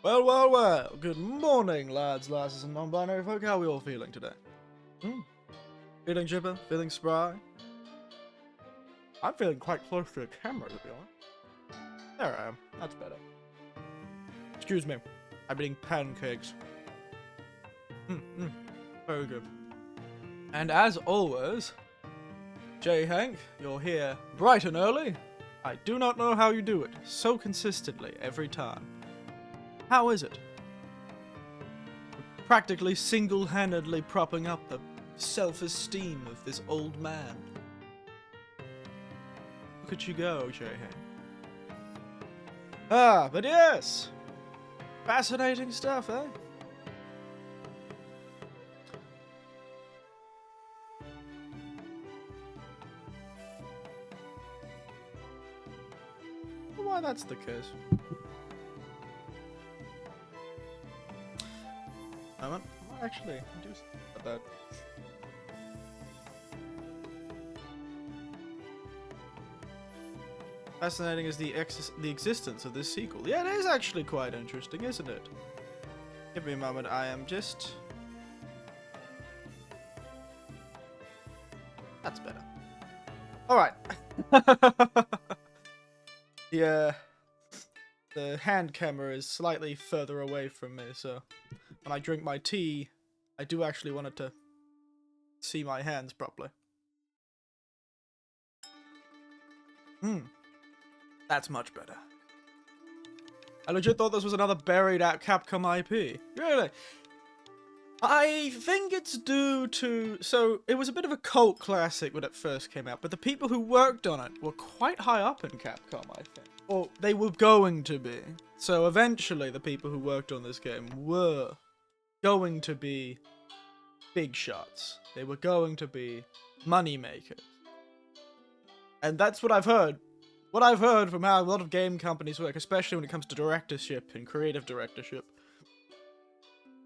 Well, well, well. Good morning, lads, lasses, and non-binary folk. How are we all feeling today? Feeling chipper? Feeling spry? I'm feeling quite close to the camera, to be honest. There I am. That's better. Excuse me. I'm eating pancakes. Very good. And as always, J. Hank, you're here bright and early. I do not know how you do it so consistently every time. How is it? Practically single-handedly propping up the self-esteem of this old man. Look at you go, J-Hank. Ah, but yes! Fascinating stuff, eh? Why that's the case. Moment. Well, actually, do something about that. Fascinating is the existence of this sequel. Yeah, it is actually quite interesting, isn't it? Give me a moment. I am just. That's better. All right. Yeah. The hand camera is slightly further away from me, so when I drink my tea, I do actually want it to see my hands properly. That's much better. I legit thought this was another buried out Capcom IP. Really? I think it's due to... So, it was a bit of a cult classic when it first came out, but the people who worked on it were quite high up in Capcom, I think. Or they were going to be. So eventually the people who worked on this game were going to be big shots. They were going to be money makers. And that's what I've heard. What I've heard from how a lot of game companies work, especially when it comes to directorship and creative directorship.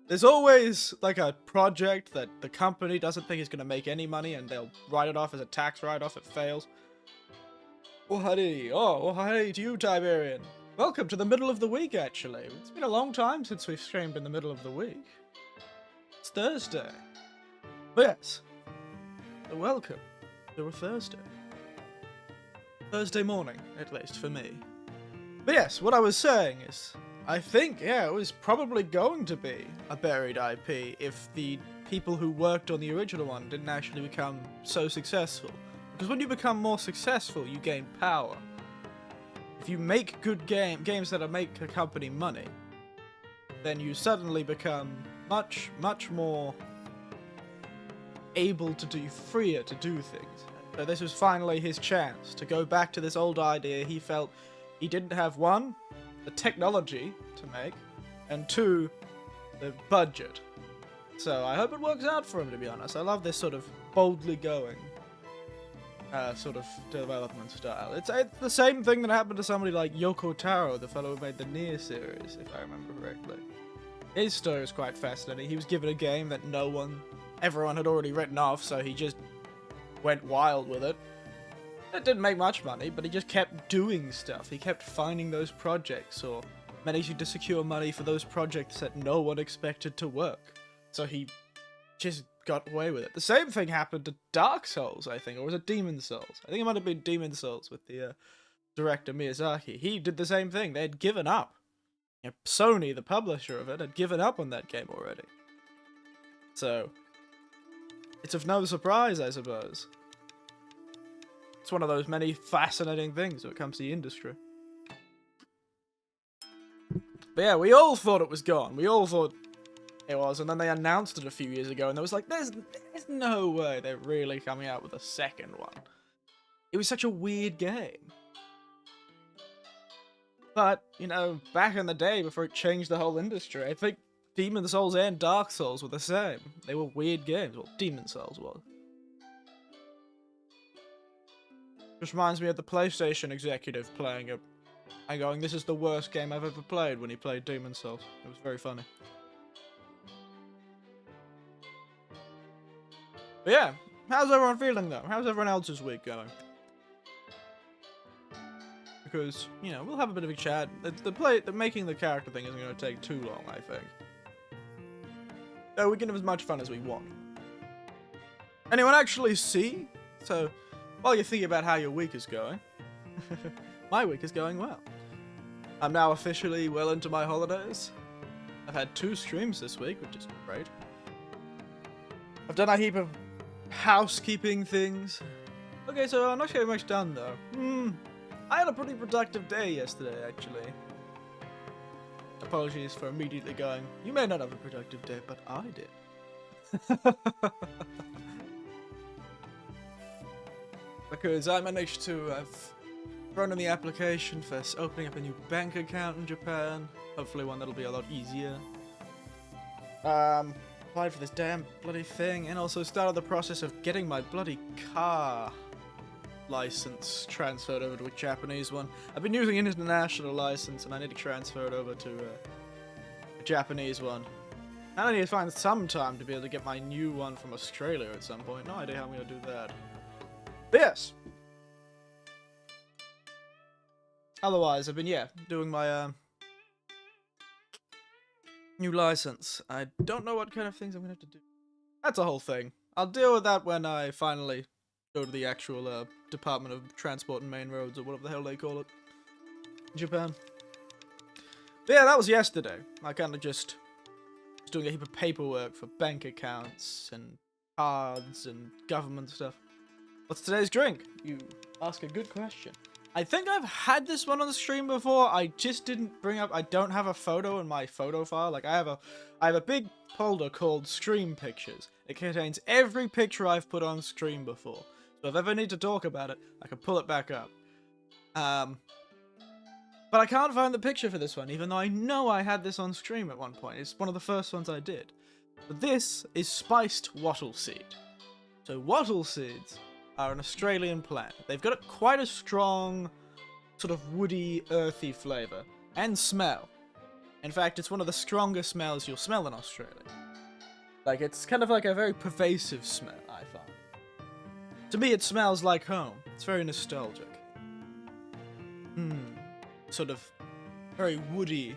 There's always like a project that the company doesn't think is going to make any money and they'll write it off as a tax write-off if it fails. Oh, honey. Oh, hey to you, Tiberian. Welcome to the middle of the week, actually. It's been a long time since we've streamed in the middle of the week. It's Thursday. But yes. So welcome to a Thursday. Thursday morning, at least, for me. But yes, what I was saying is, I think, yeah, it was probably going to be a buried IP if the people who worked on the original one didn't actually become so successful. Because when you become more successful, you gain power. If you make good games that make a company money, then you suddenly become much, much more able to do, freer to do things. So this was finally his chance to go back to this old idea he felt he didn't have, one, the technology to make, and two, the budget. So I hope it works out for him, to be honest. I love this sort of boldly going sort of development style. It's the same thing that happened to somebody like Yoko Taro, the fellow who made the Nier series, if I remember correctly. His story was quite fascinating. He was given a game that everyone had already written off, so he just went wild with it. It didn't make much money, but he just kept doing stuff. He kept finding those projects, or managing to secure money for those projects that no one expected to work. So he just got away with it. The same thing happened to Dark Souls, I think, or was it Demon Souls? I think it might have been Demon Souls with the director Miyazaki. He did the same thing. They had given up. You know, Sony, the publisher of it, had given up on that game already. So it's of no surprise, I suppose. It's one of those many fascinating things when it comes to the industry. But yeah, we all thought it was gone. We all thought it was, and then they announced it a few years ago, and there was like, there's no way they're really coming out with a second one. It was such a weird game. But, you know, back in the day, before it changed the whole industry, I think Demon Souls and Dark Souls were the same. They were weird games. Well, Demon Souls was. Just reminds me of the PlayStation executive playing it and going, this is the worst game I've ever played, when he played Demon Souls. It was very funny. But yeah, how's everyone feeling though? How's everyone else's week going? because, you know, we'll have a bit of a chat. The making the character thing isn't going to take too long, I think. So we can have as much fun as we want. Anyone actually see? So, while you're thinking about how your week is going, my week is going well. I'm now officially well into my holidays. I've had 2 streams this week, which is great. I've done a heap of housekeeping things. Okay, so I'm not getting much done, though. I had a pretty productive day yesterday, actually. Apologies for immediately going, you may not have a productive day, but I did. Because I managed to, I've thrown in the application for opening up a new bank account in Japan. Hopefully one that'll be a lot easier. Applied for this damn bloody thing, and also started the process of getting my bloody car license transferred over to a Japanese one. I've been using an international license, and I need to transfer it over to a Japanese one. And I need to find some time to be able to get my new one from Australia at some point. No idea how I'm going to do that. But yes. Otherwise, I've been, doing my new license. I don't know what kind of things I'm going to have to do. That's a whole thing. I'll deal with that when I finally go to the actual Department of Transport and Main Roads, or whatever the hell they call it, in Japan. But yeah, that was yesterday. I kind of just was doing a heap of paperwork for bank accounts and cards and government stuff. What's today's drink? You ask a good question. I think I've had this one on the stream before. I just didn't bring up. I don't have a photo in my photo file. Like I have a big folder called Stream Pictures. It contains every picture I've put on stream before. So if I ever need to talk about it, I can pull it back up. But I can't find the picture for this one, even though I know I had this on stream at one point. It's one of the first ones I did. But this is spiced wattle seed. So wattle seeds are an Australian plant. They've got quite a strong, sort of woody, earthy flavour and smell. In fact, it's one of the strongest smells you'll smell in Australia. Like, it's kind of like a very pervasive smell, I find. To me, it smells like home. It's very nostalgic. Sort of very woody,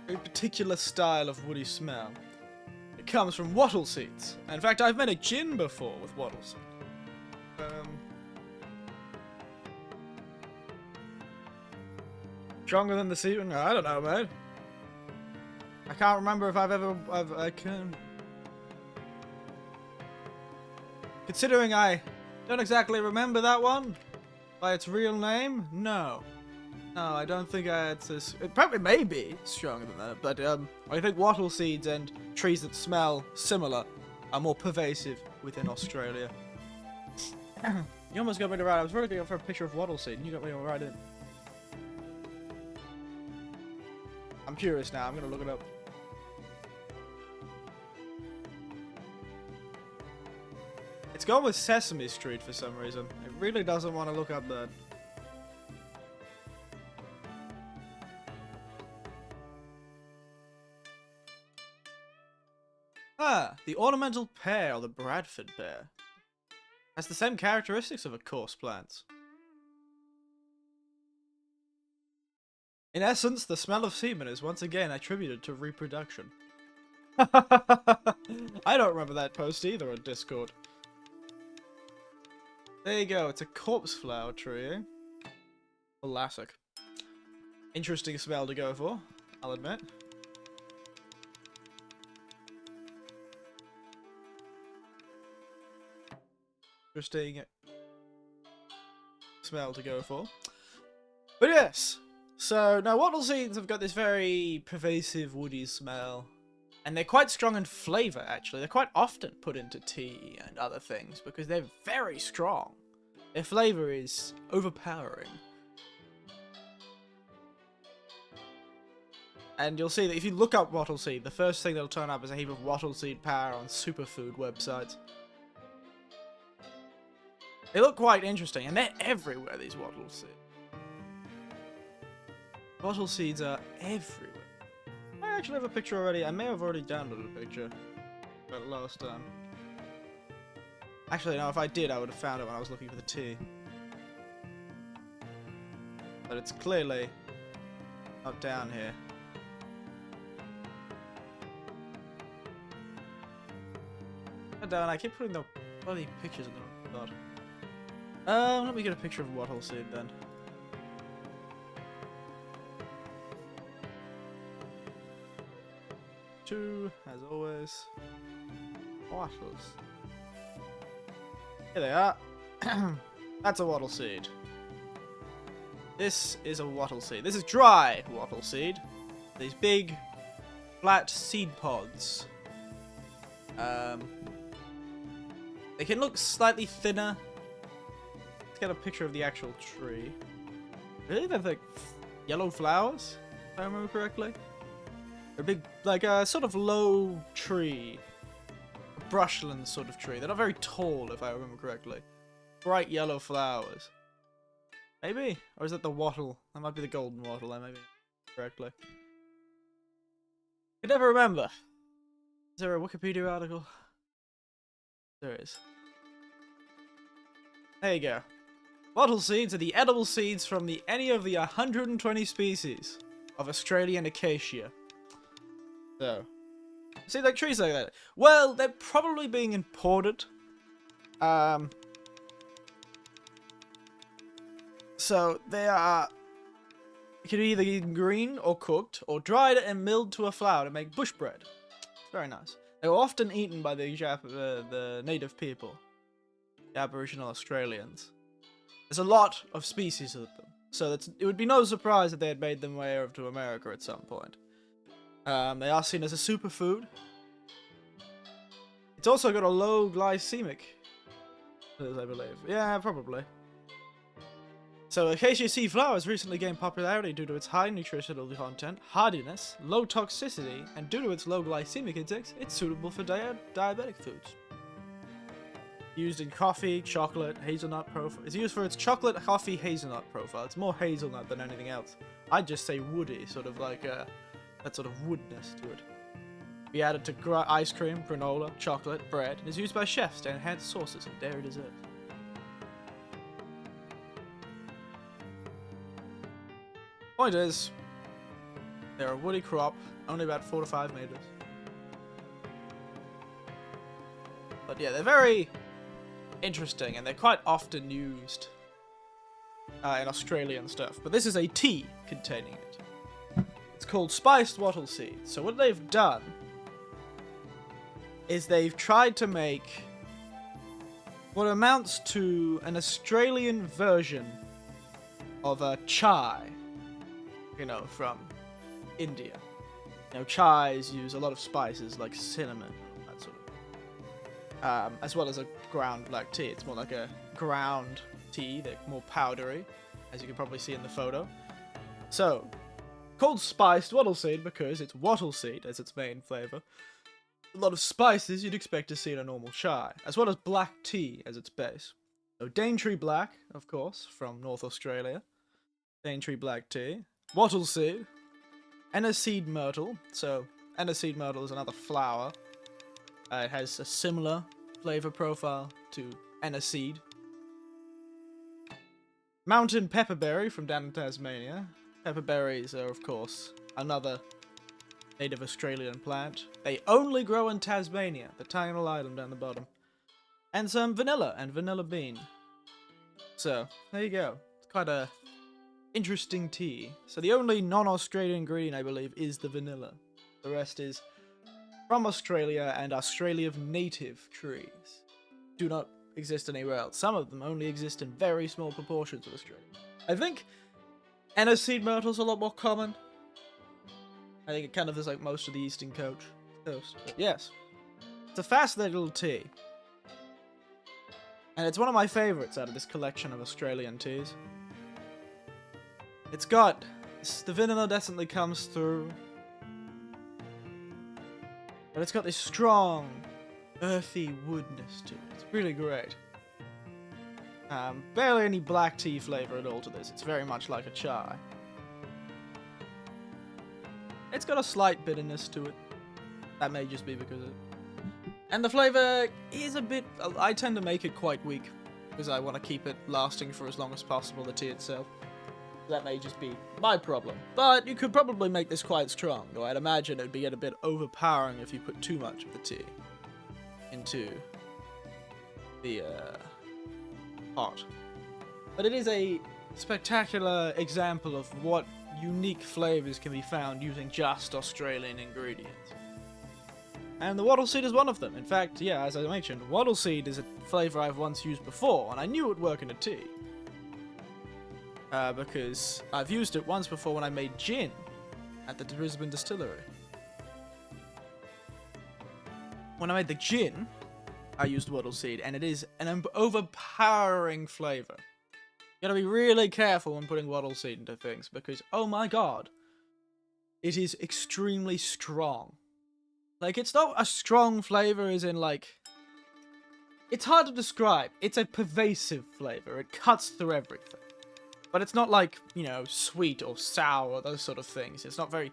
very particular style of woody smell. It comes from wattle seeds. In fact, I've made a gin before with wattle seeds. Stronger than the seed? No, I don't know, man. I can't remember if I can. Considering I don't exactly remember that one by its real name, no. No, I don't think it's this. It probably may be stronger than that, but I think wattle seeds and trees that smell similar are more pervasive within Australia. You almost got me to write. I was really looking for a picture of wattle seed, and you got me to write in. I'm curious now. I'm gonna look it up. It's gone with Sesame Street for some reason. It really doesn't want to look up that. Ah, the ornamental pear, or the Bradford pear. Has the same characteristics of a coarse plant. In essence, the smell of semen is once again attributed to reproduction. I don't remember that post either on Discord. There you go, it's a corpse flower tree. Classic. Interesting smell to go for, I'll admit. Interesting smell to go for. But yes, so now wattle seeds have got this very pervasive woody smell. And they're quite strong in flavour, actually. They're quite often put into tea and other things because they're very strong. Their flavour is overpowering. And you'll see that if you look up wattle seed, the first thing that'll turn up is a heap of wattle seed power on superfood websites. They look quite interesting, and they're everywhere, these wattle seeds. Wattle seeds are everywhere. I actually have a picture already. I may have already downloaded a picture. But last time. Actually, no, if I did, I would have found it when I was looking for the tea. but it's clearly not down here. Down. I keep putting the bloody pictures in the wrong spot. Let me get a picture of Wattle Seed then. Two, as always. Wattles. Here they are. That's a Wattle Seed. This is a Wattle Seed. This is dry Wattle Seed. These big, flat seed pods. They can look slightly thinner. Let's get a picture of the actual tree. Really? They're like yellow flowers, if I remember correctly. They're big, like a sort of low tree. A brushland sort of tree. They're not very tall, if I remember correctly. Bright yellow flowers. Maybe? Or is that the wattle? That might be the golden wattle, I maybe correctly. I can never remember. Is there a Wikipedia article? There is. There you go. Wattle seeds are the edible seeds from any of the 120 species of Australian acacia. So, see, like trees like that. Well, they're probably being imported. So they are. It can be either eaten green or cooked, or dried and milled to a flour to make bush bread. Very nice. They were often eaten by the native people, the Aboriginal Australians. There's a lot of species of them, so it would be no surprise that they had made their way over to America at some point. They are seen as a superfood. It's also got a low glycemic, I believe. Yeah, probably. So, acacia seed flowers recently gained popularity due to its high nutritional content, hardiness, low toxicity, and due to its low glycemic index, it's suitable for diabetic foods. Used in coffee, chocolate, hazelnut profile. It's used for its chocolate, coffee, hazelnut profile. It's more hazelnut than anything else. I'd just say woody, sort of like that sort of woodness to it. Be added to ice cream, granola, chocolate, bread, and is used by chefs to enhance sauces and dairy desserts. Point is, they're a woody crop, only about 4 to 5 meters. But yeah, they're very interesting, and they're quite often used in Australian stuff. But this is a tea containing it. It's called spiced wattle seed. So what they've done is they've tried to make what amounts to an Australian version of a chai. You know, from India. You know, chais use a lot of spices like cinnamon, that sort of. As well as a ground black tea. It's more like a ground tea. They're more powdery, as you can probably see in the photo. So, called spiced wattle seed because it's wattle seed as its main flavor. A lot of spices you'd expect to see in a normal chai, as well as black tea as its base. So, Daintree Black, of course, from North Australia. Daintree Black tea. Wattle seed, aniseed myrtle. So, aniseed myrtle is another flower. It has a similar flavor profile to aniseed. Mountain pepperberry from down in Tasmania. Pepperberries are, of course, another native Australian plant. They only grow in Tasmania, the tiny little island down the bottom. And some vanilla and vanilla bean. So, there you go. It's quite a interesting tea. So the only non-Australian ingredient, I believe, is the vanilla. The rest is from Australia and Australia's native trees. Do not exist anywhere else. Some of them only exist in very small proportions of Australia. I think aniseed myrtle is a lot more common. I think it kind of is like most of the eastern coast. But yes, it's a fascinating little tea. And it's one of my favorites out of this collection of Australian teas. It's got, the vanilla definitely comes through, but it's got this strong, earthy woodness to it. It's really great. Barely any black tea flavor at all to this. It's very much like a chai. It's got a slight bitterness to it. That may just be because of it. And the flavor is a bit, I tend to make it quite weak, because I want to keep it lasting for as long as possible, the tea itself. That may just be my problem. But you could probably make this quite strong, though I'd imagine it would be a bit overpowering if you put too much of the tea into the pot. But it is a spectacular example of what unique flavors can be found using just Australian ingredients. And the wattle seed is one of them. In fact, yeah, as I mentioned, wattle seed is a flavor I've once used before, and I knew it would work in a tea. Because I've used it once before when I made gin at the Brisbane distillery. When I made the gin, I used wattle seed, and it is an overpowering flavor. You gotta be really careful when putting wattle seed into things, because, oh my god, it is extremely strong. Like, it's not a strong flavor as in, like... It's hard to describe. It's a pervasive flavor. It cuts through everything. But it's not like, you know, sweet or sour or those sort of things. It's not very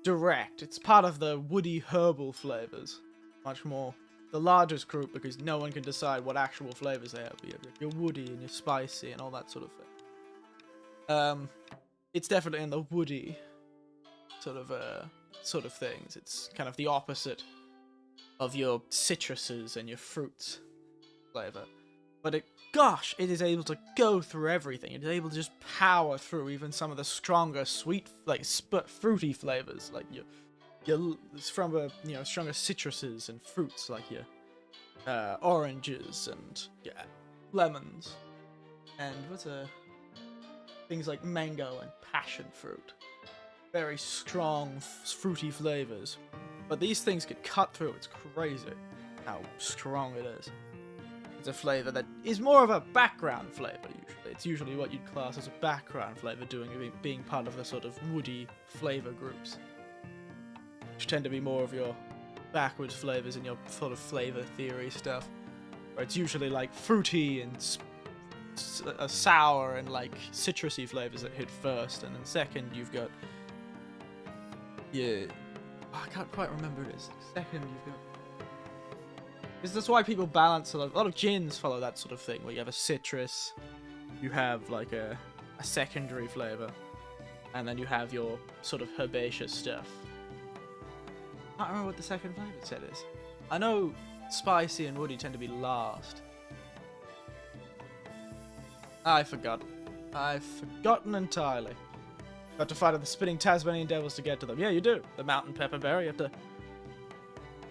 direct. It's part of the woody herbal flavors. Much more the largest group, because no one can decide what actual flavors they have. You have your woody and your spicy and all that sort of thing. It's definitely in the woody sort of things. It's kind of the opposite of your citruses and your fruits flavor. But gosh, it is able to go through everything. It is able to just power through even some of the stronger sweet, like fruity flavors, like your stronger citruses and fruits, like your oranges and lemons, and things like mango and passion fruit. Very strong, fruity flavors. But these things get cut through. It's crazy how strong it is. It's a flavor that is more of a background flavor, usually. It's usually what you'd class as a background flavor, being part of the sort of woody flavor groups, which tend to be more of your backwards flavors in your sort of flavor theory stuff, where it's usually like fruity and sour and like citrusy flavors that hit first, and then second you've got I can't quite remember this. Second you've got... Because that's why people balance a lot of gins follow that sort of thing, where you have a citrus, you have like a secondary flavor, and then you have your sort of herbaceous stuff. I can't remember what the second flavor set is. I know spicy and woody tend to be last. I've forgotten entirely. You have to fight the spinning Tasmanian devils to get to them. Yeah, you do. The mountain pepperberry. You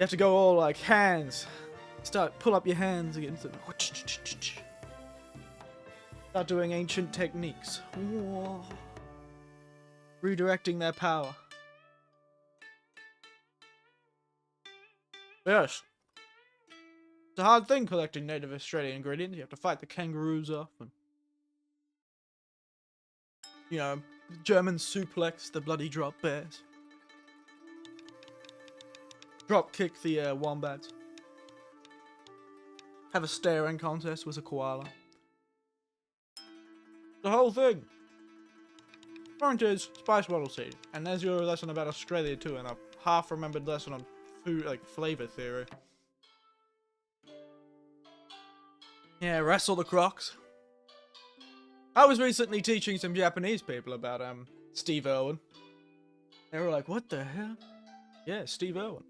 have to go all like hands. Pull up your hands against them. Start doing ancient techniques. Whoa. Redirecting their power. Yes. It's a hard thing collecting native Australian ingredients. You have to fight the kangaroos off and, you know, German suplex the bloody drop bears. Drop kick the wombats. Have a staring contest with a koala. The whole thing. Point is, spice wattle seed. And there's your lesson about Australia too, and a half-remembered lesson on food, like flavor theory. Yeah, wrestle the crocs. I was recently teaching some Japanese people about Steve Irwin. They were like, what the hell? Yeah, Steve Irwin.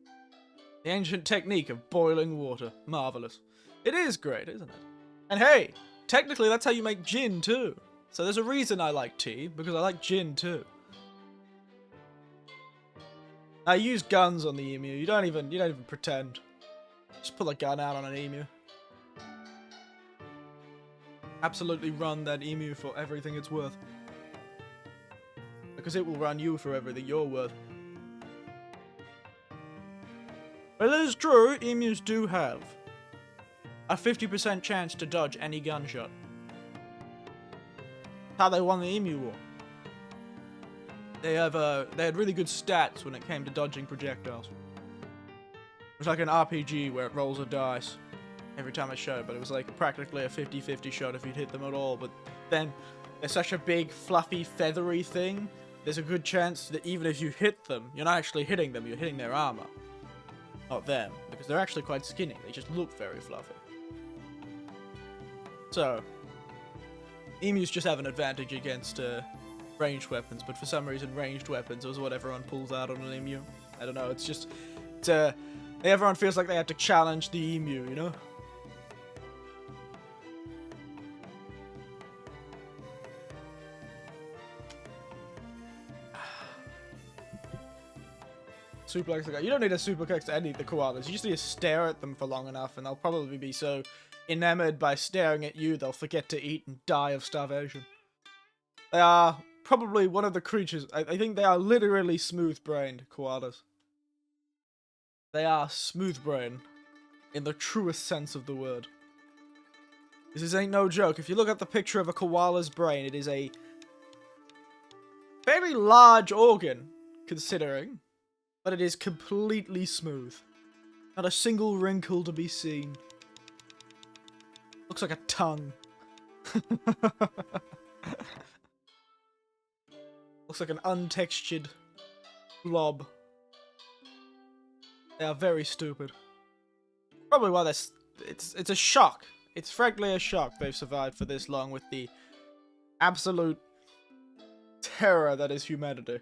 The ancient technique of boiling water. Marvelous. It is great, isn't it? And hey, technically that's how you make gin too. So there's a reason I like tea, because I like gin too. I use guns on the emu. You don't even pretend. Just pull a gun out on an emu. Absolutely run that emu for everything it's worth. Because it will run you for everything you're worth. But it is true, emus do have a 50% chance to dodge any gunshot. How they won the emu war. They had really good stats when it came to dodging projectiles. It was like an RPG where it rolls a dice every time it shot, but it was like practically a 50-50 shot if you'd hit them at all. But then they're such a big, fluffy, feathery thing, there's a good chance that even if you hit them, you're not actually hitting them, you're hitting their armor. Not them, because they're actually quite skinny, they just look very fluffy. So, Emus just have an advantage against ranged weapons, but for some reason ranged weapons is what everyone pulls out on an emu. I don't know, it's just... everyone feels like they have to challenge the emu, you know? Suplex the guy. You don't need to suplex any of the koalas. You just need to stare at them for long enough, and they'll probably be so enamored by staring at you they'll forget to eat and die of starvation. They are probably one of the creatures. I think they are literally smooth-brained koalas. They are smooth-brained in the truest sense of the word. This ain't no joke. If you look at the picture of a koala's brain, it is a very large organ, considering. But it is completely smooth. Not a single wrinkle to be seen. Looks like a tongue. Looks like an untextured blob. They are very stupid. Probably why it's a shock. It's frankly a shock they've survived for this long with the absolute terror that is humanity.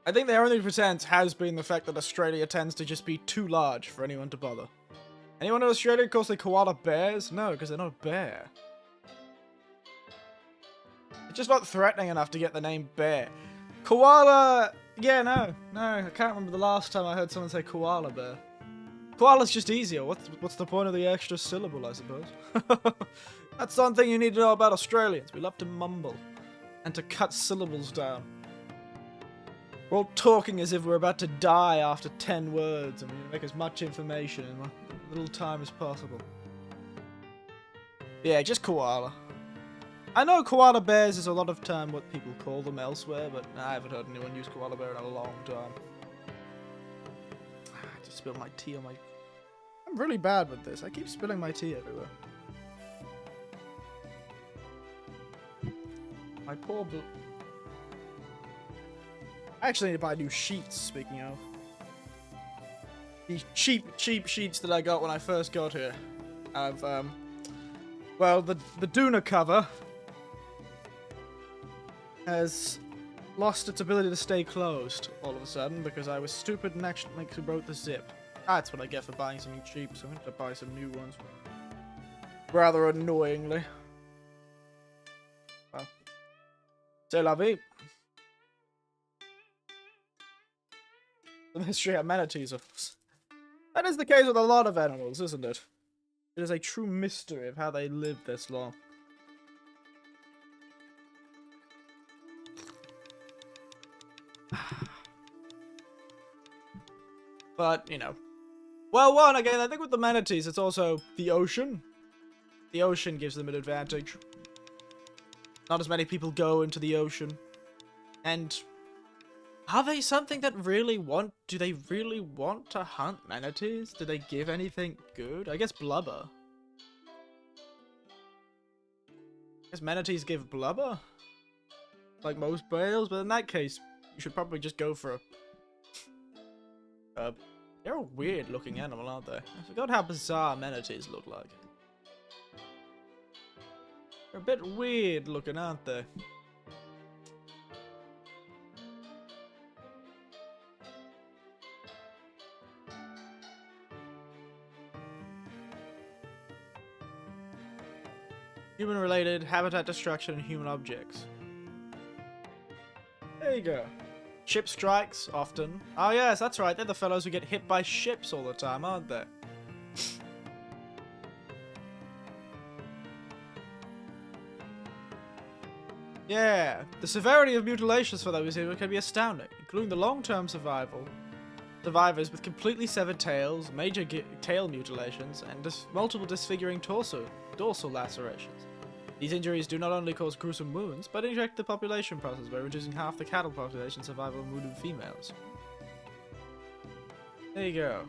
I think their only pretense has been the fact that Australia tends to just be too large for anyone to bother. Anyone in Australia calls the koala bears? No, because they're not a bear. It's just not threatening enough to get the name bear. Koala... Yeah, no. I can't remember the last time I heard someone say koala bear. Koala's just easier. What's the point of the extra syllable, I suppose? That's something you need to know about Australians. We love to mumble. And to cut syllables down. We're all talking as if we're about to die after 10 words, and we make as much information in a little time as possible. Yeah, just koala. I know koala bears is a lot of time what people call them elsewhere, but I haven't heard anyone use koala bear in a long time. I just spilled my tea on my... I'm really bad with this. I keep spilling my tea everywhere. My poor I actually need to buy new sheets, speaking of. These cheap sheets that I got when I first got here. I've, well, the Duna cover has lost its ability to stay closed all of a sudden because I was stupid and actually broke the zip. That's what I get for buying something cheap, so I'm going to buy some new ones. Rather annoyingly. Well, c'est la vie. The mystery of manatees. That is the case with a lot of animals, isn't it? It is a true mystery of how they live this long. But, you know. Well, one, again, I think with the manatees, it's also the ocean. The ocean gives them an advantage. Not as many people go into the ocean. And... are they something that really want... do they really want to hunt manatees? Do they give anything good? I guess blubber. I guess manatees give blubber? Like most whales? But in that case, you should probably just go for a... they're a weird looking animal, aren't they? I forgot how bizarre manatees look like. They're a bit weird looking, aren't they? Human-related, habitat destruction, and human objects. There you go. Ship strikes, often. Oh yes, that's right, they're the fellows who get hit by ships all the time, aren't they? Yeah, the severity of mutilations for those can be astounding, including the long-term survivors with completely severed tails, major tail mutilations, and multiple disfiguring dorsal lacerations. These injuries do not only cause gruesome wounds, but inject the population process by reducing half the cattle population survival of wounded females. There you go.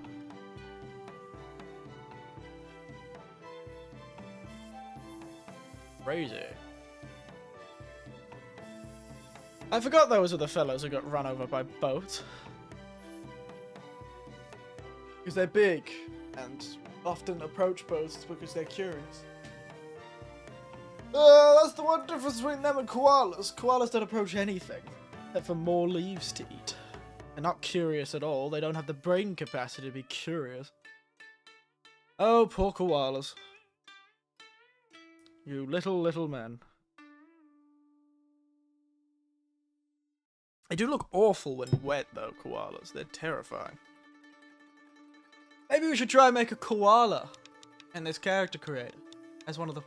Crazy. I forgot those were the fellows who got run over by boats. Because they're big, and often approach boats because they're curious. That's the one difference between them and koalas. Koalas don't approach anything except for more leaves to eat. They're not curious at all. They don't have the brain capacity to be curious. Oh, poor koalas. You little men. They do look awful when wet, though, koalas. They're terrifying. Maybe we should try and make a koala in this character creator as one of the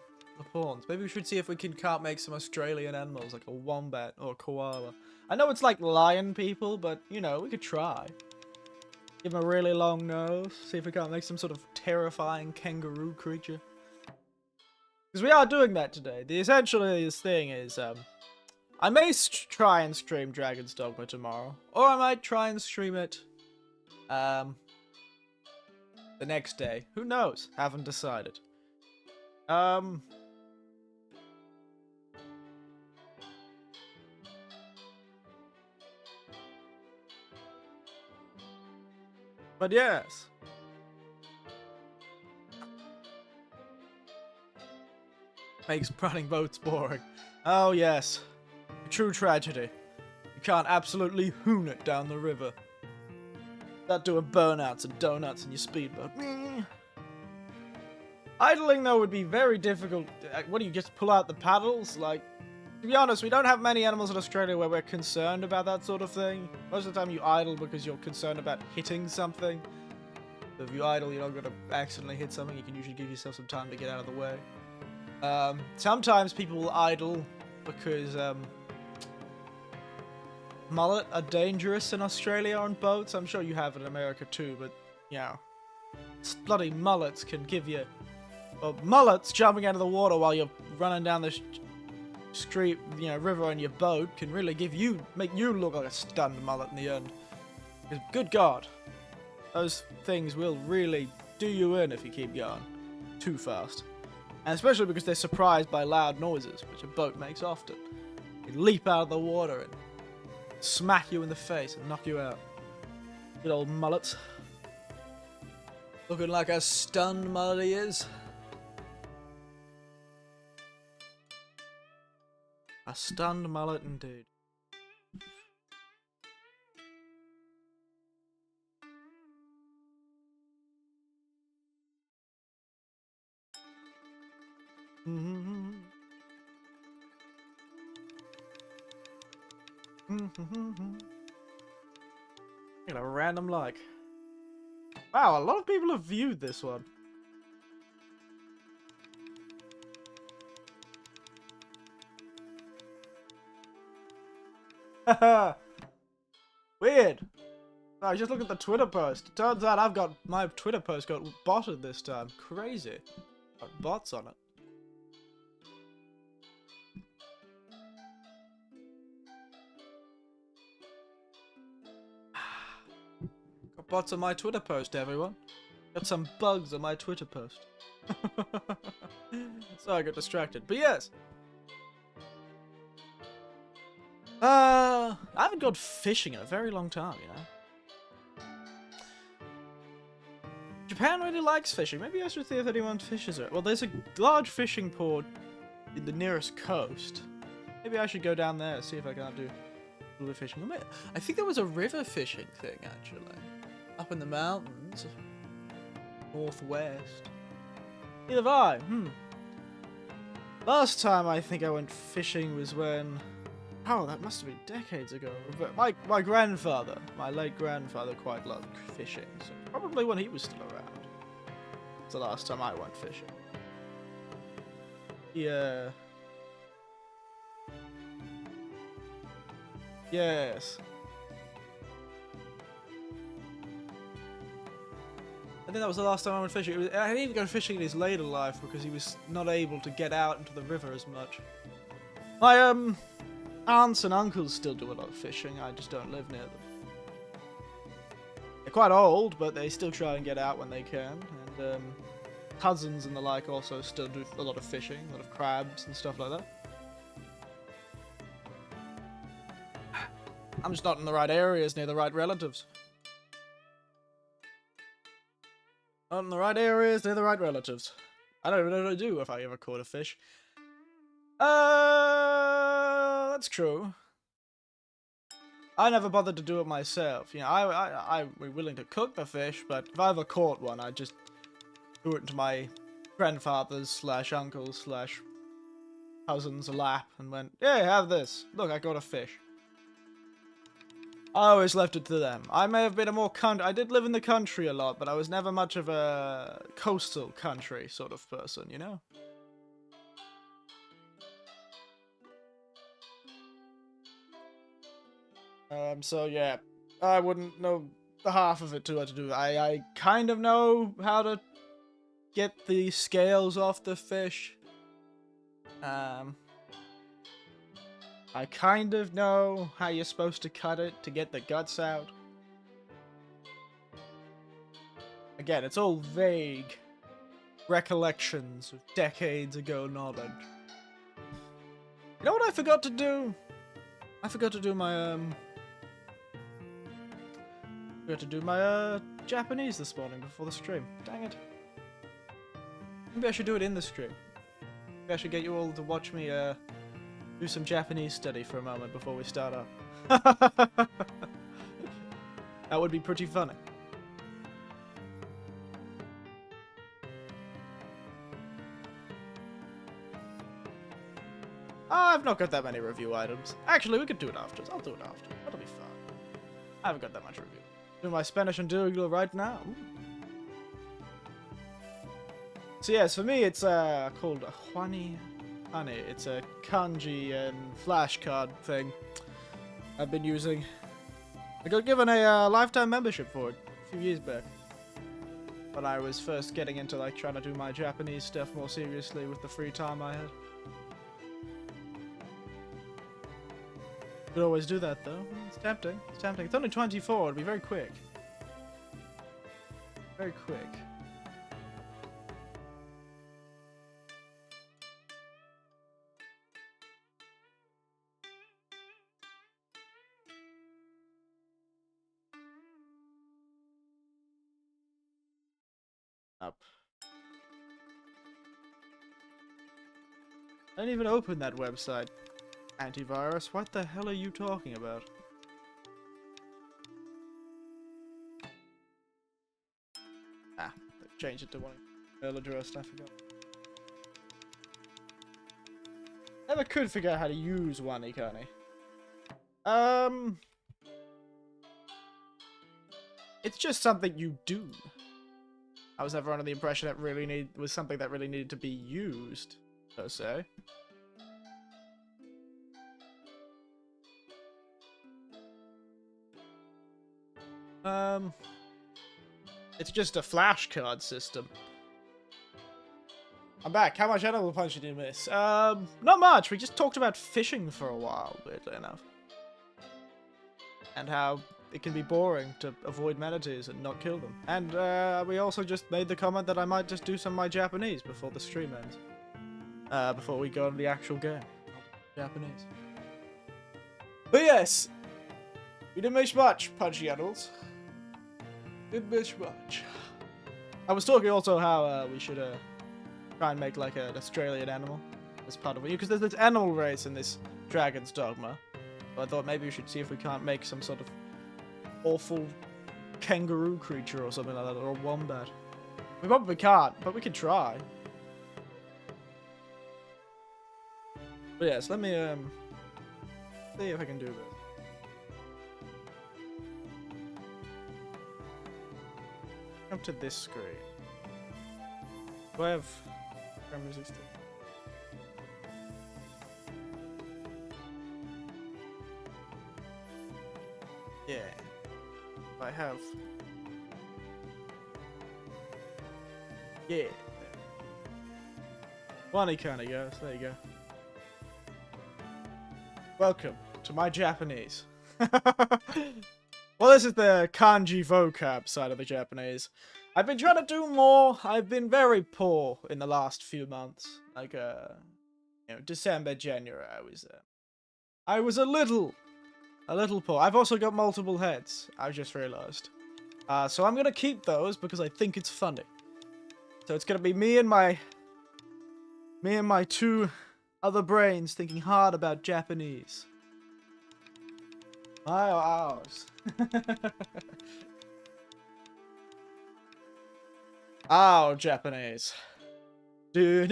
pawns. Maybe we should see if we can't make some Australian animals, like a wombat or a koala. I know it's like lion people, but, you know, we could try. Give them a really long nose, see if we can't make some sort of terrifying kangaroo creature. Because we are doing that today. The essentially this thing is, I may try and stream Dragon's Dogma tomorrow, or I might try and stream it, the next day. Who knows? Haven't decided. But yes. Makes running boats boring. Oh yes. A true tragedy. You can't absolutely hoon it down the river. Start doing burnouts and donuts in your speedboat. Idling though would be very difficult. What do you just pull out the paddles? Like, to be honest, we don't have many animals in Australia where we're concerned about that sort of thing. Most of the time you idle because you're concerned about hitting something. So if you idle, you're not going to accidentally hit something. You can usually give yourself some time to get out of the way. Sometimes people will idle because mullet are dangerous in Australia on boats. I'm sure you have it in America too, but, you know, bloody mullets can give you... Well, mullets jumping out of the water while you're running down the street, you know, river in your boat can really make you look like a stunned mullet in the end. Because, good God, those things will really do you in if you keep going too fast. And especially because they're surprised by loud noises, which a boat makes often. They leap out of the water and smack you in the face and knock you out. Good old mullets. Looking like a stunned mullet he is. A stunned mullet indeed. Get a random like. Wow, a lot of people have viewed this one. Haha. Weird. I just looked at the Twitter post. Turns out I've got my Twitter post got botted this time. Crazy. Got bots on it. Got bots on my Twitter post, everyone. Got some bugs on my Twitter post. So I got distracted. But yes. I haven't gone fishing in a very long time, you know. Japan really likes fishing. Maybe I should see if anyone fishes it. Well, there's a large fishing port in the nearest coast. Maybe I should go down there and see if I can do a little bit of fishing. I think there was a river fishing thing, actually. Up in the mountains. Northwest. Neither have I. Last time I think I went fishing was when... Oh, that must have been decades ago. But my grandfather, my late grandfather, quite loved fishing. So probably when he was still around. It's the last time I went fishing. Yeah. Yes. I think that was the last time I went fishing. I didn't even go fishing in his later life because he was not able to get out into the river as much. My aunts and uncles still do a lot of fishing. I just don't live near them. They're quite old, but they still try and get out when they can. And cousins and the like also still do a lot of fishing, a lot of crabs and stuff like that. I'm just not in the right areas near the right relatives. Not in the right areas near the right relatives. I don't even know what to do if I ever caught a fish. That's true. I never bothered to do it myself. You know, I'd be willing to cook the fish, but if I ever caught one, I'd just do it into my grandfather's / uncle's / cousin's lap and went, "Hey, have this. Look, I caught a fish." I always left it to them. I may have been I did live in the country a lot, but I was never much of a coastal country sort of person, you know? So yeah, I wouldn't know the half of it to what to do. I kind of know how to get the scales off the fish. I kind of know how you're supposed to cut it to get the guts out. Again, it's all vague recollections of decades ago knowledge. You know what I forgot to do? I forgot to do my Japanese this morning before the stream. Dang it. Maybe I should do it in the stream. Maybe I should get you all to watch me do some Japanese study for a moment before we start up. That would be pretty funny. I've not got that many review items. Actually, we could do it after. I'll do it after. That'll be fun. I haven't got that much review. Do my Spanish and Duolingo right now. Ooh. So yes, for me it's called Juani. It's a kanji and flashcard thing I've been using. I got given a lifetime membership for it a few years back. When I was first getting into like trying to do my Japanese stuff more seriously with the free time I had. Could always do that though. It's tempting. It's tempting. It's only 24. It'll be very quick. Very quick. Up. I didn't even open that website. Antivirus, what the hell are you talking about? Ah, they've changed it to one email address, I forgot. Never could figure out how to use Wanikani. It's just something you do. I was never under the impression it was something that really needed to be used, per se. It's just a flashcard system. I'm back. How much Animal Punch did you miss? Not much. We just talked about fishing for a while, weirdly enough. And how it can be boring to avoid manatees and not kill them. And we also just made the comment that I might just do some of my Japanese before the stream ends. Before we go on the actual game. Japanese. But yes! We didn't miss much, Punchy Animals. Didn't miss much. I was talking also how we should try and make like an Australian animal as part of it. Because there's this animal race in this Dragon's Dogma. So I thought maybe we should see if we can't make some sort of awful kangaroo creature or something like that, or a wombat. We probably can't, but we could try. But yes, let me see if I can do this. Up to this screen. Do I have music still? Yeah. I have. Yeah. Funny kind of guys. There you go. Welcome to my Japanese. Well, this is the kanji vocab side of the Japanese. I've been trying to do more. I've been very poor in the last few months. Like, you know, December, January, I was a little poor. I've also got multiple heads, I just realized. So I'm gonna keep those because I think it's funny. So it's gonna be me and my two Other brains thinking hard about Japanese. My or ours? Oh, Japanese. Sorry.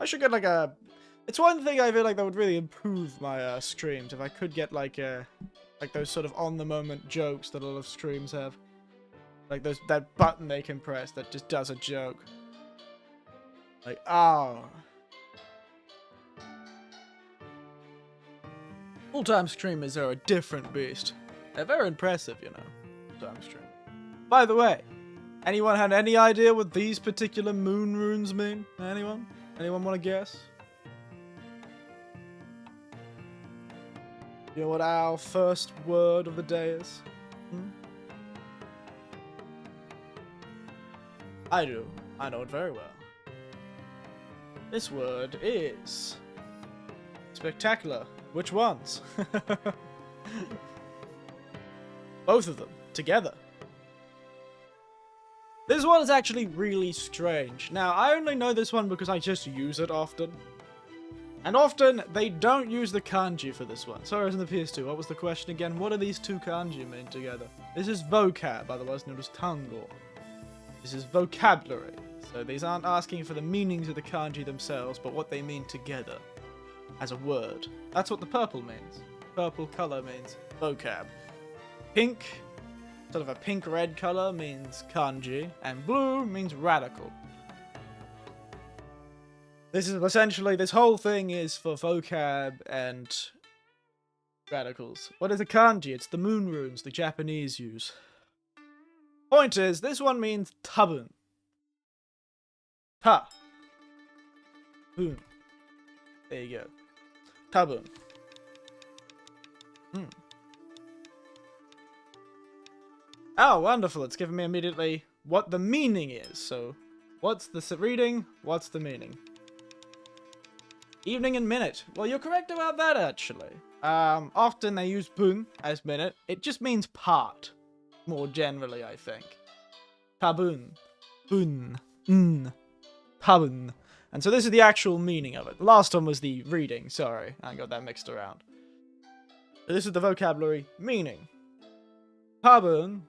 I should get like a... It's one thing I feel like that would really improve my streams if I could get like those sort of on-the-moment jokes that a lot of streams have. Like that button they can press that just does a joke. Like, oh. Full-time streamers are a different beast. They're very impressive, you know. Full-time streamers. By the way, anyone had any idea what these particular moon runes mean? Anyone? Anyone want to guess? You know what our first word of the day is? I do. I know it very well. This word is... spectacular. Which ones? Both of them. Together. This one is actually really strange. Now, I only know this one because I just use it often. And often, they don't use the kanji for this one. Sorry, I was in the PS2. What was the question again? What do these two kanji mean together? This is vocab, otherwise known as tango. This is vocabulary. So these aren't asking for the meanings of the kanji themselves, but what they mean together. As a word. That's what the purple means. Purple color means vocab. Pink, sort of a pink-red color, means kanji. And blue means radical. This is essentially, this whole thing is for vocab and radicals. What is a kanji? It's the moon runes the Japanese use. Point is, this one means tabun. Ta. Boon. There you go. Tabun. Oh, wonderful. It's given me immediately what the meaning is. So, what's the reading? What's the meaning? Evening and minute. Well, you're correct about that, actually. Often they use bun as minute. It just means part. More generally, I think. Tabun. Bun. Tabun. And so this is the actual meaning of it. The last one was the reading. Sorry, I got that mixed around. So this is the vocabulary meaning. Tabun.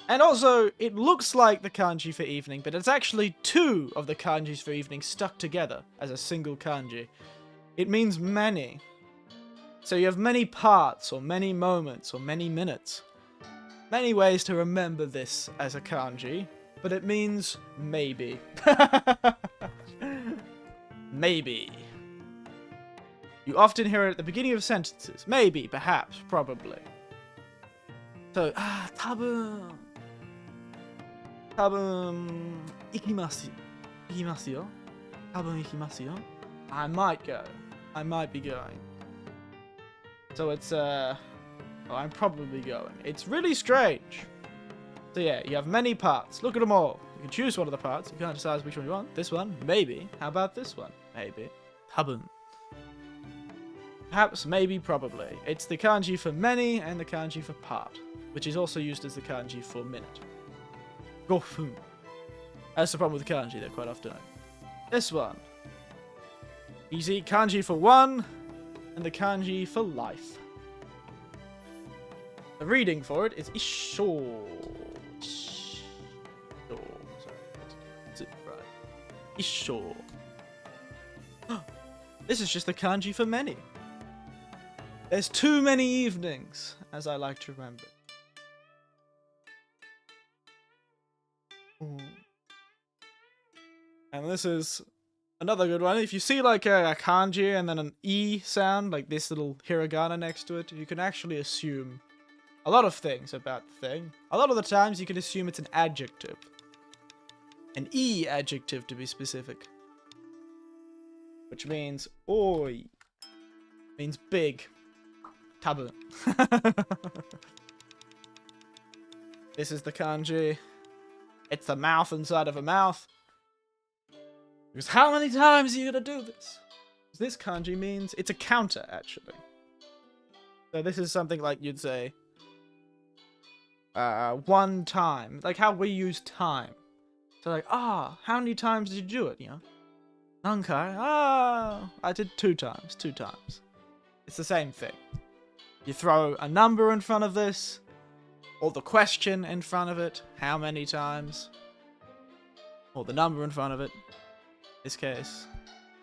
And also, it looks like the kanji for evening, but it's actually two of the kanjis for evening stuck together as a single kanji. It means many. So you have many parts, or many moments, or many minutes. Many ways to remember this as a kanji, but it means maybe. Maybe. You often hear it at the beginning of sentences. Maybe, perhaps, probably. So, tabun. Tabun ikimasu. Ikimasu yo. Tabun ikimasu yo. I might go. I might be going. So it's, well, I'm probably going. It's really strange. So yeah, you have many parts. Look at them all. You can choose one of the parts. You can't decide which one you want. This one? Maybe. How about this one? Maybe. Tabun. Perhaps, maybe, probably. It's the kanji for many and the kanji for part, which is also used as the kanji for minute. Gofun. That's the problem with the kanji, they're quite often. This one. Easy. Kanji for one, and the kanji for life. The reading for it is Isho. Sorry, that's it, right. Isho. This is just the kanji for many. There's too many evenings, as I like to remember. And this is another good one. If you see like a kanji and then an E sound, like this little hiragana next to it, you can actually assume a lot of things about the thing. A lot of the times you can assume it's an adjective. An E adjective to be specific. Which means oi. Means big. Tabu. This is the kanji. It's the mouth inside of a mouth. Because how many times are you gonna do this? This kanji means it's a counter, actually. So this is something like you'd say, one time, like how we use time. So like, how many times did you do it? You know, nankai. I did 2 times. 2 times. It's the same thing. You throw a number in front of this, or the question in front of it. How many times? Or the number in front of it. In this case,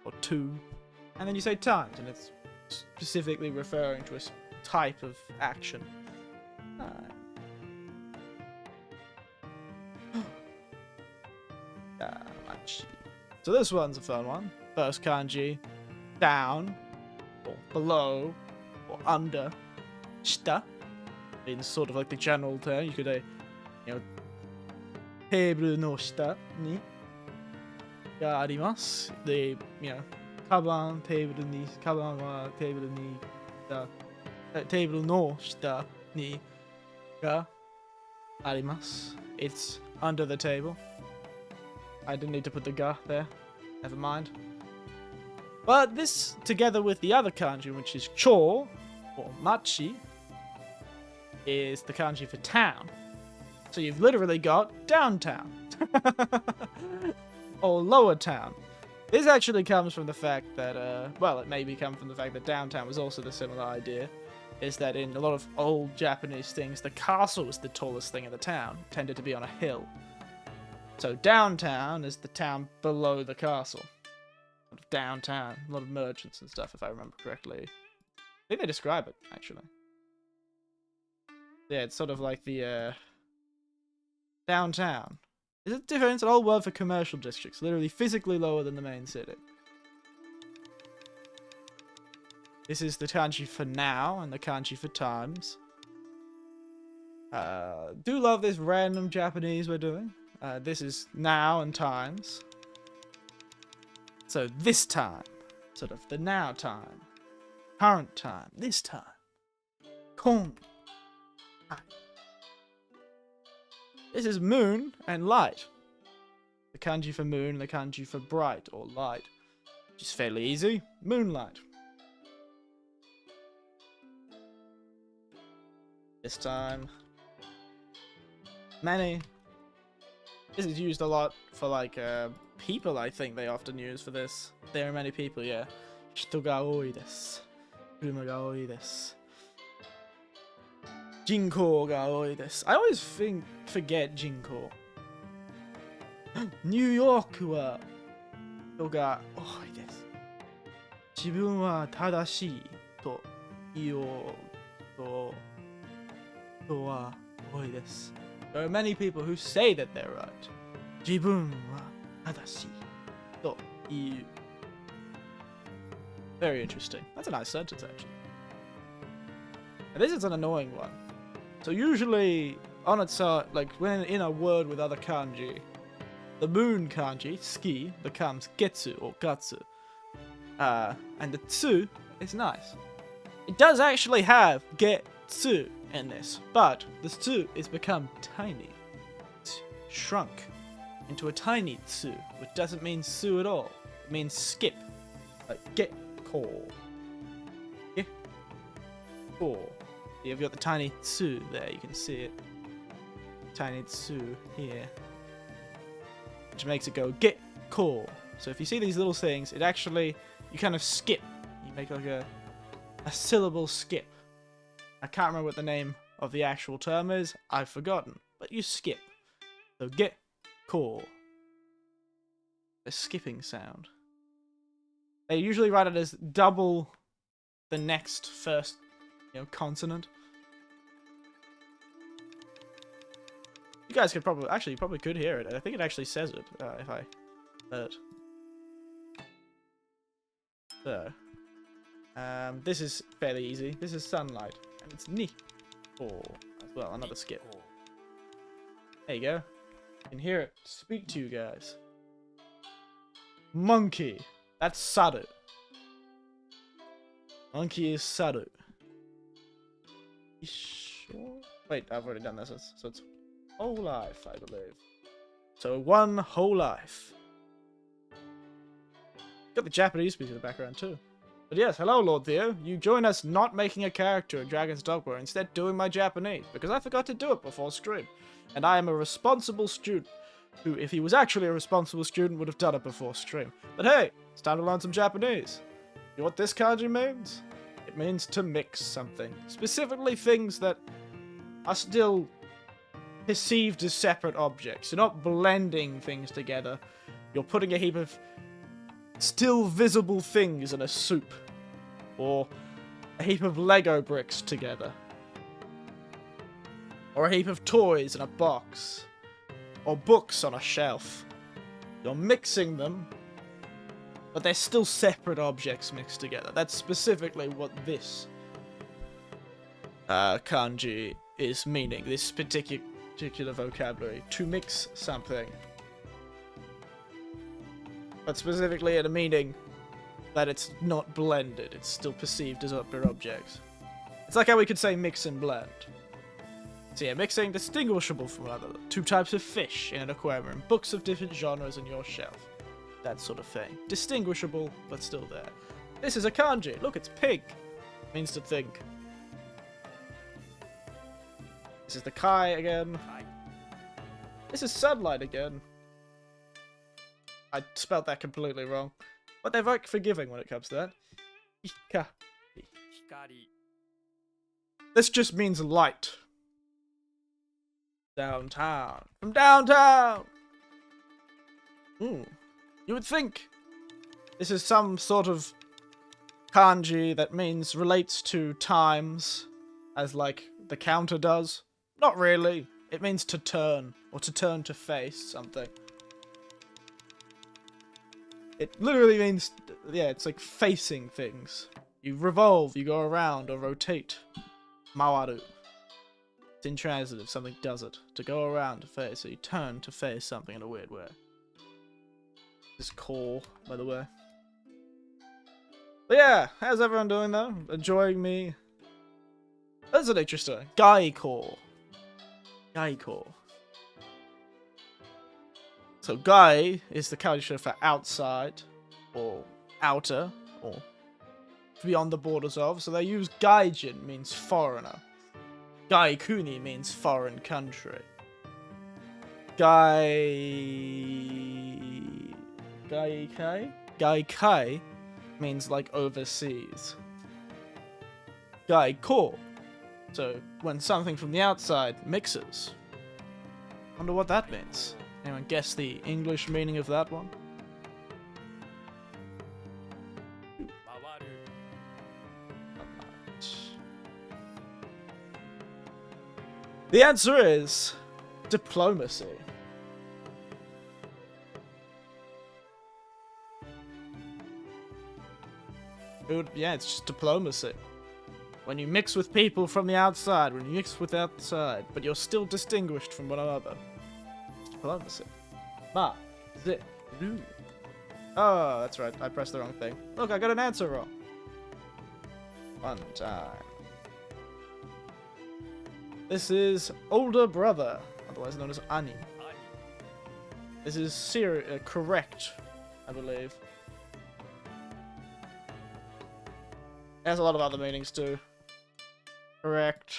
or 2, and then you say times, and it's specifically referring to a type of action. So this one's a fun one. First kanji, down, or below, or under. Shita means sort of like the general term. You could say, you know, table no shita ni ga arimasu. The, you know, kaban table ni, kaban wa table ni da, table no shita ni ga arimasu. It's under the table. I didn't need to put the ga there. Never mind. But this, together with the other kanji, which is cho, or machi, is the kanji for town. So you've literally got downtown. Or lower town. This actually comes from the fact that, well, it maybe come from the fact that downtown was also the similar idea. Is that in a lot of old Japanese things, the castle was the tallest thing in the town. It tended to be on a hill. So downtown is the town below the castle. Sort of downtown. A lot of merchants and stuff, if I remember correctly. I think they describe it, actually. Yeah, it's sort of like the, downtown. Is it different? It's an old word for commercial districts. Literally physically lower than the main city. This is the kanji for now, and the kanji for times. Do love this random Japanese we're doing. This is now and times. So this time, sort of the now time, current time, this time, kon. This is moon and light. The kanji for moon, the kanji for bright or light, which is fairly easy. Moonlight. This time, many. This is used a lot for, like, people, I think they often use for this. There are many people, yeah. Shito ga oi desu. Kuruma ga oi desu. Jinkou ga oi desu. I always forget Jinkou. New York wa shito ga oi desu. Jibun wa tadashii to iyo to shito wa oi desu. There are many people who say that they're right. Jibun wa tadashi to iu. Very interesting. That's a nice sentence, actually. And this is an annoying one. So usually, on its like when in a word with other kanji, the moon kanji, ski, becomes getsu or gatsu. And the tsu is nice. It does actually have getsu in this, but the tsu is become tiny. It's shrunk into a tiny tsu, which doesn't mean su at all. It means skip. Like get call. Get call. You've got the tiny tsu there, you can see it. Tiny tsu here. Which makes it go get call. So if you see these little things, it actually, you kind of skip. You make like a syllable skip. I can't remember what the name of the actual term is. I've forgotten. But you skip. So get call. A skipping sound. They usually write it as double the next first, consonant. You guys could probably, actually, you probably could hear it. I think it actually says it, if I heard it. So, this is fairly easy. This is sunlight. And it's ni or as well, another skip. There you go. You can hear it speak to you guys. Monkey. That's saru. Monkey is saru. Sure? Wait, I've already done this. So it's whole life, I believe. So one whole life. Got the Japanese music in the background too. But yes, hello Lord Theo. You join us not making a character in Dragon's Dogma, instead doing my Japanese, because I forgot to do it before stream. And I am a responsible student, who, if he was actually a responsible student, would have done it before stream. But hey, it's time to learn some Japanese. You know what this kanji means? It means to mix something. Specifically things that are still perceived as separate objects. You're not blending things together. You're putting a heap of still visible things in a soup. Or a heap of Lego bricks together. Or a heap of toys in a box. Or books on a shelf. You're mixing them, but they're still separate objects mixed together. That's specifically what this kanji is meaning. This particular vocabulary. To mix something. But specifically in a meaning that it's not blended. It's still perceived as separate objects. It's like how we could say mix and blend. So yeah, mixing distinguishable from one another. Two types of fish in an aquarium. Books of different genres on your shelf. That sort of thing. Distinguishable, but still there. This is a kanji. Look, it's pig. Means to think. This is the kai again. This is sunlight again. I spelled that completely wrong. But they're very forgiving when it comes to that. This just means light. Downtown. From downtown! You would think this is some sort of kanji that relates to times, as like the counter does. Not really. It means to turn, or to turn to face something. It literally means, yeah, it's like facing things. You revolve, you go around, or rotate. Mawaru. It's intransitive, something does it. To go around to face, so you turn to face something in a weird way. This core, by the way. But yeah, how's everyone doing though? Enjoying me? That's an interesting. Gai core. Gai core. So gai is the culture for outside, or outer, or beyond the borders of. So they use gaijin, means foreigner. Gaikuni means foreign country. Gaikai means like overseas. Gaiko. So when something from the outside mixes. Wonder what that means. Anyone guess the English meaning of that one? The answer is diplomacy. Yeah, it's just diplomacy. When you mix with people from the outside, when you mix with outside, but you're still distinguished from one another. It's diplomacy. Ma, zit, lu. Oh, that's right. I pressed the wrong thing. Look, I got an answer wrong. One time. This is older brother, otherwise known as Ani. This is correct, I believe. It has a lot of other meanings too. Correct,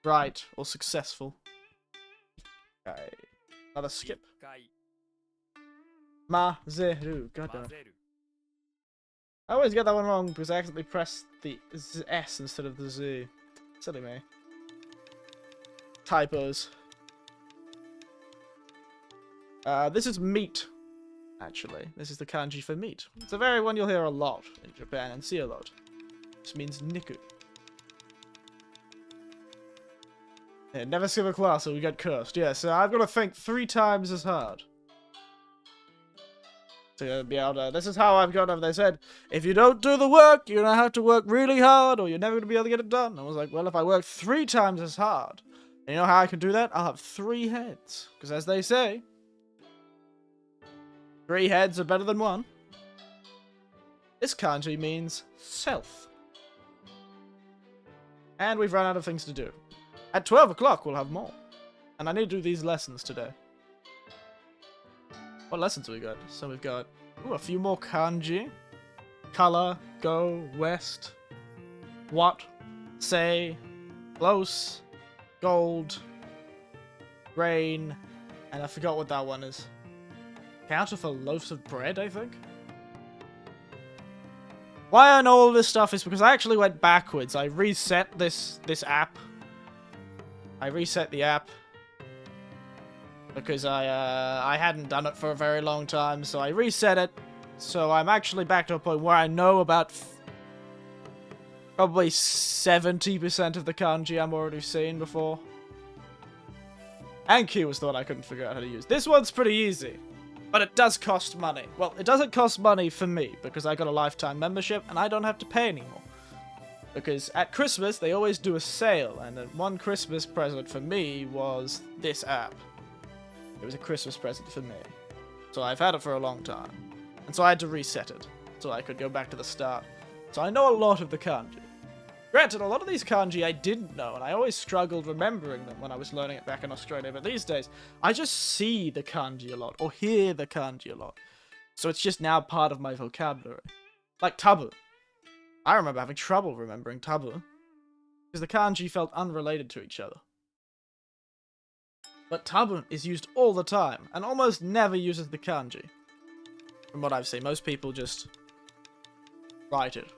right, or successful. Okay. Another skip. Mazeru. Goddamn. I always get that one wrong because I accidentally pressed the S instead of the Z. Silly me. Typos. This is meat, actually. This is the kanji for meat. It's a very one you'll hear a lot in Japan and see a lot. This means niku. Yeah, never skip a class or we get cursed. Yeah, so I've got to think 3 times as hard. To be able to, this is how I've got it. They said, if you don't do the work, you're going to have to work really hard or you're never going to be able to get it done. I was like, well, if I work 3 times as hard, and you know how I can do that? I'll have 3 heads. Because as they say, 3 heads are better than 1. This kanji means self. And we've run out of things to do. At 12 o'clock, we'll have more. And I need to do these lessons today. What lessons have we got? So we've got Ooh, a few more kanji. Color, go, west, what, say, close, gold, rain, and I forgot what that one is. Counter for loaves of bread, I think? Why I know all this stuff is because I actually went backwards. I reset this app. I reset the app because I hadn't done it for a very long time, so I reset it. So I'm actually back to a point where I know about probably 70% of the kanji I'm already seen before. And Q was the one I couldn't figure out how to use. This one's pretty easy, but it does cost money. Well, it doesn't cost money for me because I got a lifetime membership and I don't have to pay anymore. Because at Christmas, they always do a sale, and one Christmas present for me was this app. It was a Christmas present for me. So I've had it for a long time. And so I had to reset it, so I could go back to the start. So I know a lot of the kanji. Granted, a lot of these kanji I didn't know, and I always struggled remembering them when I was learning it back in Australia. But these days, I just see the kanji a lot, or hear the kanji a lot. So it's just now part of my vocabulary. Like tabu. I remember having trouble remembering tabu, because the kanji felt unrelated to each other. But tabu is used all the time, and almost never uses the kanji. From what I've seen, most people just write it.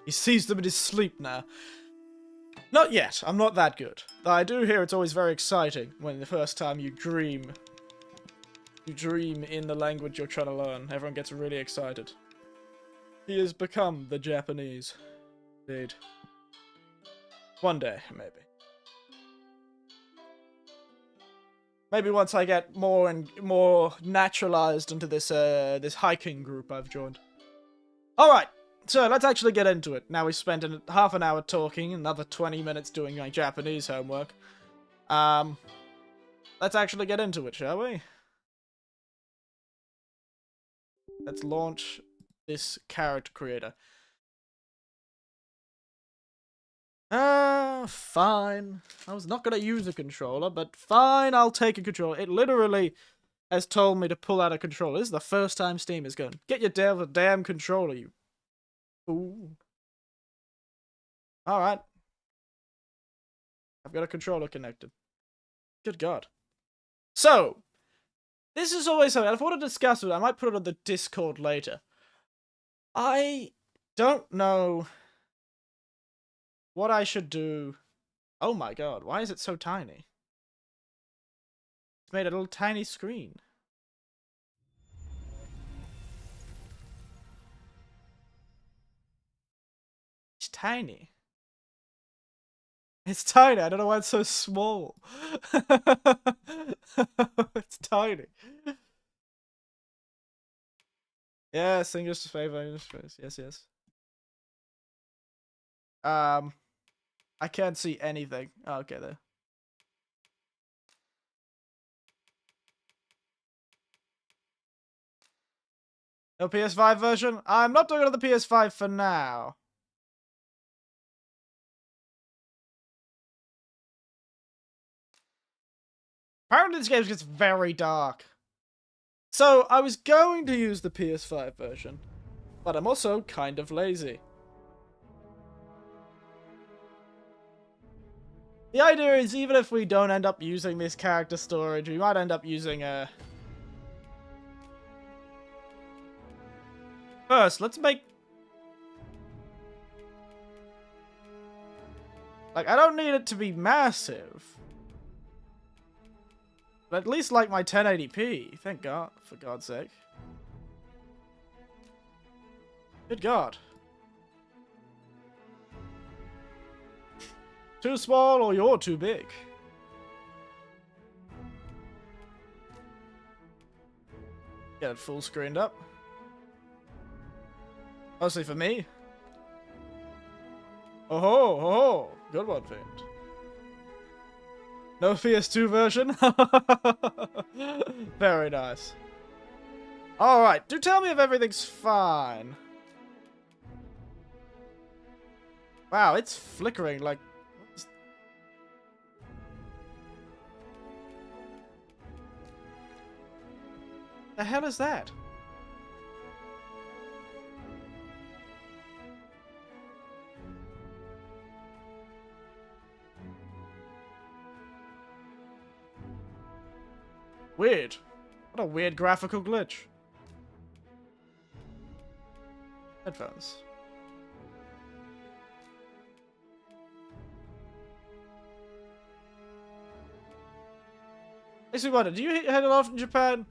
He sees them in his sleep now. Not yet, I'm not that good. Though I do hear it's always very exciting when the first time you dream in the language you're trying to learn. Everyone gets really excited. He has become the Japanese. Indeed. One day, maybe. Maybe once I get more and more naturalized into this this hiking group I've joined. Alright, so let's actually get into it. Now we've spent half an hour talking, another 20 minutes doing my Japanese homework. Let's actually get into it, shall we? Let's launch this character creator. Fine. I was not gonna use a controller, but fine, I'll take a controller. It literally has told me to pull out a controller. This is the first time Steam has gone, get your damn controller, you fool. Alright. I've got a controller connected. Good God. So, this is always something I've wanted to discuss it. I might put it on the Discord later. I don't know what I should do. Oh my God, why is it so tiny? It's made a little tiny screen. It's tiny. It's tiny, I don't know why it's so small. It's tiny. Yes, English favor, English face. Yes, yes. I can't see anything. Oh, okay, there. No PS5 version? I'm not doing it on the PS5 for now. Apparently this game gets very dark. So, I was going to use the PS5 version, but I'm also kind of lazy. The idea is, even if we don't end up using this character storage, we might end up using a... First, let's make... Like, I don't need it to be massive. But at least like my 1080p. Thank God, for God's sake. Good God. Too small or you're too big. Get it full screened up. Mostly for me. Oh ho, oh ho. Good one, Fiend. No PS2 version? Very nice. Alright, do tell me if everything's fine. Wow, it's flickering like... The hell is that? Weird. What a weird graphical glitch. Headphones. Makes me wonder, do you head a lot in Japan?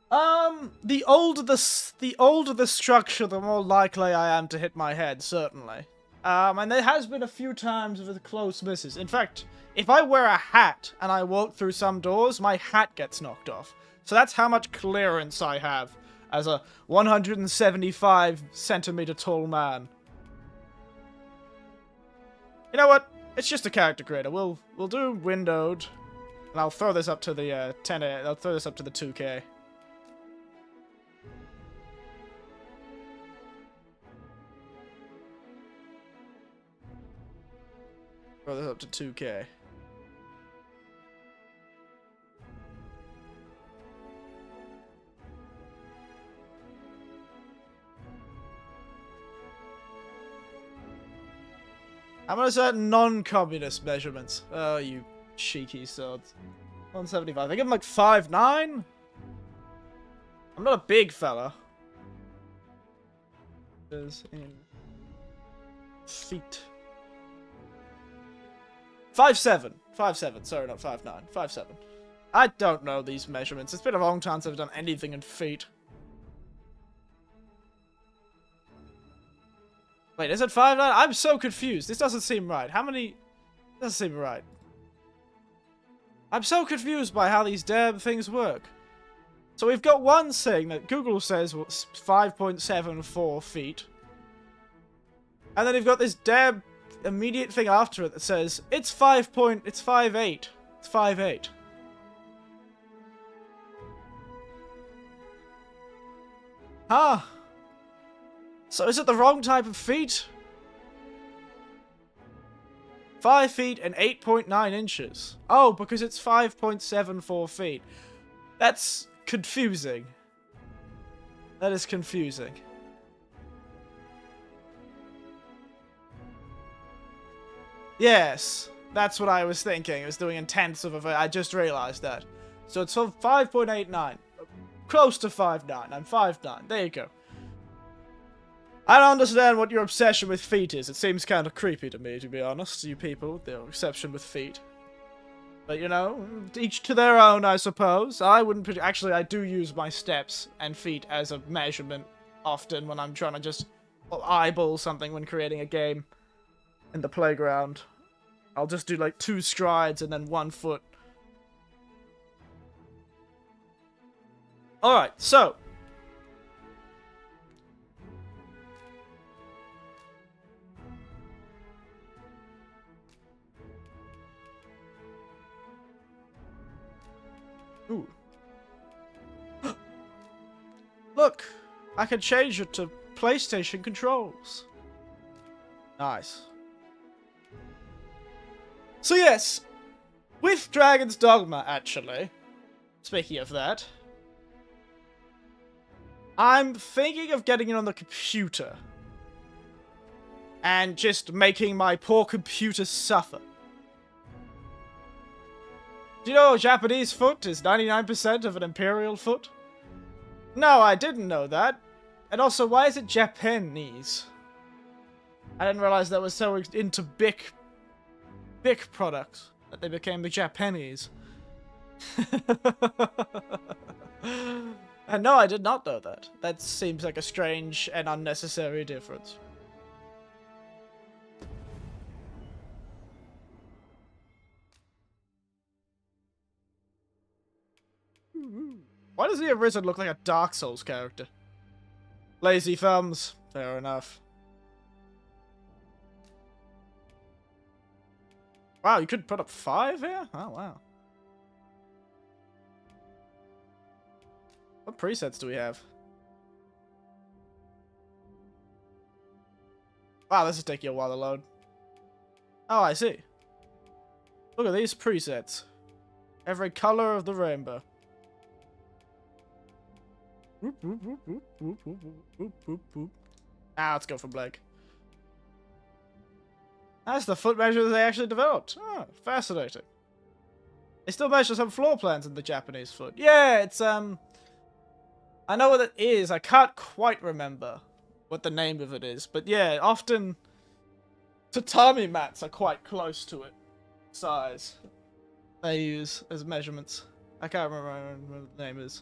The older the structure, the more likely I am to hit my head, certainly. And there has been a few times with close misses. In fact, if I wear a hat and I walk through some doors, my hat gets knocked off. So that's how much clearance I have as a 175 centimeter tall man. You know what? It's just a character creator. We'll do windowed, and I'll throw this up to the 10. I'll throw this up to the 2K. Throw this up to 2K. I'm gonna set non-communist measurements. Oh, you cheeky sods. 175. I give him like 5'9". I'm not a big fella. Is in feet. 5'7". 5'7". Sorry, not 5'9". 5'7". I don't know these measurements. It's been a long time since I've done anything in feet. Wait, is it 5'9"? I'm so confused. This doesn't seem right. How many... Doesn't seem right. I'm so confused by how these damn things work. So we've got one saying that Google says was 5.74 feet. And then you've got this damn immediate thing after it that says it's 5'8". It's 5'8". Huh. So is it the wrong type of feet? 5 feet and 8.9 inches. Oh, because it's 5.74 feet. That's confusing. That is confusing. Yes, that's what I was thinking. It was doing intensive of it. I just realized that. So it's 5.89. Close to 5'9". I'm 5'9". There you go. I don't understand what your obsession with feet is. It seems kind of creepy to me, to be honest. You people with their obsession with feet. But, you know, each to their own, I suppose. I wouldn't... Actually, I do use my steps and feet as a measurement often when I'm trying to just eyeball something when creating a game in the playground. I'll just do, like, 2 strides and then 1 foot. Alright, so... Ooh. Look! I can change it to PlayStation controls. Nice. So yes, with Dragon's Dogma, actually, speaking of that, I'm thinking of getting it on the computer. And just making my poor computer suffer. Do you know a Japanese foot is 99% of an imperial foot? No, I didn't know that. And also, why is it Japanese? I didn't realize that was so into big products that they became the Japanese. And no, I did not know that. That seems like a strange and unnecessary difference. Why does the Arisen look like a Dark Souls character? Lazy thumbs. Fair enough. Wow, you could put up 5 here? Oh, wow. What presets do we have? Wow, this is taking a while to load. Oh, I see. Look at these presets. Every color of the rainbow. Ah, let's go for Blake. That's the foot measure that they actually developed. Oh, fascinating. They still measure some floor plans in the Japanese foot. Yeah, it's, I know what it is. I can't quite remember what the name of it is. But yeah, often tatami mats are quite close to it. Size. They use as measurements. I can't remember what the name is.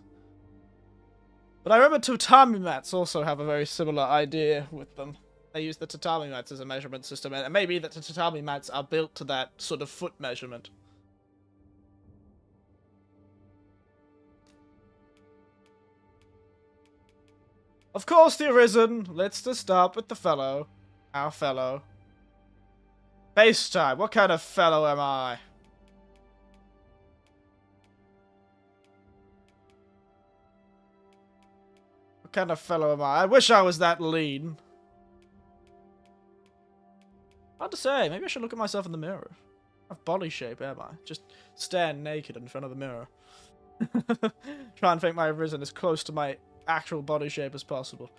But I remember tatami mats also have a very similar idea with them. They use the tatami mats as a measurement system, and maybe that the tatami mats are built to that sort of foot measurement. Of course, the Arisen. Let's just start with the fellow. Our fellow. Base time. What kind of fellow am I? What kind of fellow am I? I wish I was that lean. Hard to say. Maybe I should look at myself in the mirror. What body shape am I? Just stand naked in front of the mirror. Try and make my Arisen as close to my actual body shape as possible.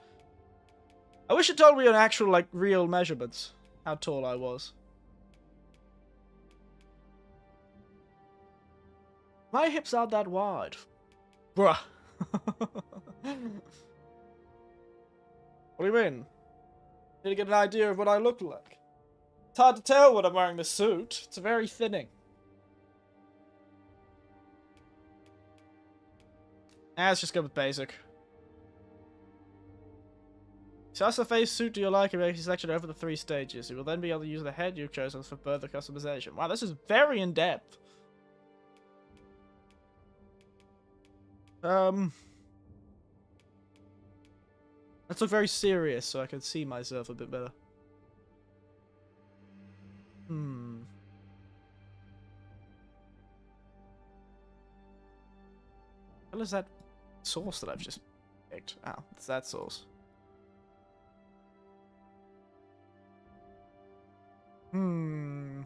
I wish it told me an actual, like, real measurements. How tall I was. My hips aren't that wide. Bruh. What do you mean? Need to get an idea of what I look like. It's hard to tell when I'm wearing this suit. It's very thinning. Let's just go with basic. Size the face suit do you like and make your selection over the 3 stages. You will then be able to use the head you've chosen for further customization. Wow, this is very in-depth. Let's look very serious so I can see myself a bit better. What is that sauce that I've just picked? Oh, it's that sauce. Trying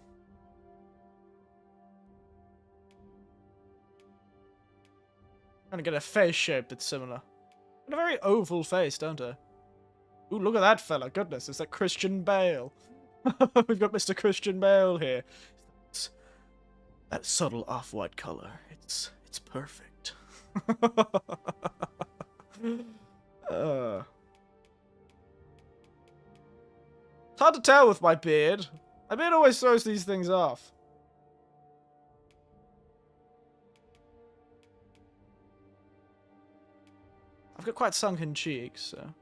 to get a face shape that's similar. Got a very oval face, don't I? Ooh, look at that fella. Goodness, it's that Christian Bale. We've got Mr. Christian Bale here. It's that subtle off-white color. It's perfect. It's hard to tell with my beard. My beard always throws these things off. I've got quite sunken cheeks, so...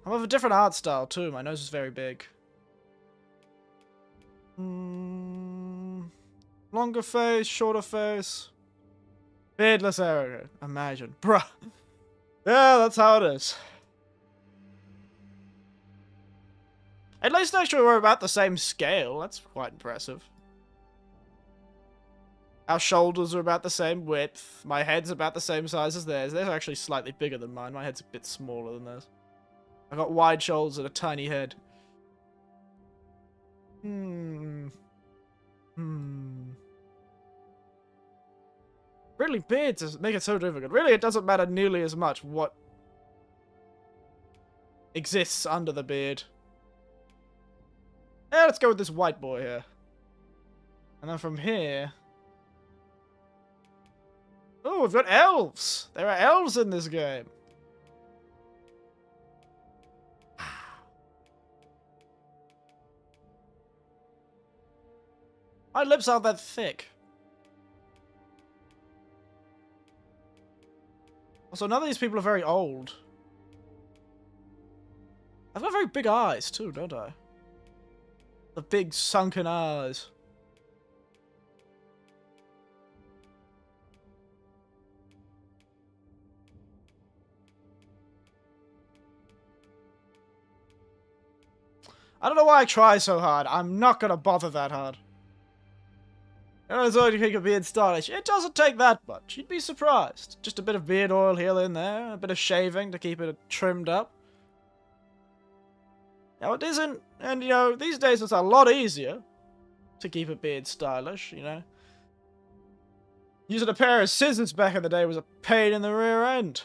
I'm of a different art style, too. My nose is very big. Longer face, shorter face. Beardless area. Imagine. Bruh. Yeah, that's how it is. At least actually we're about the same scale. That's quite impressive. Our shoulders are about the same width. My head's about the same size as theirs. They're actually slightly bigger than mine. My head's a bit smaller than theirs. I've got wide shoulders and a tiny head. Really, beards make it so difficult. Really, it doesn't matter nearly as much what exists under the beard. Yeah, let's go with this white boy here. And then from here... Oh, we've got elves! There are elves in this game. My lips aren't that thick. Also, none of these people are very old. I've got very big eyes too, don't I? The big sunken eyes. I don't know why I try so hard. I'm not gonna bother that hard. You know, so you think of beard stylish. It doesn't take that much. You'd be surprised. Just a bit of beard oil here and there. A bit of shaving to keep it trimmed up. Now, it isn't... And, you know, these days it's a lot easier to keep a beard stylish, you know. Using a pair of scissors back in the day was a pain in the rear end.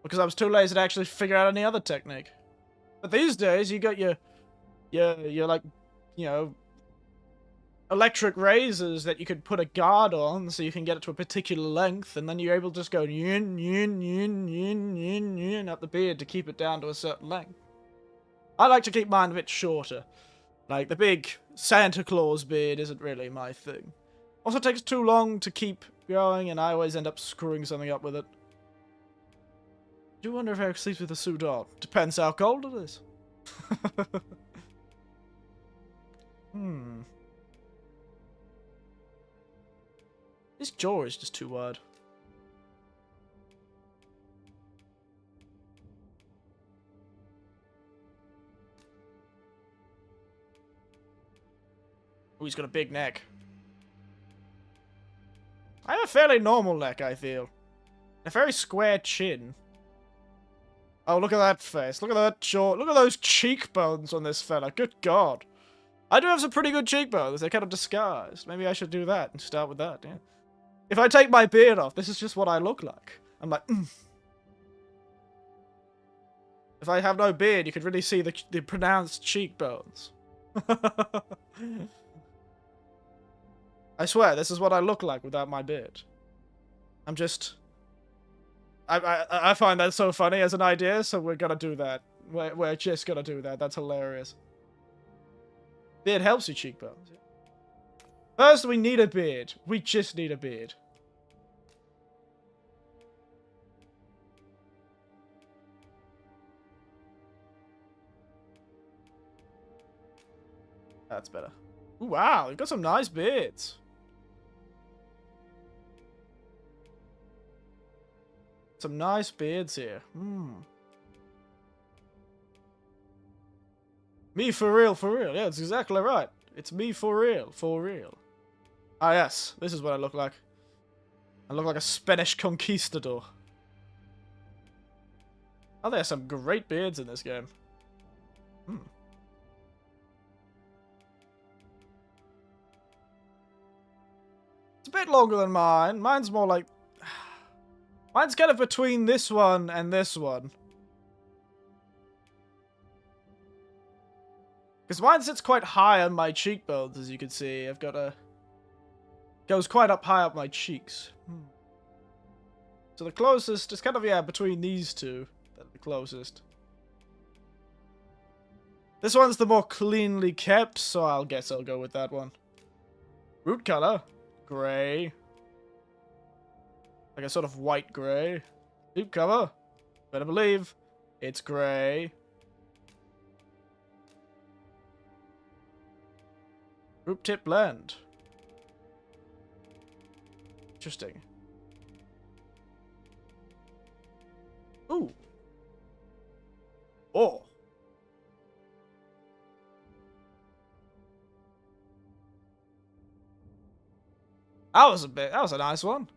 Because I was too lazy to actually figure out any other technique. But these days, you got your like, you know, electric razors that you could put a guard on so you can get it to a particular length, and then you're able to just go yin, yin, yin, yin, yin, yin up the beard to keep it down to a certain length. I like to keep mine a bit shorter. Like, the big Santa Claus beard isn't really my thing. Also, it takes too long to keep going, and I always end up screwing something up with it. I do wonder if Eric sleeps with a suit on. Depends how cold it is. This jaw is just too wide. Oh, he's got a big neck. I have a fairly normal neck, I feel. A very square chin. Oh, look at that face. Look at that jaw. Look at those cheekbones on this fella. Good God. I do have some pretty good cheekbones. They're kind of disguised. Maybe I should do that and start with that, yeah. If I take my beard off, this is just what I look like. I'm like, If I have no beard, you could really see the pronounced cheekbones. I swear, this is what I look like without my beard. I'm just... I find that so funny as an idea, so we're gonna do that. We're just gonna do that. That's hilarious. Beard helps your cheekbones. First, we need a beard. We just need a beard. That's better. Ooh, wow, you've got some nice beards. Some nice beards here. Me for real, for real. Yeah, that's exactly right. It's me for real, for real. Ah, yes. This is what I look like. I look like a Spanish conquistador. Oh, there are some great beards in this game. It's a bit longer than mine. Mine's more like... Mine's kind of between this one and this one. Because mine sits quite high on my cheekbones, as you can see. I've got a... Goes quite up high up my cheeks. So the closest is kind of, yeah, between these two. The closest. This one's the more cleanly kept, so I'll guess I'll go with that one. Root color. Grey. Like a sort of white grey. Loop cover. Better believe it's grey. Group tip blend. Interesting. Ooh. Oh. That was a nice one.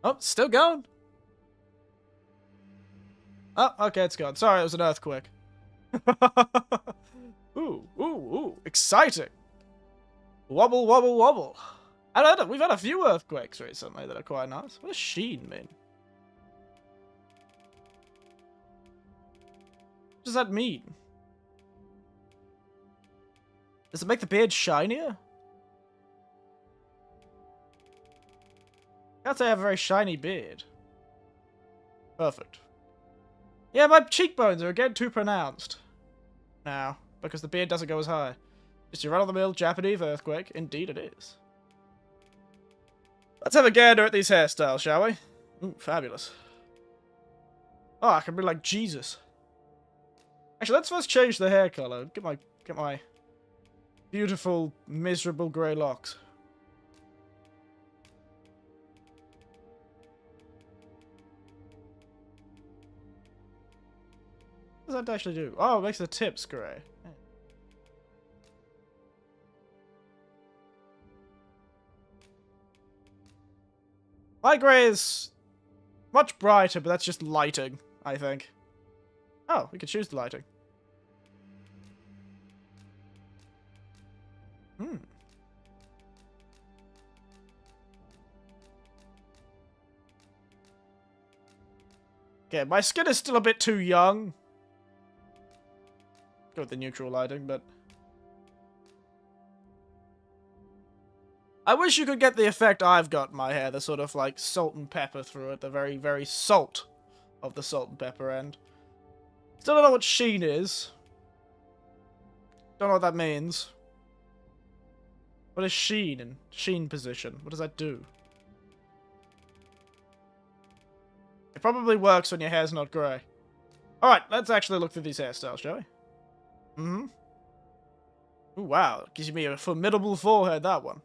Oh, still going. Oh, okay, it's gone. Sorry, it was an earthquake. Ooh, exciting. Wobble, wobble, wobble. We've had a few earthquakes recently that are quite nice. What does sheen mean? What does that mean? Does it make the beard shinier? I'd say I have a very shiny beard. Perfect. Yeah, my cheekbones are again too pronounced. Now, because the beard doesn't go as high. Just your run-of-the-mill Japanese earthquake. Indeed it is. Let's have a gander at these hairstyles, shall we? Ooh, fabulous. Oh, I can be like Jesus. Actually, let's first change the hair color. Get my beautiful, miserable grey locks. What does that actually do? Oh, it makes the tips grey. My grey is much brighter, but that's just lighting, I think. Oh, we could choose the lighting. Again, my skin is still a bit too young. Go with the neutral lighting, but... I wish you could get the effect I've got in my hair, the sort of, like, salt and pepper through it, the very, very salt of the salt and pepper end. Still don't know what sheen is. Don't know what that means. What is sheen and sheen position? What does that do? It probably works when your hair's not grey. Alright, let's actually look through these hairstyles, shall we? Mm-hmm. Ooh, wow. It gives me a formidable forehead, that one.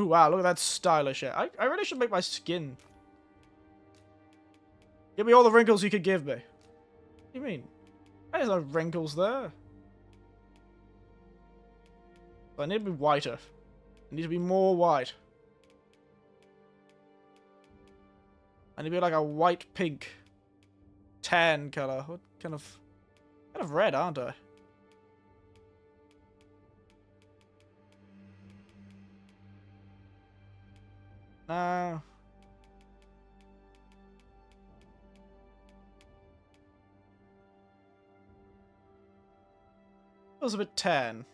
Ooh, wow, look at that stylish hair. I really should make my skin. Give me all the wrinkles you could give me. What do you mean? There's no wrinkles there. I need to be whiter. I need to be more white. I need to be like a white-pink tan color. What kind of red, aren't I? No. Feels a bit tan.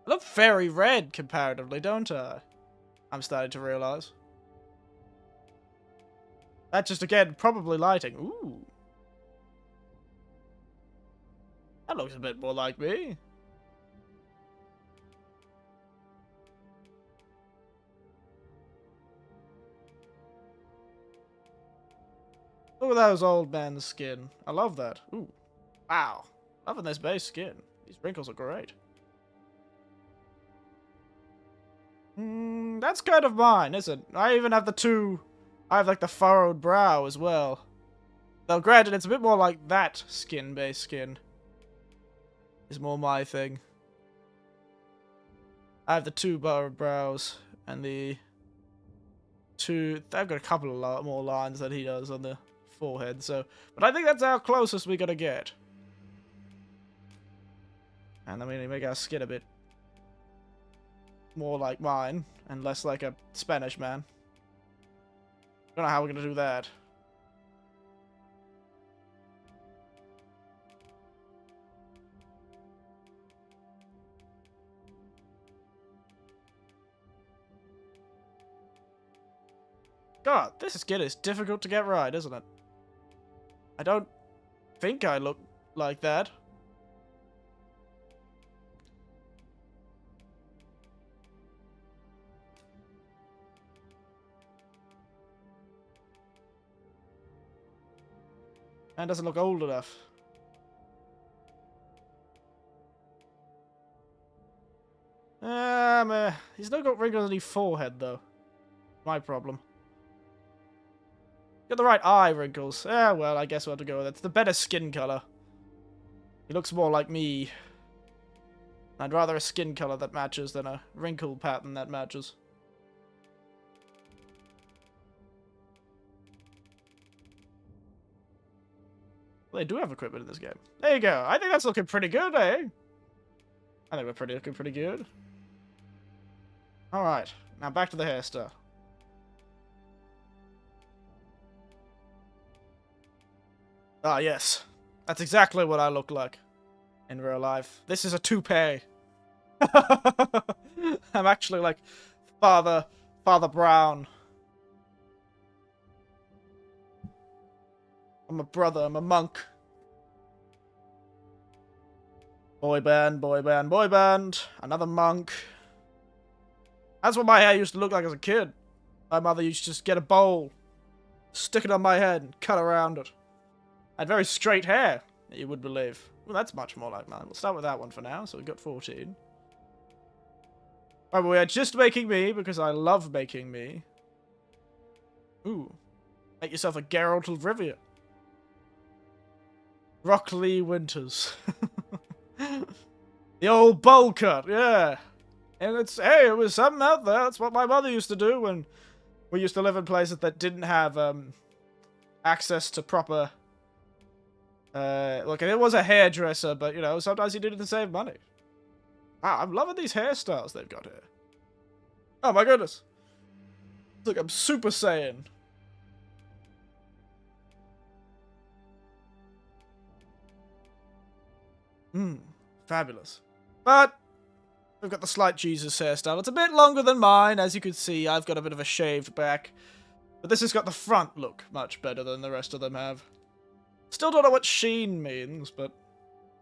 I look very red comparatively, don't I? I'm starting to realize. That's just, again, probably lighting. Ooh. That looks a bit more like me. Look at those old man's skin. I love that. Ooh. Wow. Loving this base skin. These wrinkles are great. That's kind of mine, isn't it? I even have the two... I have, like, the furrowed brow as well. Though, granted, it's a bit more like that skin-based skin. Is more my thing. I have the two furrowed brows, and the two... I've got a couple of more lines than he does on the forehead, so... But I think that's our closest we're gonna get. And then we make our skin a bit more like mine, and less like a Spanish man. Don't know how we're gonna do that. God, this skin is difficult to get right, isn't it? I don't think I look like that. And doesn't look old enough. He's not got wrinkles on his forehead, though. My problem. Got the right eye wrinkles. Yeah, well, I guess we'll have to go with it. It's the better skin color. He looks more like me. I'd rather a skin color that matches than a wrinkle pattern that matches. Well, they do have equipment in this game. There you go. I think that's looking pretty good, eh? I think we're looking pretty good. Alright. Now back to the hairstyle. Ah, yes. That's exactly what I look like in real life. This is a toupee. I'm actually like Father Brown. I'm a brother, I'm a monk. Boy band, boy band, boy band. Another monk. That's what my hair used to look like as a kid. My mother used to just get a bowl, stick it on my head, and cut around it. I had very straight hair, you would believe. Well, that's much more like mine. We'll start with that one for now, so we've got 14. Alright, but we are just making me, because I love making me. Ooh. Make yourself a Geralt of Rivia. Rockley Winters. The old bowl cut, yeah. And it's, hey, it was something out there. That's what my mother used to do when we used to live in places that didn't have access to proper... look, it was a hairdresser, but, you know, sometimes you did it to save money. Wow, I'm loving these hairstyles they've got here. Oh my goodness. Look, I'm Super Saiyan. Fabulous. But we've got the slight Jesus hairstyle. It's a bit longer than mine. As you can see, I've got a bit of a shaved back. But this has got the front look much better than the rest of them have. Still don't know what sheen means, but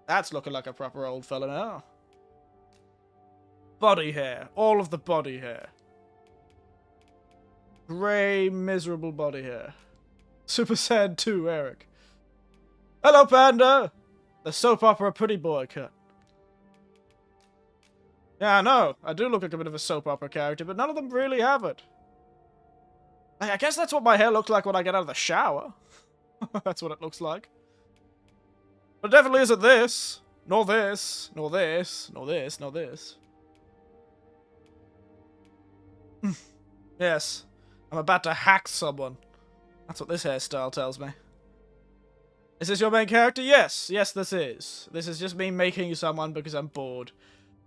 that's looking like a proper old fella now. Body hair. All of the body hair. Grey, miserable body hair. Super Saiyan 2, Eric. Hello, Panda! The soap opera pretty boy cut. Yeah, I know. I do look like a bit of a soap opera character, but none of them really have it. I guess that's what my hair looks like when I get out of the shower. That's what it looks like. But it definitely isn't this. Nor this. Nor this. Nor this. Nor this. Yes. I'm about to hack someone. That's what this hairstyle tells me. Is this your main character? Yes. Yes, this is. This is just me making someone because I'm bored.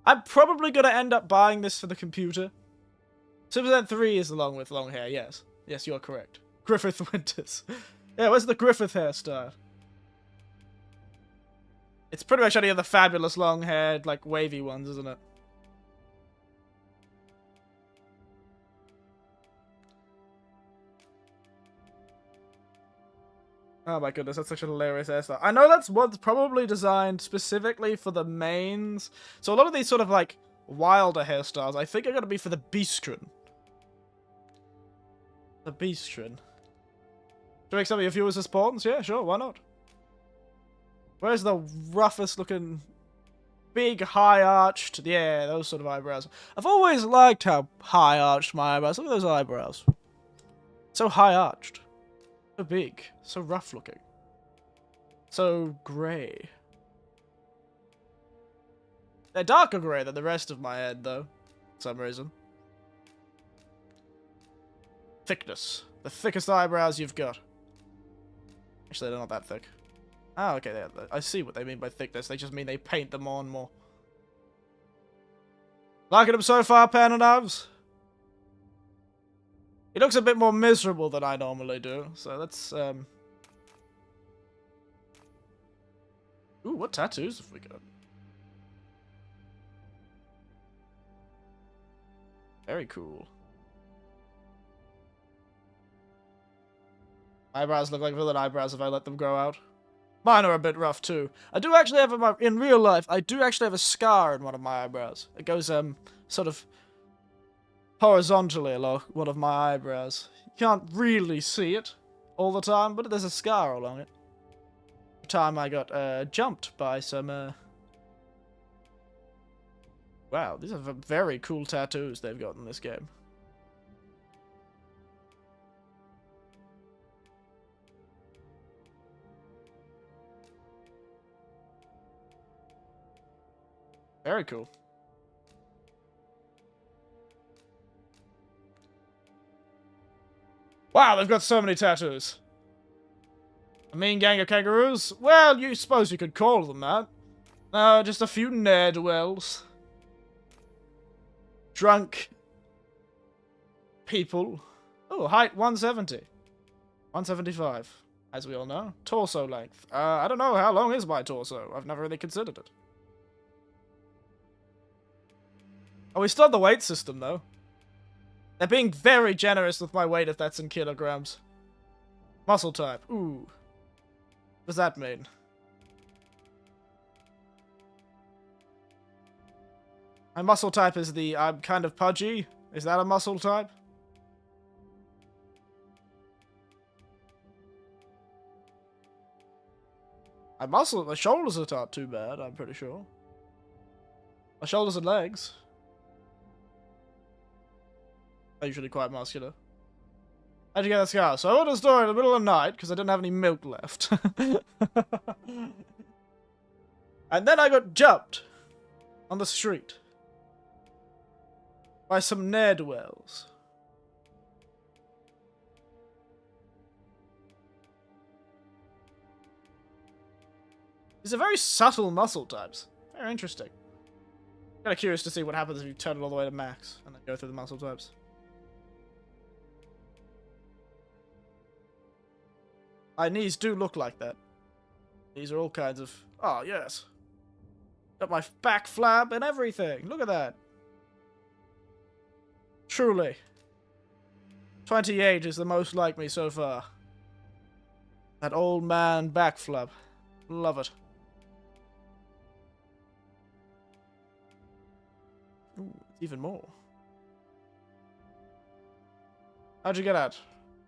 I'm probably going to end up buying this for the computer. Super Saiyan 3 is the long with long hair, yes. Yes, you're correct. Griffith Winters. Yeah, where's the Griffith hairstyle? It's pretty much any of the fabulous long-haired, like, wavy ones, isn't it? Oh my goodness, that's such a hilarious hairstyle. I know that's one's probably designed specifically for the mains. So a lot of these sort of, like, wilder hairstyles, I think are going to be for the Beastron. The Beastron. To make some of your viewers as pawns? Yeah, sure, why not? Where's the roughest looking, big, high-arched, yeah, those sort of eyebrows. I've always liked how high-arched my eyebrows. Look at those eyebrows. So high-arched. So big. So rough-looking. So grey. They're darker grey than the rest of my head, though. For some reason. Thickness. The thickest eyebrows you've got. Actually, they're not that thick. Oh, okay, I see what they mean by thickness. They just mean they paint them on more. Liking him so far, Pan and Avs? He looks a bit more miserable than I normally do, so that's, Ooh, what tattoos have we got? Very cool. Eyebrows look like villain eyebrows if I let them grow out. Mine are a bit rough too. I do actually have in real life, I do actually have a scar in one of my eyebrows. It goes, sort of horizontally along one of my eyebrows. You can't really see it all the time, but there's a scar along it. The time I got, jumped by some, Wow, these are very cool tattoos they've got in this game. Very cool. Wow, they've got so many tattoos. A mean gang of kangaroos? Well, you suppose you could call them that. No, just a few ne'er-do-wells. Drunk people. Oh, height 170. 175, as we all know. Torso length. I don't know, how long is my torso? I've never really considered it. Oh, we still have the weight system, though. They're being very generous with my weight if that's in kilograms. Muscle type. Ooh. What does that mean? My muscle type is the I'm kind of pudgy. Is that a muscle type? My shoulders are not too bad, I'm pretty sure. My shoulders and legs. Usually quite muscular. How'd you get that scar? So I went to the store in the middle of the night because I didn't have any milk left. And then I got jumped on the street by some ne'er-do-wells. These are very subtle muscle types. Very interesting. Kind of curious to see what happens if you turn it all the way to max and then go through the muscle types. My knees do look like that. These are all kinds of... Oh, yes. Got my back flab and everything. Look at that. Truly. 28 is the most like me so far. That old man back flab. Love it. Ooh, even more. How'd you get that?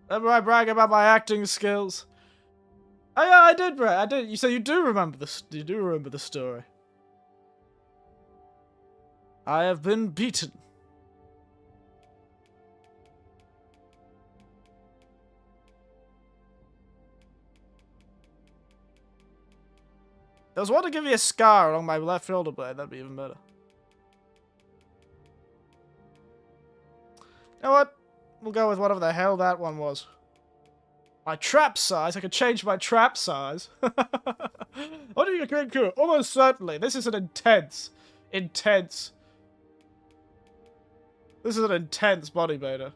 Remember I brag about my acting skills? Oh yeah, I did, brag. I did. So you do remember this? You do remember the story? I have been beaten. There was one to give me a scar along my left shoulder blade. That'd be even better. You know what? We'll go with whatever the hell that one was. My trap size? I could change my trap size. What do you think? Almost certainly. This is an intense This is an intense bodybuilder.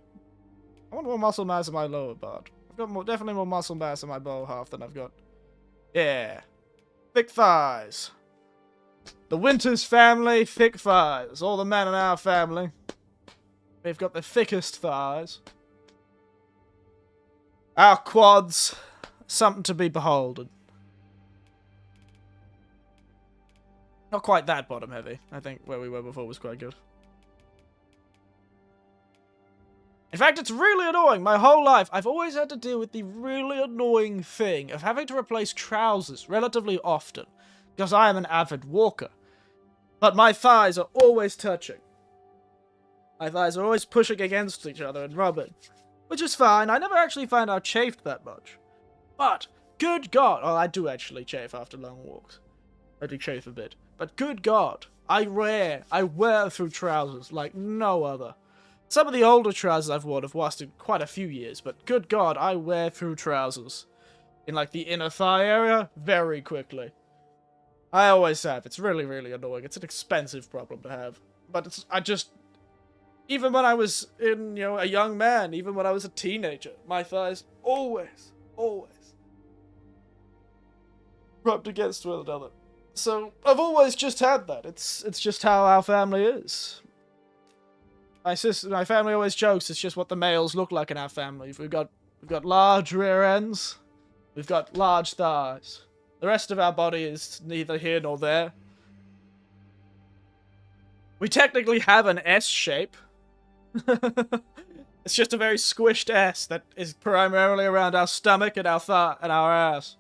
I want more muscle mass in my lower part. I've got definitely more muscle mass in my bow half than I've got. Yeah. Thick thighs. The Winters family, thick thighs. All the men in our family. We've got the thickest thighs. Our quads. Something to be beholden. Not quite that bottom heavy. I think where we were before was quite good. In fact, it's really annoying. My whole life, I've always had to deal with the really annoying thing of having to replace trousers relatively often, because I am an avid walker. But my thighs are always touching. My thighs are always pushing against each other and rubbing, which is fine. I never actually find out chafed that much. But, good God, oh, I do actually chafe after long walks. I do chafe a bit. But good God, I wear through trousers like no other. Some of the older trousers I've worn have lasted quite a few years, but good God, I wear through trousers. In, like, the inner thigh area, very quickly. I always have. It's really, really annoying. It's an expensive problem to have. But even when I was a young man, even when I was a teenager, my thighs always rubbed against one another. So, I've always just had that. It's just how our family is. My family always jokes it's just what the males look like in our family. We've got large rear ends. We've got large thighs. The rest of our body is neither here nor there. We technically have an S shape. It's just a very squished S that is primarily around our stomach and our thigh and our ass.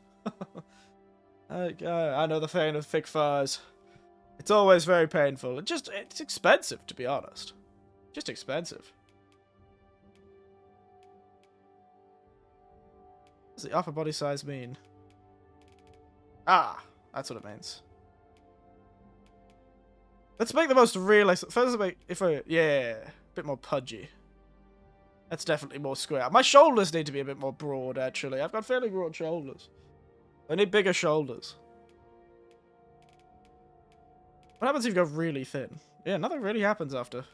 I know the pain of thick thighs. It's always very painful. It's expensive, to be honest. Just expensive. What does the upper body size mean? Ah, that's what it means. Let's make the most realistic. First, yeah, a bit more pudgy. That's definitely more square. My shoulders need to be a bit more broad, actually. I've got fairly broad shoulders. I need bigger shoulders. What happens if you go really thin? Yeah, nothing really happens after.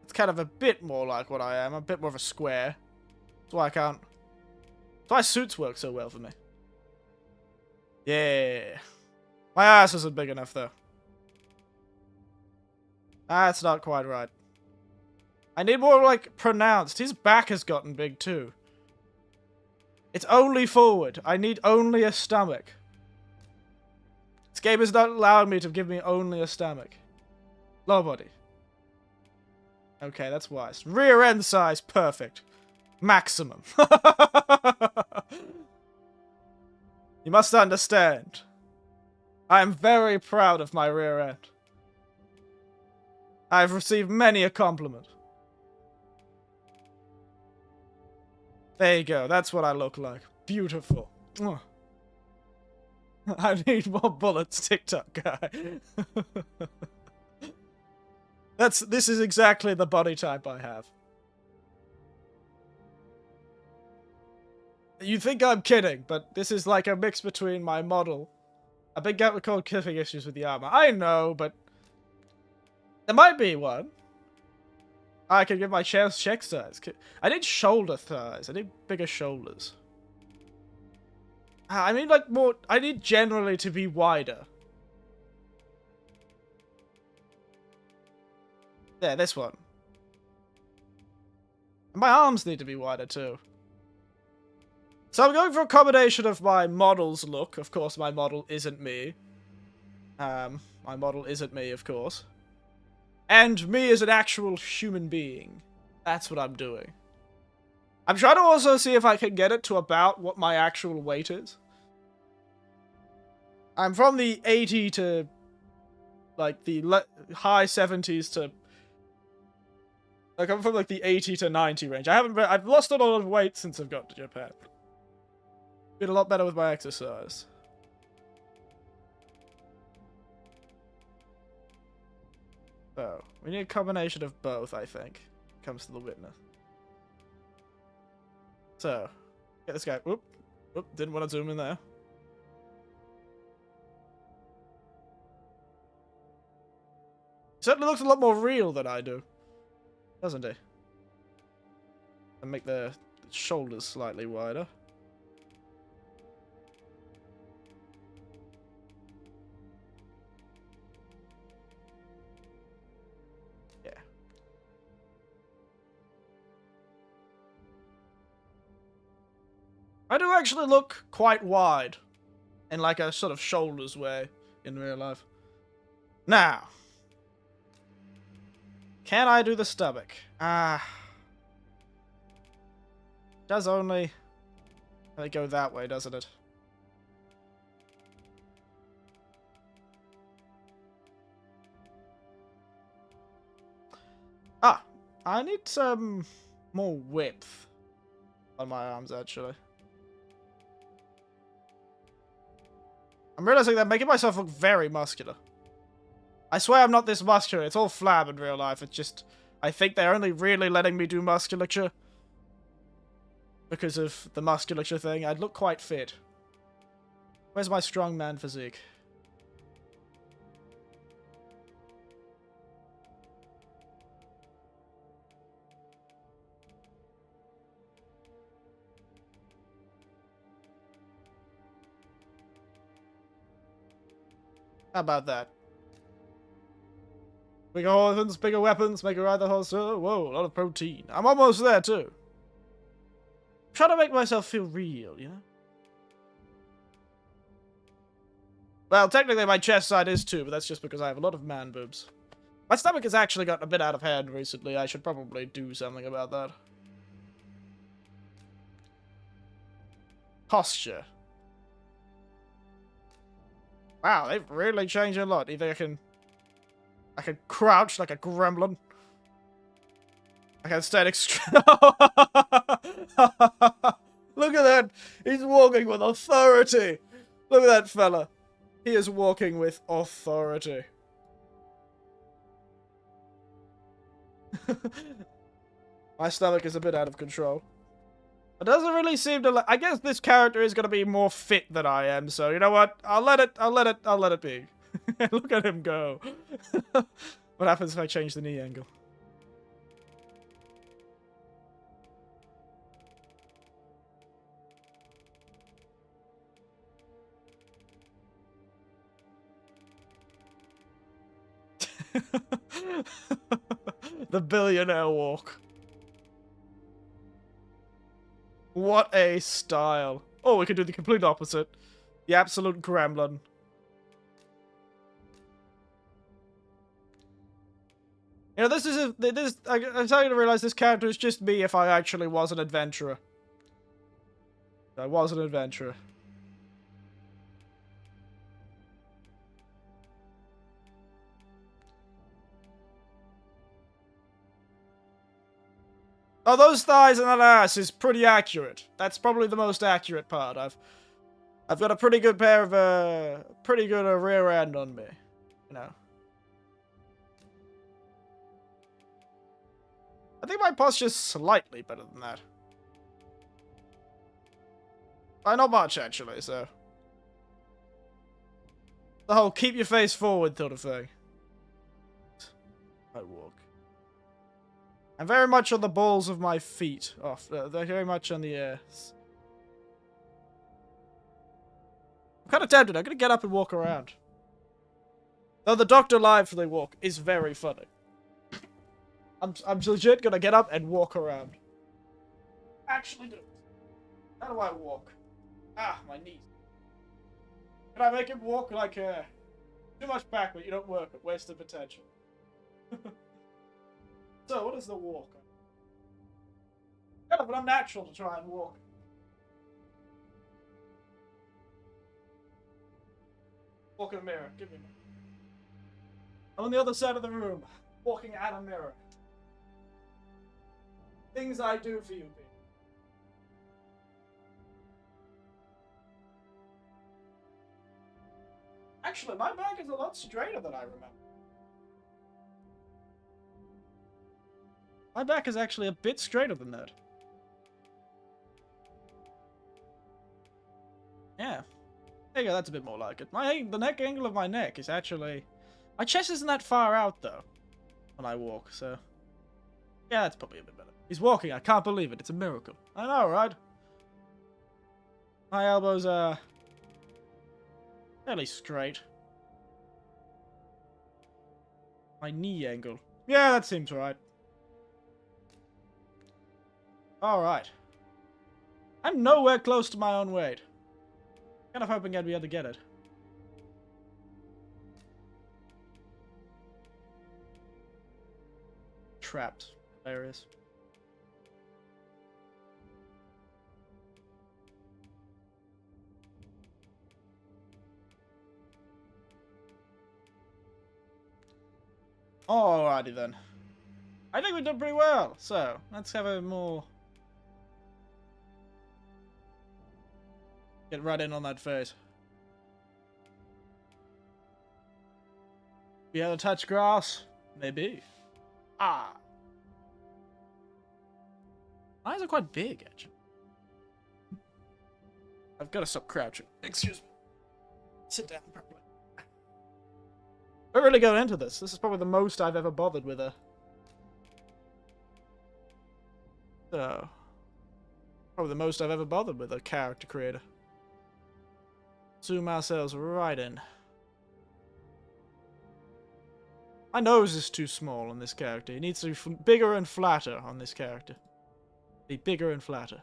It's kind of a bit more like what I am. I'm a bit more of a square. That's why I can't. That's why suits work so well for me. Yeah. My ass isn't big enough, though. That's not quite right. I need more, like, pronounced. His back has gotten big, too. It's only forward. I need only a stomach. This game is not allowing me to give me only a stomach. Lower body. Okay, that's wise. Rear end size, perfect. Maximum. You must understand. I am very proud of my rear end. I've received many a compliment. There you go. That's what I look like. Beautiful. I need more bullets, TikTok guy. This is exactly the body type I have. You think I'm kidding, but this is like a mix between my model. A big gap called clipping issues with the armor. I know, but there might be one. I can give my chest check size. I need shoulder thighs. I need bigger shoulders. I mean, like, more... I need generally to be wider. Yeah, this one. And my arms need to be wider, too. So I'm going for a combination of my model's look. Of course, my model isn't me. My model isn't me, of course. And me as an actual human being. That's what I'm doing. I'm trying to also see if I can get it to about what my actual weight is. I'm from the 80 to, like, the high 70s to... Like, I'm from, like, the 80 to 90 range. I've lost a lot of weight since I've got to Japan. Been a lot better with my exercise. So, we need a combination of both, I think. Comes to the witness. So, get this guy. Whoop. Whoop, didn't want to zoom in there. Certainly looks a lot more real than I do. Doesn't he? And make the shoulders slightly wider. Yeah. I do actually look quite wide. In like a sort of shoulders way in real life. Now. Can I do the stomach? Does only... They go that way, doesn't it? I need some more width on my arms, actually. I'm realizing that I'm making myself look very muscular. I swear I'm not this muscular. It's all flab in real life. It's just... I think they're only really letting me do musculature. Because of the musculature thing. I'd look quite fit. Where's my strongman physique? How about that? Bigger weapons, bigger weapons, make a ride the horse. Whoa, a lot of protein. I'm almost there, too. I'm trying to make myself feel real, you know? Well, technically my chest side is too, but that's just because I have a lot of man boobs. My stomach has actually gotten a bit out of hand recently. I should probably do something about that. Posture. Wow, they've really changed a lot. Either I can crouch like a gremlin. I can stand Look at that! He's walking with authority! Look at that fella. He is walking with authority. My stomach is a bit out of control. It doesn't really seem to I guess this character is gonna be more fit than I am, so you know what? I'll let it be. Look at him go. What happens if I change the knee angle? The billionaire walk. What a style. Oh, we could do the complete opposite. The absolute gremlin. You know, I'm starting to realize this character is just me if I actually was an adventurer. I was an adventurer. Oh, those thighs and that ass is pretty accurate. That's probably the most accurate part. I've got a pretty good pair of pretty good rear end on me, you know. I think my posture's slightly better than that. Not much, actually, so. The whole keep your face forward sort of thing. I walk. I'm very much on the balls of my feet. They're very much on the air. I'm kind of tempted. I'm going to get up and walk around. Though the Doctor Live for the walk is very funny. I'm legit going to get up and walk around. Actually do. How do I walk? Ah, my knees. Can I make him walk like too much backward? You don't work it. Wasted potential. So, what is the walk? Kind of unnatural to try and walk. Walk in a mirror. Give me a minute. I'm on the other side of the room, walking at a mirror. Things I do for you, people. Actually, my back is a lot straighter than I remember. My back is actually a bit straighter than that. Yeah. There you go, that's a bit more like it. The neck angle of my neck is actually... My chest isn't that far out, though, when I walk, so... Yeah, that's probably a bit better. He's walking, I can't believe it. It's a miracle. I know, right? My elbows are... fairly straight. My knee angle. Yeah, that seems right. Alright. I'm nowhere close to my own weight. Kind of hoping I'd be able to get it. Trapped. Hilarious. Alrighty then. I think we did pretty well. So, let's have a more... Get right in on that face. Be able to touch grass? Maybe. Ah. Eyes are quite big, actually. I've got to stop crouching. Excuse me. Sit down properly. We're really going into this. This is probably the most I've ever bothered with her. So. Probably the most I've ever bothered with a character creator. Zoom ourselves right in. My nose is too small on this character. It needs to be bigger and flatter on this character. Be bigger and flatter.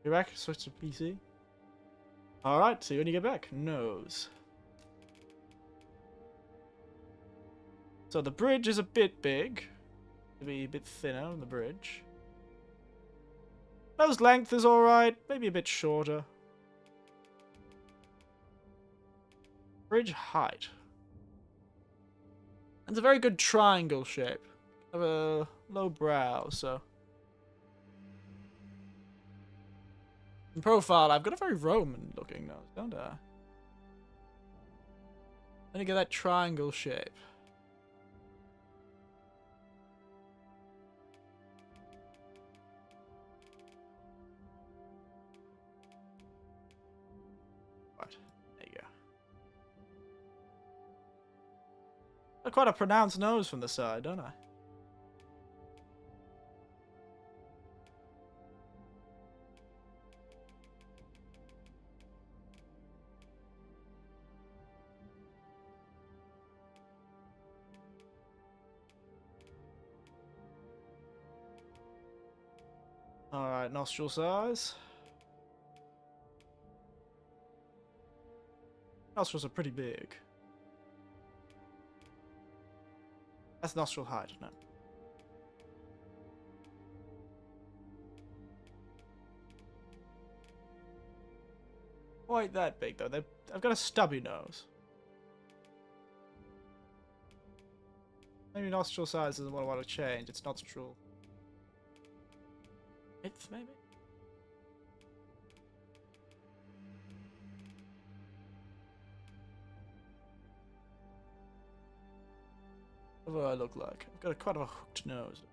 You back? Switch to PC. Alright, see you when you get back. Nose. So the bridge is a bit big. To be a bit thinner on the bridge. Nose length is alright. Maybe a bit shorter. Bridge height. It's a very good triangle shape. Have a low brow, so. In profile, I've got a very Roman looking nose, don't I? Let me get that triangle shape. Right, there you go. Got quite a pronounced nose from the side, don't I? Alright, nostril size. Nostrils are pretty big. That's nostril height, no. Quite that big, though. I've got a stubby nose. Maybe nostril size isn't what I want to change. It's nostril width, maybe? What do I look like? I've got quite a hooked nose.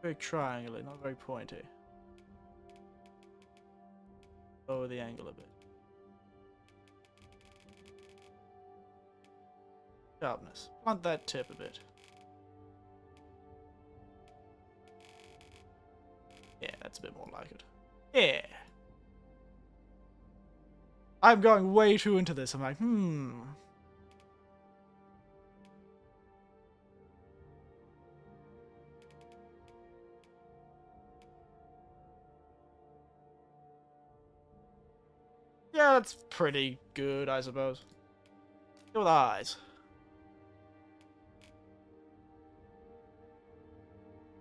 Very triangular, not very pointy. Lower the angle a bit. Sharpness. Blunt that tip a bit. Yeah, that's a bit more like it. Yeah. I'm going way too into this. I'm like, Yeah, that's pretty good, I suppose. Go with eyes.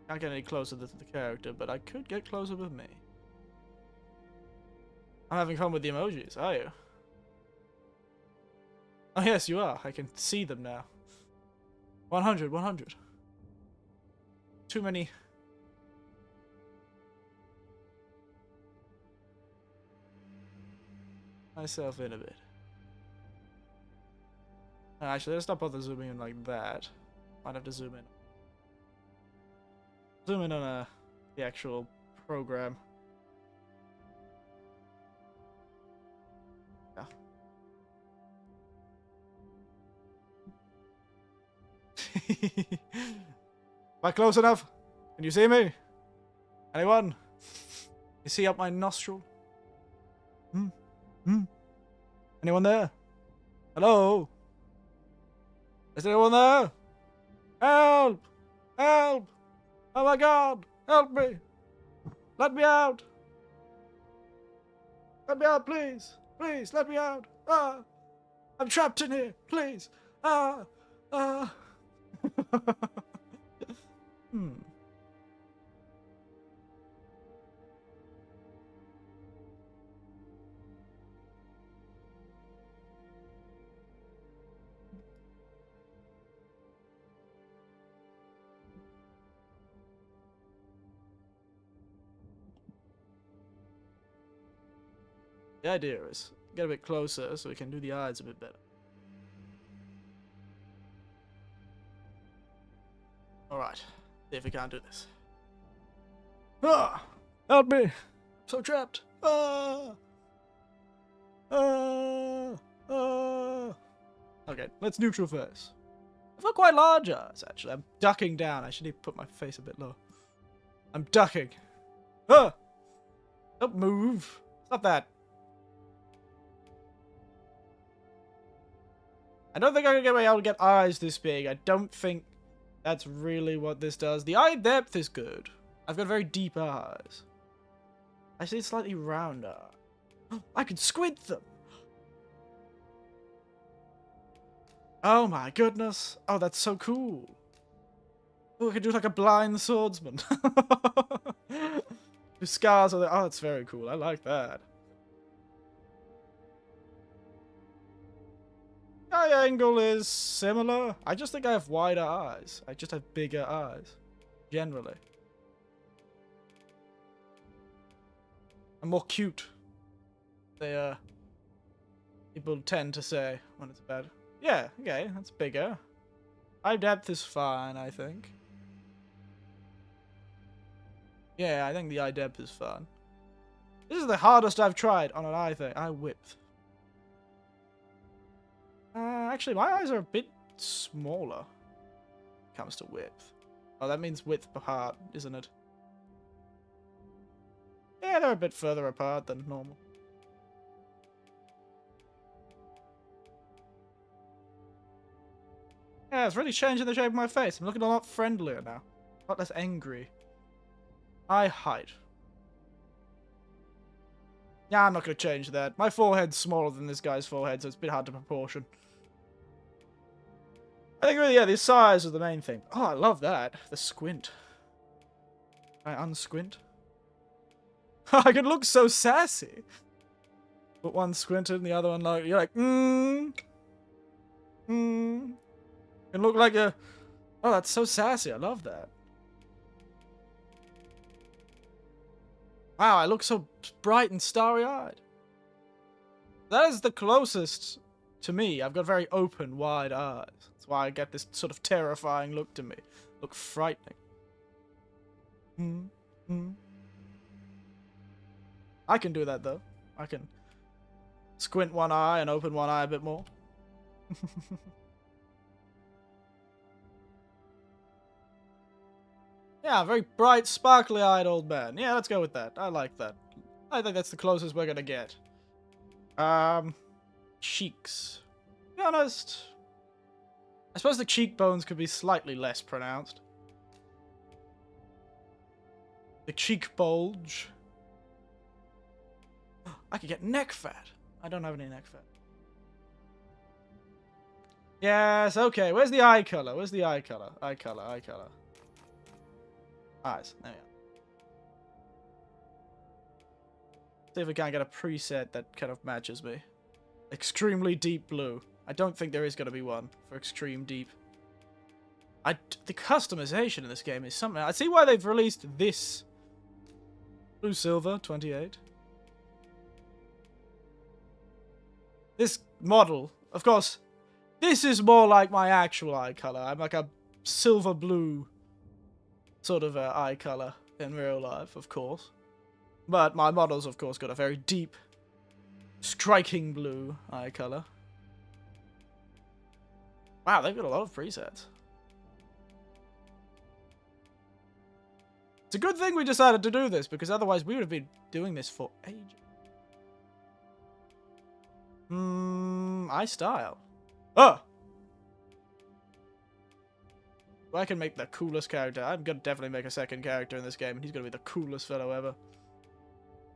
Can't get any closer to the character, but I could get closer with me. I'm having fun with the emojis, are you? Oh yes, you are. I can see them now. 100, 100. Too many. Myself in a bit. Actually, let's not bother zooming in like that. Might have to zoom in. Zoom in on the actual program. Yeah. Am I close enough? Can you see me? Anyone? You see up my nostril? Anyone there? Hello? Is anyone there? Help! Help! Oh my god! Help me! Let me out! Let me out, please! Please, let me out! Ah! I'm trapped in here! Please! Ah! Ah! The idea is get a bit closer so we can do the eyes a bit better. Alright, see if we can't do this. Ah! Help me! I'm so trapped! Ah! Ah! Ah! Okay, let's neutral first. I've got quite large eyes, actually. I'm ducking down. I should need to put my face a bit low. I'm ducking. Ah! Don't move. Stop that. I don't think I'm going to be able to get eyes this big. I don't think that's really what this does. The eye depth is good. I've got very deep eyes. I see slightly round eyes. I can squint them. Oh my goodness. Oh, that's so cool. Oh, I can do like a blind swordsman. With scars on the... Oh, that's very cool. I like that. Eye angle is similar. I just think I have wider eyes. I just have bigger eyes. Generally. I'm more cute. They, people tend to say when it's bad. Yeah, okay, that's bigger. Eye depth is fine, I think. Yeah, I think the eye depth is fun. This is the hardest I've tried on an eye thing. Eye width. Actually, my eyes are a bit smaller when it comes to width. Oh, that means width apart, isn't it? Yeah, they're a bit further apart than normal. Yeah, it's really changing the shape of my face. I'm looking a lot friendlier now. A lot less angry. Eye height. Yeah, I'm not going to change that. My forehead's smaller than this guy's forehead, so it's a bit hard to proportion. I think really, yeah, the size is the main thing. Oh, I love that. The squint. Can I unsquint? I can look so sassy. But one squinted and the other one like, you're like, You can look like a... Oh, that's so sassy. I love that. Wow, I look so bright and starry-eyed. That is the closest to me. I've got very open, wide eyes. That's why I get this sort of terrifying look to me. Look frightening. Mm, mm. I can do that though. I can squint one eye and open one eye a bit more. Yeah, very bright, sparkly-eyed old man. Yeah, let's go with that. I like that. I think that's the closest we're gonna get. Cheeks. To be honest, I suppose the cheekbones could be slightly less pronounced. The cheek bulge. I could get neck fat. I don't have any neck fat. Yes, okay. Where's the eye color? Where's the eye color? Eye color, eye color. Eyes. There we go. See if we can't get a preset that kind of matches me. Extremely deep blue. I don't think there is going to be one for extreme deep. The customization in this game is something. I see why they've released this. Blue Silver 28. This model, of course, this is more like my actual eye color. I'm like a silver blue sort of eye color in real life, of course. But my model's, of course, got a very deep, striking blue eye color. Wow, they've got a lot of presets. It's a good thing we decided to do this, because otherwise we would have been doing this for ages. Eye style. Oh! I can make the coolest character. I'm gonna definitely make a second character in this game, and he's gonna be the coolest fellow ever.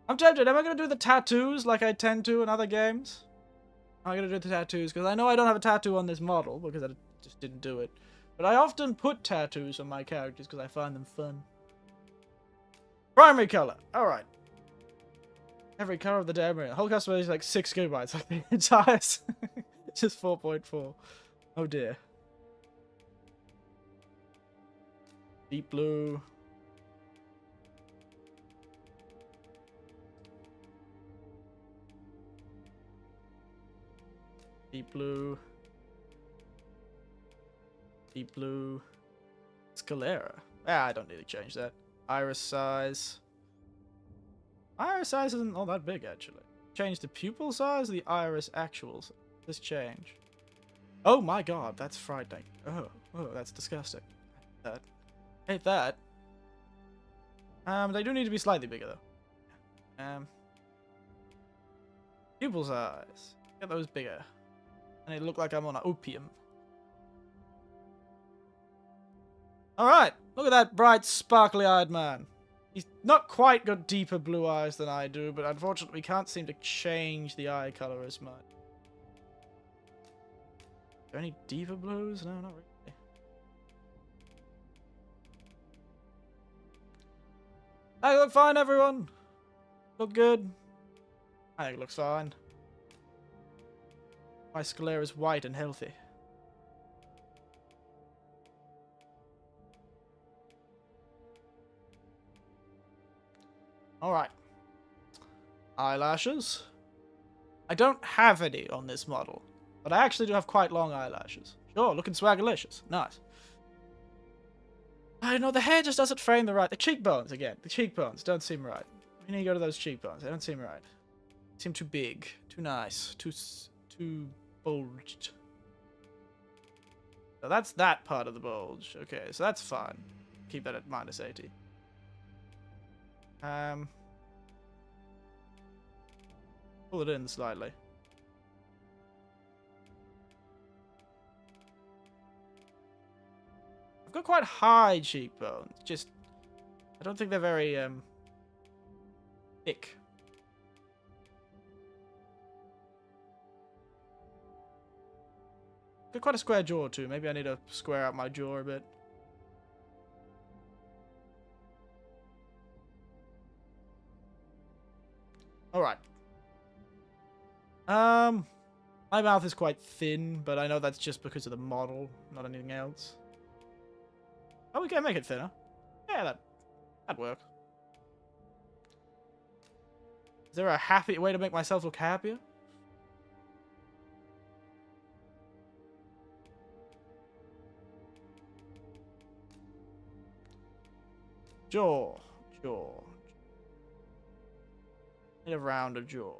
I'm tempted. Am I gonna do the tattoos like I tend to in other games? I'm gonna do the tattoos, because I know I don't have a tattoo on this model, because I just didn't do it. But I often put tattoos on my characters, because I find them fun. Primary color. Alright. Every color of the damn ring. The whole customer is like 6 gigabytes. Like the entire... just 4.4. Oh dear. Deep blue. Deep blue. Deep blue. Scalera. Ah, I don't need to change that. Iris size. Iris size isn't all that big, actually. Change the pupil size or the iris actual size? This change. Oh my god, that's frightening. Oh, that's disgusting. That. Hate that. They do need to be slightly bigger, though. Pupil size. Get those bigger. And it look like I'm on an opium. Alright, look at that bright, sparkly-eyed man. He's not quite got deeper blue eyes than I do, but unfortunately we can't seem to change the eye color as much. Are there any deeper blues? No, not really. I look fine, everyone. Look good. I think it looks fine. My sclera is white and healthy. Alright. Eyelashes. I don't have any on this model, but I actually do have quite long eyelashes. Sure, looking swagalicious. Nice. I don't know, the hair just doesn't frame the right... The cheekbones, again. The cheekbones don't seem right. We need to go to those cheekbones. They don't seem right. They seem too big. Too nice. Too bulged. So that's that part of the bulge. Okay, so that's fine. Keep that at minus 80. Pull it in slightly. I've got quite high cheekbones. Just, I don't think they're very, thick. Got quite a square jaw too. Maybe I need to square out my jaw a bit. Alright. My mouth is quite thin, but I know that's just because of the model, not anything else. Oh, we can make it thinner. Yeah, that'd work. Is there a happy way to make myself look happier? Jaw. Jaw. Need a rounder jaw.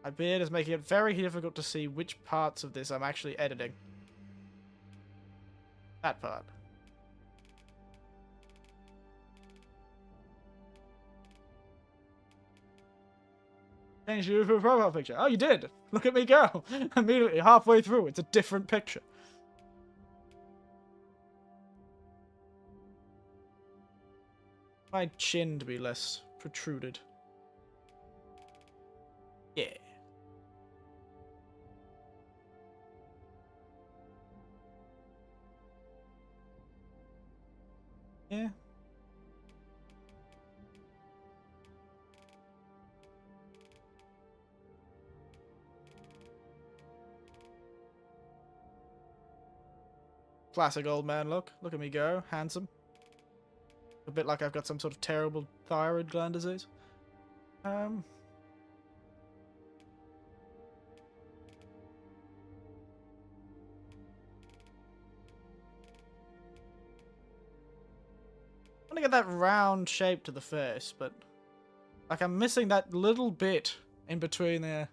My beard is making it very difficult to see which parts of this I'm actually editing. That part. Change you for a profile picture. Oh, you did! Look at me go! Immediately, halfway through, it's a different picture. My chin to be less protruded. Yeah. Yeah. Classic old man look. Look at me go. Handsome. A bit like I've got some sort of terrible thyroid gland disease. I want to get that round shape to the face, but like I'm missing that little bit in between there.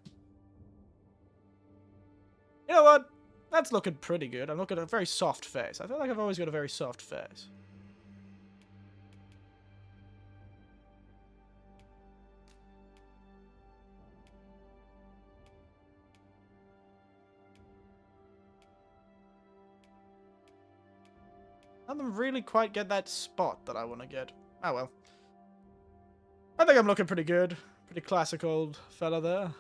You know what? That's looking pretty good. I'm looking at a very soft face. I feel like I've always got a very soft face. I don't really quite get that spot that I want to get. Oh well. I think I'm looking pretty good. Pretty classic old fella there.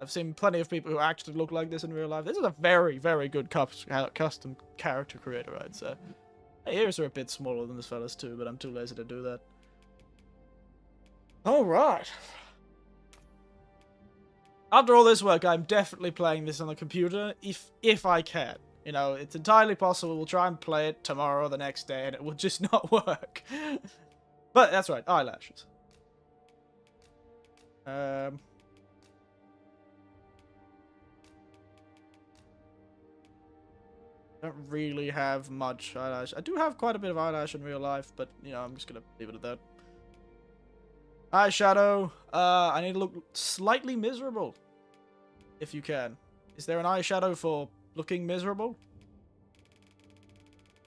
I've seen plenty of people who actually look like this in real life. This is a very, very good custom character creator, I'd say. My ears are a bit smaller than this fella's too, but I'm too lazy to do that. Alright. After all this work, I'm definitely playing this on the computer, if I can. You know, it's entirely possible we'll try and play it tomorrow or the next day, and it will just not work. But that's right, eyelashes. Don't really have much eyelash. I do have quite a bit of eyelash in real life, but, you know, I'm just gonna leave it at that. Eyeshadow. I need to look slightly miserable. If you can. Is there an eyeshadow for looking miserable?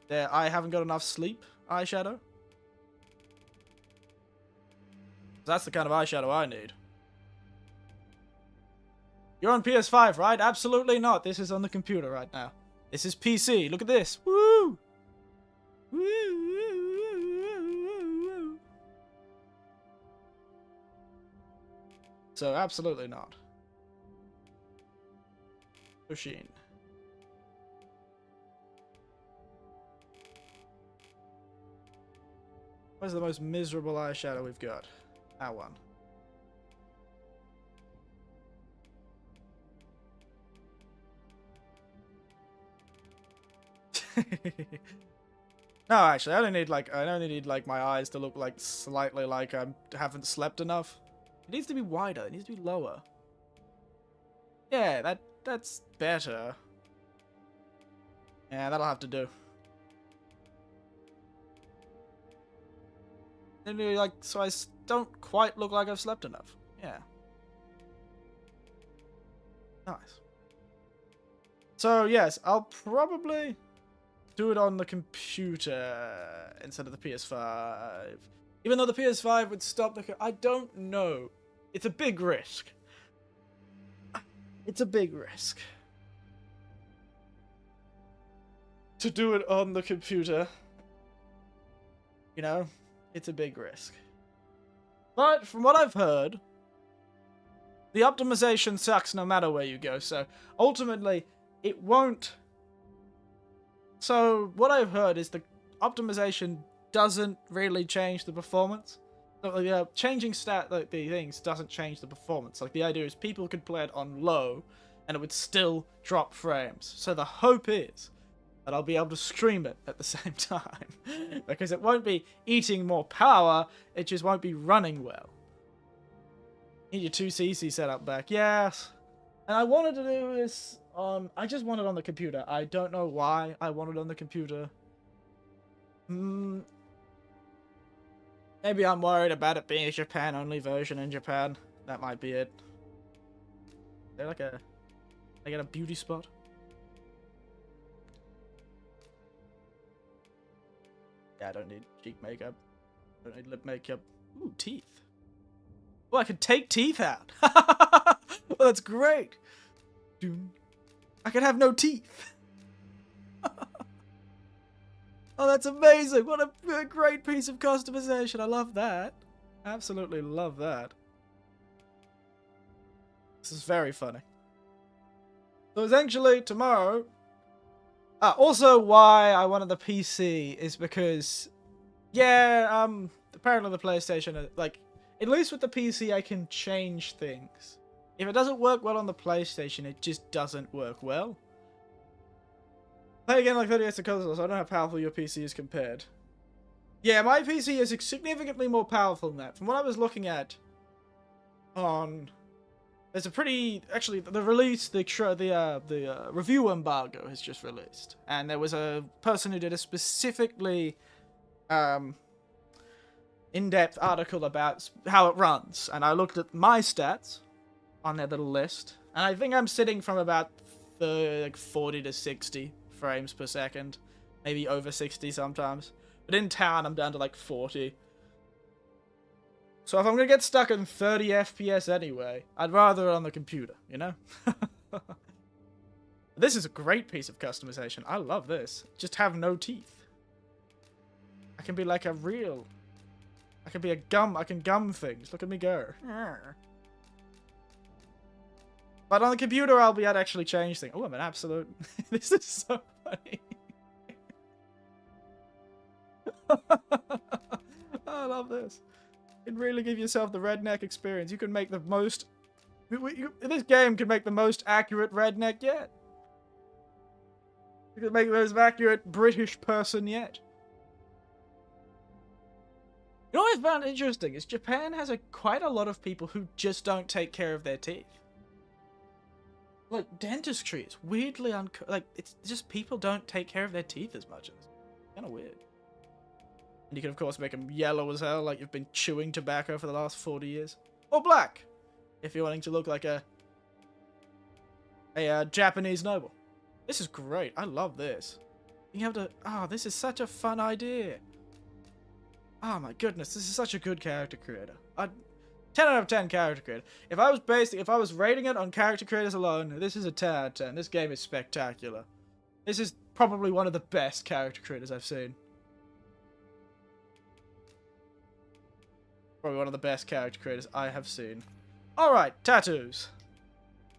There, I haven't got enough sleep eyeshadow. That's the kind of eyeshadow I need. You're on PS5, right? Absolutely not. This is on the computer right now. This is PC. Look at this. Woo! Woo! So, absolutely not. Machine. What's the most miserable eyeshadow we've got? That one. No, actually, I only need like my eyes to look like slightly like I haven't slept enough. It needs to be wider. It needs to be lower. Yeah, that's better. Yeah, that'll have to do. And like, so I don't quite look like I've slept enough. Yeah. Nice. So yes, I'll probably do it on the computer instead of the PS5. Even though the PS5 would stop the... I don't know. It's a big risk. It's a big risk. To do it on the computer. You know? It's a big risk. But from what I've heard, the optimization sucks no matter where you go, so ultimately it won't. So what I've heard is the optimization doesn't really change the performance. So, changing the things doesn't change the performance. Like, the idea is people could play it on low and it would still drop frames. So the hope is that I'll be able to stream it at the same time. Because it won't be eating more power, it just won't be running well. Need your 2cc setup back. Yes. And I wanted to do this on... I just want it on the computer. I don't know why I want it on the computer. Maybe I'm worried about it being a Japan-only version in Japan. That might be it. Is there like a... I get a beauty spot? Yeah, I don't need cheek makeup. I don't need lip makeup. Ooh, teeth. Oh, I can take teeth out. Well, that's great. I can have no teeth. Oh, that's amazing. What a great piece of customization. I love that. Absolutely love that. This is very funny. So essentially, tomorrow... also, why I wanted the PC is because... Yeah, apparently the PlayStation... Like, at least with the PC, I can change things. If it doesn't work well on the PlayStation, it just doesn't work well. Play again like 30 FPS console, so I don't know how powerful your PC is compared. Yeah, my PC is significantly more powerful than that. From what I was looking at on... There's a pretty... Actually, the release, the review embargo has just released. And there was a person who did a specifically in-depth article about how it runs. And I looked at my stats on their little list. And I think I'm sitting from about 40 to 60 frames per second. Maybe over 60 sometimes. But in town, I'm down to like 40. So if I'm going to get stuck in 30 FPS anyway, I'd rather it on the computer, you know? This is a great piece of customization. I love this. Just have no teeth. I can be like a real... I can be a gum... I can gum things. Look at me go. But on the computer, I'll be able to actually change things. Oh, I'm an absolute... This is so funny. I love this. You can really give yourself the redneck experience. You can make the most... This game can make the most accurate redneck yet. You can make the most accurate British person yet. You know what I found interesting is Japan has quite a lot of people who just don't take care of their teeth. Like, dentistry is weirdly it's just people don't take care of their teeth as much. It's kind of weird. And you can, of course, make them yellow as hell, like you've been chewing tobacco for the last 40 years. Or black, if you're wanting to look like a Japanese noble. This is great. I love this. Being able to... Oh, this is such a fun idea. Oh my goodness, this is such a good character creator. 10 out of 10 character creator. If I was rating it on character creators alone, this is a 10 out of 10. This game is spectacular. This is probably one of the best character creators I've seen. Probably one of the best character creators I have seen. Alright, tattoos.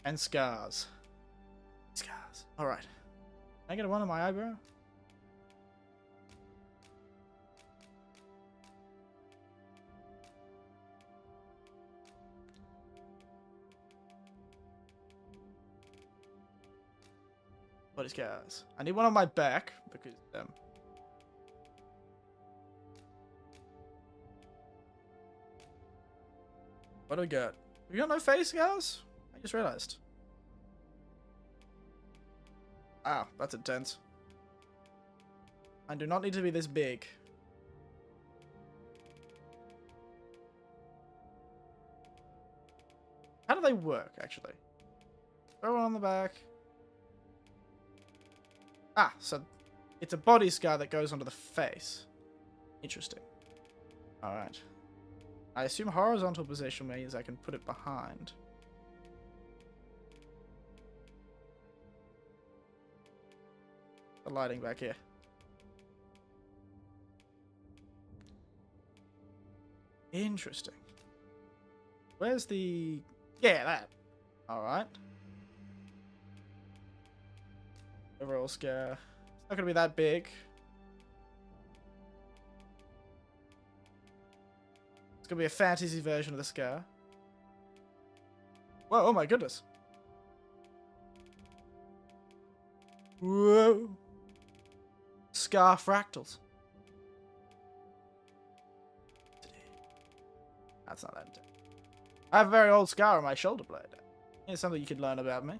And scars. Scars. Alright. Can I get one on my eyebrow? Body scars. I need one on my back, because, What do we got? We got no face scars? I just realized. Wow, that's intense. I do not need to be this big. How do they work, actually? Throw one on the back. Ah, so it's a body scar that goes onto the face. Interesting. Alright. I assume horizontal position means I can put it behind. The lighting back here. Interesting. Where's the... Yeah, that. Alright. Overall scare. It's not going to be that big. It's going to be a fantasy version of the scar. Whoa, oh my goodness. Whoa. Scar fractals. That's not that intense. I have a very old scar on my shoulder blade. Here's something you could learn about me.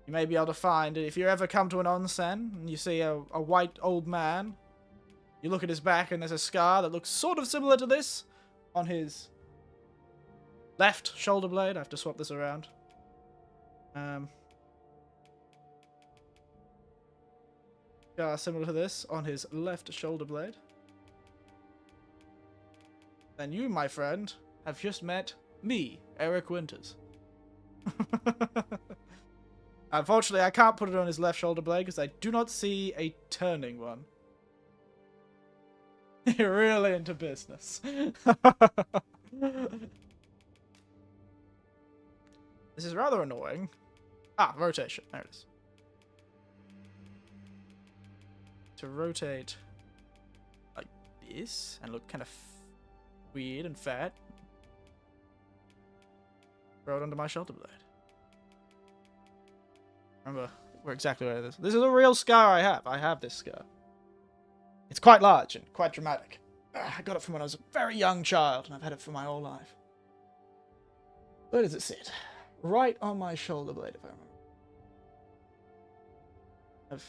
You may be able to find it if you ever come to an onsen and you see a white old man. You look at his back and there's a scar that looks sort of similar to this on his left shoulder blade. I have to swap this around. Scar similar to this on his left shoulder blade. Then you, my friend, have just met me, Eric Winters. Unfortunately, I can't put it on his left shoulder blade because I do not see a turning one. You're really into business. This is rather annoying. Ah, rotation. There it is. To rotate like this and look kind of weird and fat. Throw it under my shoulder blade. Remember where exactly where it is. This is a real scar I have. I have this scar. It's quite large and quite dramatic. I got it from when I was a very young child, and I've had it for my whole life. Where does it sit? Right on my shoulder blade, if I remember.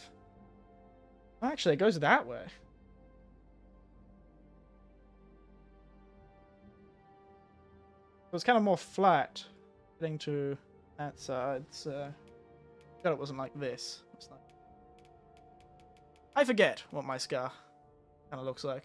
Actually, it goes that way. So it's kind of more flat, getting to that side. So, God, it wasn't like this. It's like... I forget what my scar kind of looks like.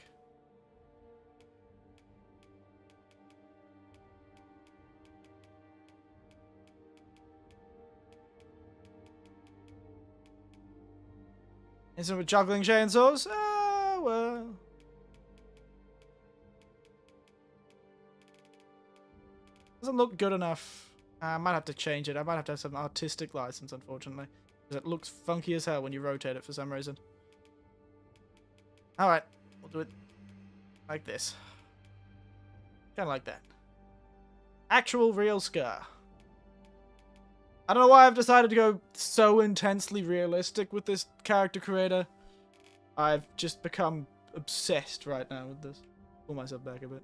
Isn't it with juggling chainsaws? Ah, well. Doesn't look good enough. I might have to change it. I might have to have some artistic license, unfortunately. Because it looks funky as hell when you rotate it for some reason. Alright, we'll do it like this. Kind of like that. Actual real scar. I don't know why I've decided to go so intensely realistic with this character creator. I've just become obsessed right now with this. Pull myself back a bit.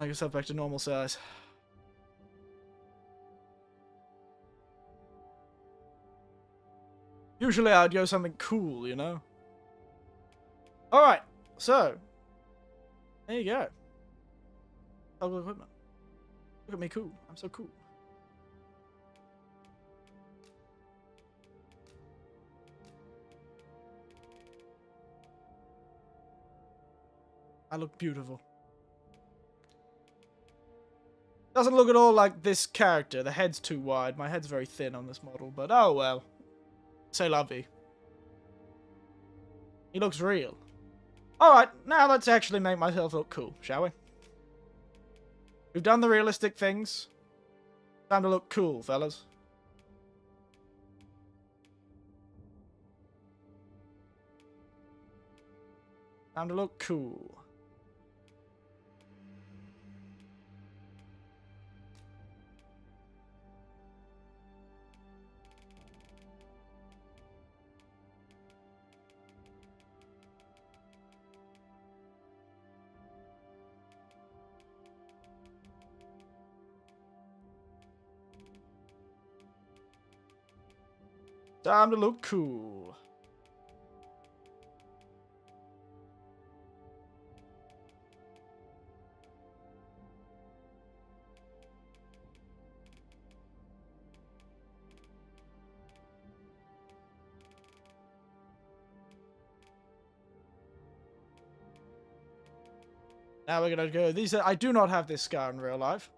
Make myself back to normal size. Usually I'd go something cool, you know? Alright, so. There you go. Toggle equipment. Look at me cool. I'm so cool. I look beautiful. Doesn't look at all like this character. The head's too wide. My head's very thin on this model, but oh well. C'est la vie. He looks real. Alright, now let's actually make myself look cool, shall we? We've done the realistic things. Time to look cool, fellas. Time to look cool. Time to look cool. Now we're gonna go. These are, I do not have this scar in real life.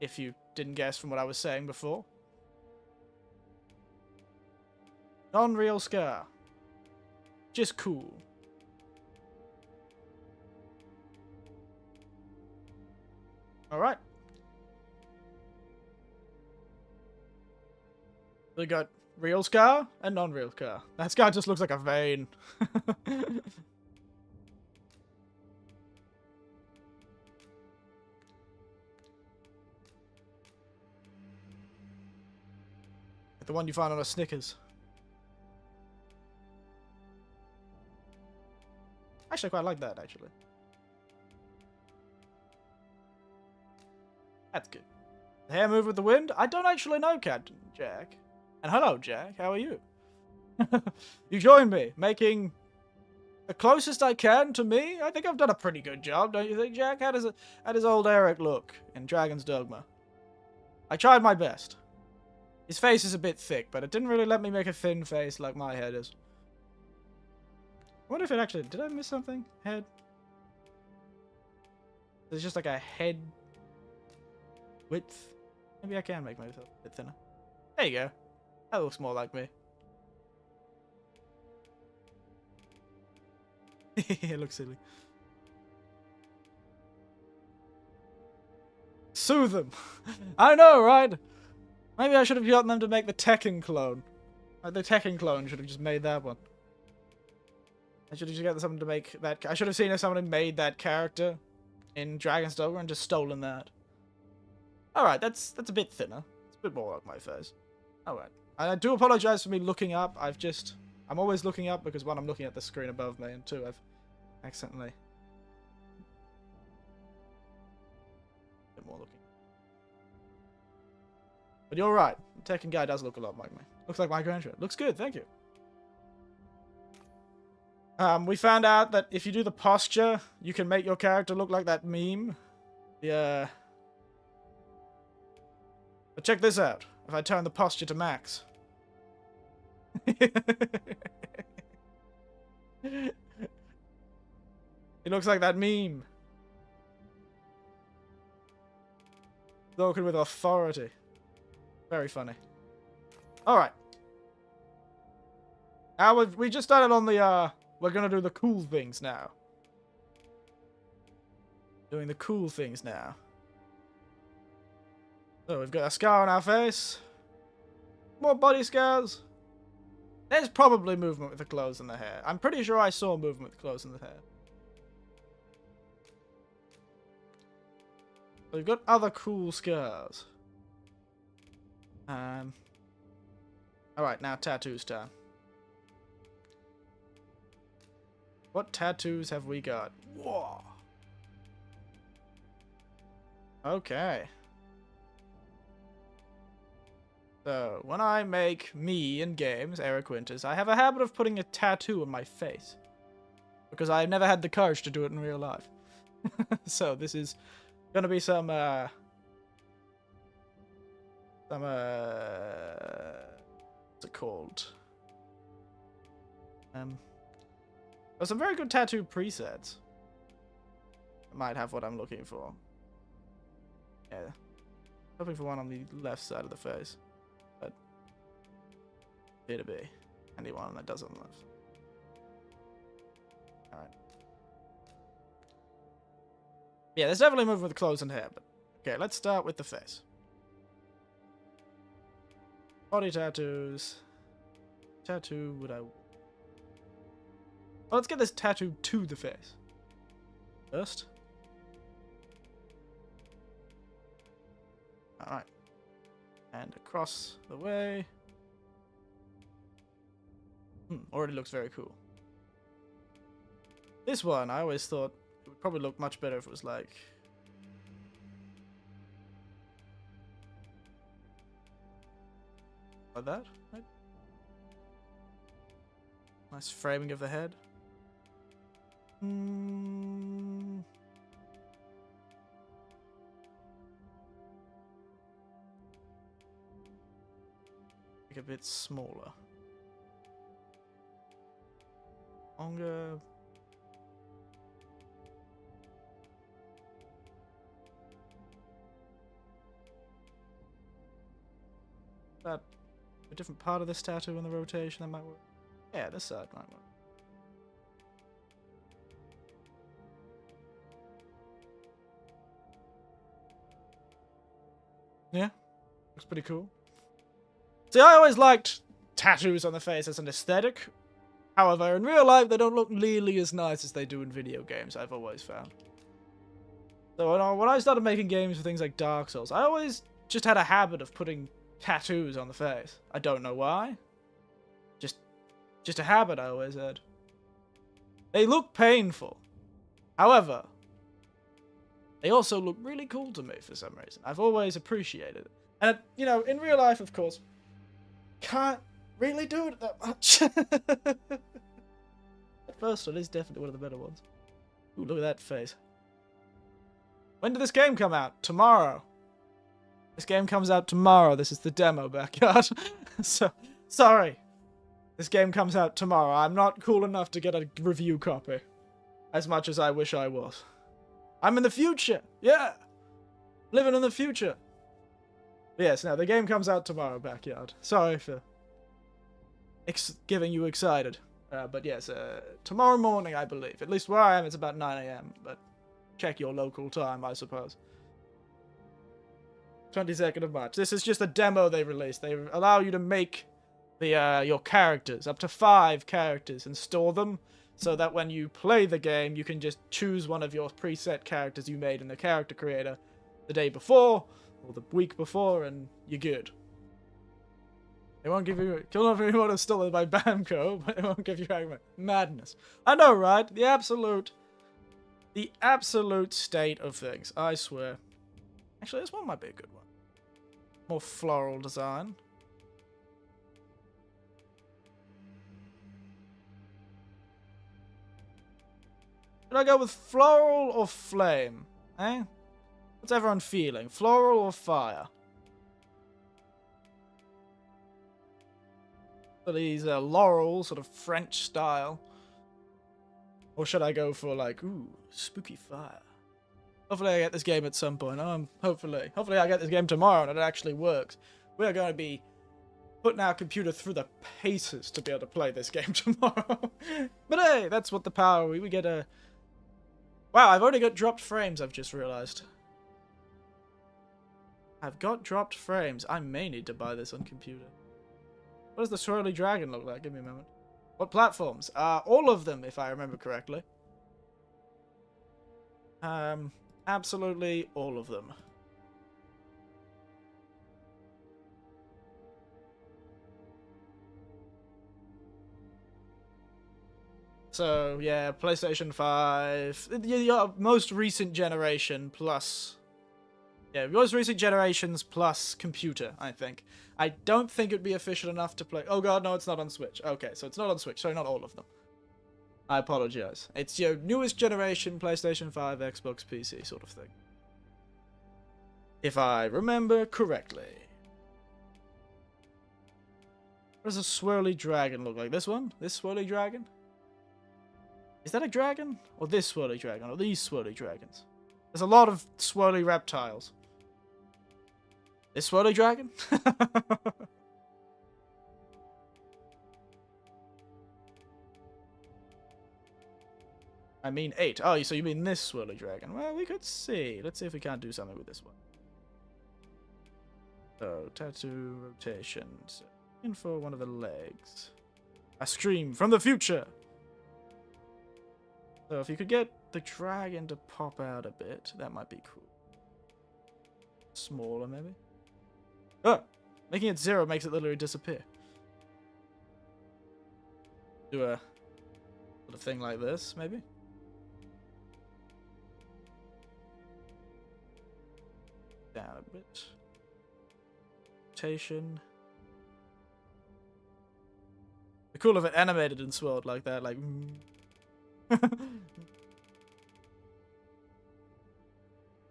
If you didn't guess from what I was saying before. Non-real scar. Just cool. Alright. We got real scar and non-real scar. That scar just looks like a vein. The one you find on a Snickers. Actually, I quite like that, actually. That's good. The hair move with the wind? I don't actually know, Captain Jack. And hello, Jack. How are you? You joined me, making the closest I can to me. I think I've done a pretty good job, don't you think, Jack? How does old Eric look in Dragon's Dogma? I tried my best. His face is a bit thick, but it didn't really let me make a thin face like my head is. I wonder if it actually... Did I miss something? Head? There's just like a head width. Maybe I can make myself a bit thinner. There you go. That looks more like me. It looks silly. Sue them. I know, right? Maybe I should have gotten them to make the Tekken clone. Like the Tekken clone should have just made that one. I should have just gotten someone to make that. I should have seen if someone had made that character in Dragon's Dogma and just stolen that. Alright, that's a bit thinner. It's a bit more like my face. Alright. I do apologize for me looking up. I'm always looking up because one, I'm looking at the screen above me, and two, I've accidentally... A bit more looking. But you're right. The Tekken guy does look a lot like me. Looks like my grandchild. Looks good, thank you. We found out that if you do the posture, you can make your character look like that meme. Yeah. But check this out. If I turn the posture to max. It looks like that meme. Spoken with authority. Very funny. Alright. Now we just started on the, we're gonna do the cool things now. Doing the cool things now. So we've got a scar on our face. More body scars. There's probably movement with the clothes and the hair. I'm pretty sure I saw movement with the clothes and the hair. So we've got other cool scars. Alright, now tattoos time. What tattoos have we got? Whoa. Okay. So, when I make me in games, Eric Winters, I have a habit of putting a tattoo on my face. Because I've never had the courage to do it in real life. So, this is gonna be some, what's it called? There's some very good tattoo presets. I might have what I'm looking for. Yeah. Hoping for one on the left side of the face. But here to be. Anyone that does on the left. Alright. Yeah, there's definitely movement with clothes and hair, but okay, let's start with the face. Body tattoos. Tattoo would I... Well, let's get this tattoo to the face. First. Alright. And across the way. Already looks very cool. This one, I always thought it would probably look much better if it was like... like that, right? Nice framing of the head. Like a bit smaller. Longer. That a different part of this tattoo in the rotation that might work. Yeah, this side might work. Yeah, looks pretty cool. See, I always liked tattoos on the face as an aesthetic. However, in real life, they don't look nearly as nice as they do in video games, I've always found. So when I started making games for things like Dark Souls, I always just had a habit of putting tattoos on the face. I don't know why. Just a habit I always had. They look painful. However, They also look really cool to me for some reason. I've always appreciated it. And, you know, in real life, of course, can't really do it that much. The first one is definitely one of the better ones. Ooh, look at that face. When did this game come out? Tomorrow. This game comes out tomorrow. This is the demo, Backyard. So, sorry. This game comes out tomorrow. I'm not cool enough to get a review copy. As much as I wish I was. I'm in the future. Yeah. Living in the future. But yes, no, the game comes out tomorrow, Backyard. Sorry for getting you excited. But yes, tomorrow morning, I believe. At least where I am, it's about 9 a.m. But check your local time, I suppose. 22nd of March. This is just a demo they released. They allow you to make your characters, up to 5 characters, and store them, so that when you play the game, you can just choose one of your preset characters you made in the character creator the day before, or the week before, and you're good. They won't give you... Kill Off Anyone is still by Bamco, but they won't give you argument. Madness. I know, right? The absolute state of things, I swear. Actually, this one might be a good one. More floral design. Should I go with floral or flame? Eh? What's everyone feeling? Floral or fire? So these laurel, sort of French style. Or should I go for like, ooh, spooky fire? Hopefully I get this game at some point. Hopefully I get this game tomorrow and it actually works. We are going to be putting our computer through the paces to be able to play this game tomorrow. But hey, that's what the power we get a... Wow, I've already got dropped frames, I've just realized. I've got dropped frames. I may need to buy this on computer. What does the swirly dragon look like? Give me a moment. What platforms? All of them, if I remember correctly. Absolutely all of them. So, yeah, PlayStation 5. Your most recent generation plus... Yeah, most recent generations plus computer, I think. I don't think it'd be official enough to play... Oh god, no, it's not on Switch. Okay, so it's not on Switch. Sorry, not all of them. I apologize. It's your newest generation PlayStation 5, Xbox, PC sort of thing. If I remember correctly. What does a swirly dragon look like? This one? This swirly dragon? Is that a dragon? Or this swirly dragon? Or these swirly dragons? There's a lot of swirly reptiles. This swirly dragon? I mean 8. Oh, so you mean this swirly dragon? Well, we could see. Let's see if we can't do something with this one. So, tattoo rotations. In for one of the legs. A scream from the future! So if you could get the dragon to pop out a bit, that might be cool. Smaller, maybe? Oh! Making it 0 makes it literally disappear. Do a sort of thing like this, maybe? Down a bit. Rotation. It'd be cool if it animated and swirled like that, like...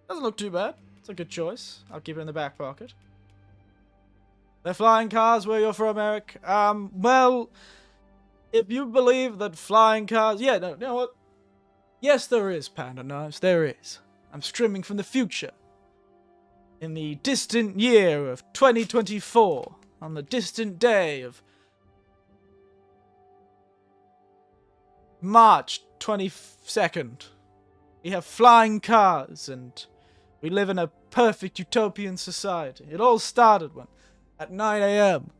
Doesn't look too bad. It's a good choice. I'll keep it in the back pocket. They're flying cars where you're from, Eric. Well, if you believe that flying cars... Yeah, no, you know what? Yes, there is, Panda Knives. There is. I'm streaming from the future. In the distant year of 2024. On the distant day of... March 22nd. We have flying cars and we live in a perfect utopian society. It all started when, at 9 a.m.,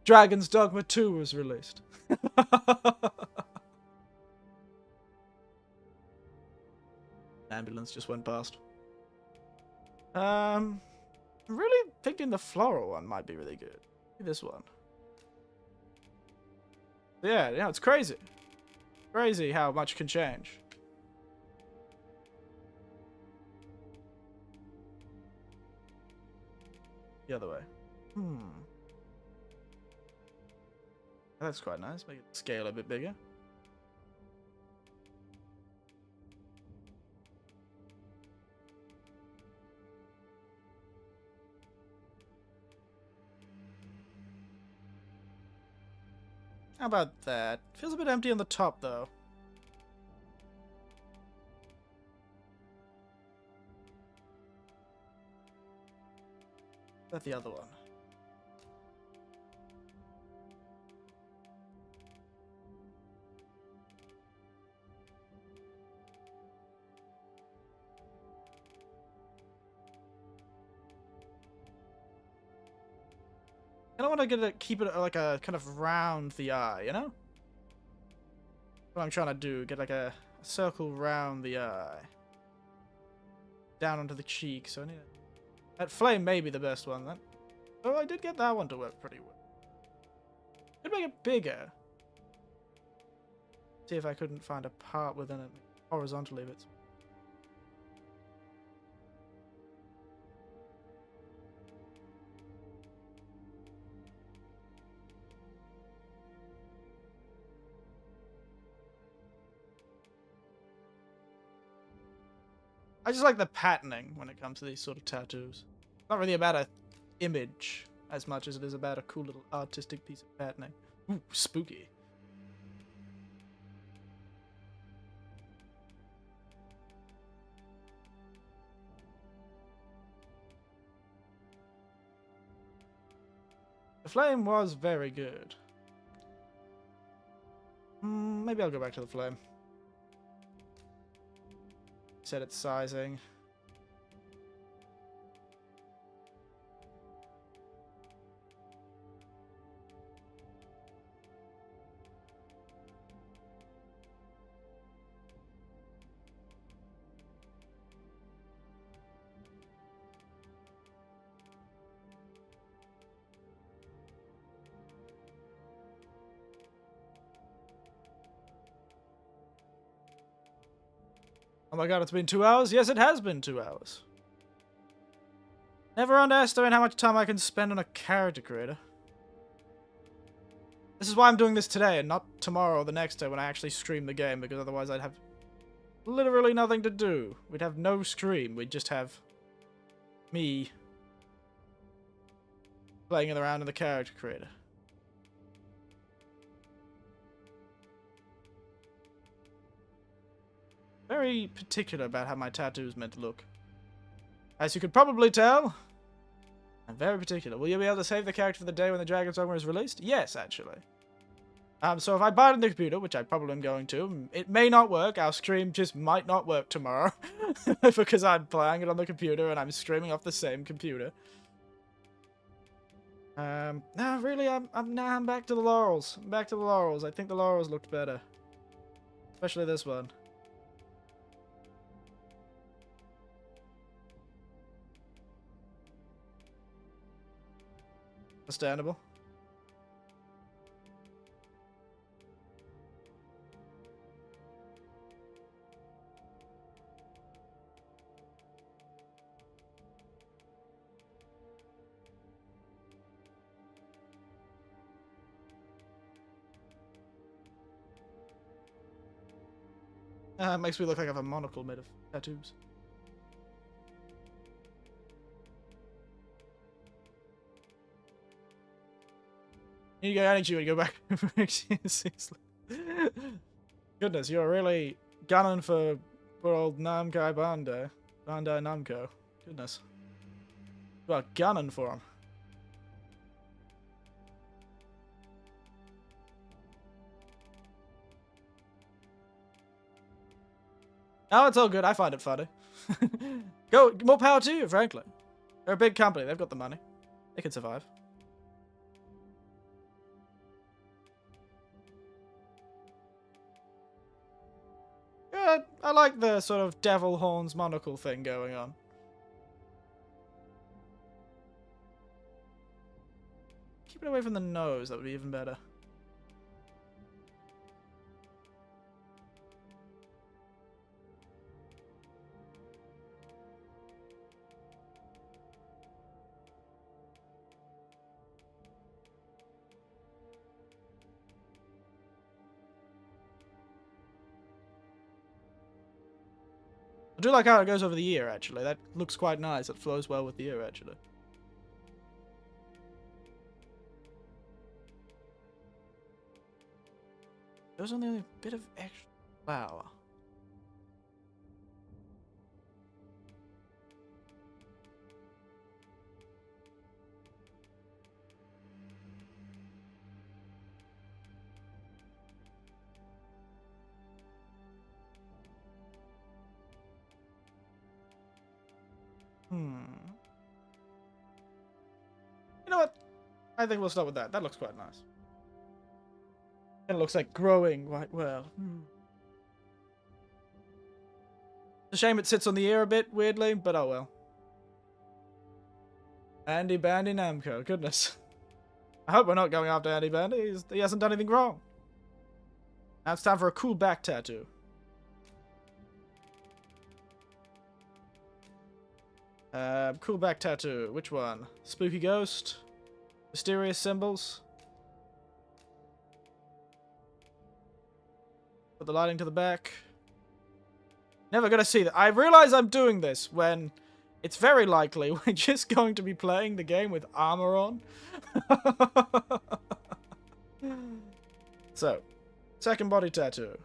Dragon's Dogma 2 was released. Ambulance just went past. I'm really thinking the floral one might be really good. This one. Yeah, it's crazy. Crazy how much can change. the other way. That's quite nice. Make it scale a bit bigger. How about that? Feels a bit empty on the top, though. That's the other one. I don't want to keep it like a kind of round the eye, you know? What I'm trying to do, get like a circle round the eye. Down onto the cheek, so I need that flame may be the best one then. Oh, I did get that one to work pretty well. Could make it bigger. See if I couldn't find a part within it horizontally, but I just like the patterning when it comes to these sort of tattoos. It's not really about a image as much as it is about a cool little artistic piece of patterning. Ooh, spooky. The flame was very good. Maybe I'll go back to the flame. Set its sizing. Oh my god, it's been 2 hours? Yes, it has been 2 hours. Never underestimate how much time I can spend on a character creator. This is why I'm doing this today and not tomorrow or the next day when I actually stream the game, because otherwise I'd have literally nothing to do. We'd have no stream, we'd just have me playing around in the character creator. Very particular about how my tattoo is meant to look. As you could probably tell, I'm very particular. Will you be able to save the character for the day when the Dragon's Dogma is released? Yes, actually. So if I buy it on the computer, which I probably am going to, it may not work. Our stream just might not work tomorrow. Because I'm playing it on the computer and I'm streaming off the same computer. No, really, I'm back to the laurels. I'm back to the laurels. I think the laurels looked better. Especially this one. Understandable. It makes me look like I have a monocle made of tattoos. You go energy when you go back. Goodness, you're really gunning for old Namco Bandai. Bandai Namco. Goodness. You are gunning for him. Oh, it's all good. I find it funny. Go, more power to you, frankly. They're a big company. They've got the money. They can survive. Yeah, I like the sort of devil horns monocle thing going on. Keep it away from the nose. That would be even better. I do like how it goes over the ear, actually. That looks quite nice. It flows well with the ear, actually. There's only a bit of extra flour. You know what? I think we'll start with that. That looks quite nice. It looks like growing quite well. It's a shame it sits on the ear a bit weirdly, but oh well. Andy Bandy Namco, goodness. I hope we're not going after Andy Bandy. He hasn't done anything wrong. Now it's time for a cool back tattoo. Cool back tattoo. Which one? Spooky ghost? Mysterious symbols? Put the lighting to the back. Never gonna see that. I realize I'm doing this when it's very likely we're just going to be playing the game with armor on. So, second body tattoo.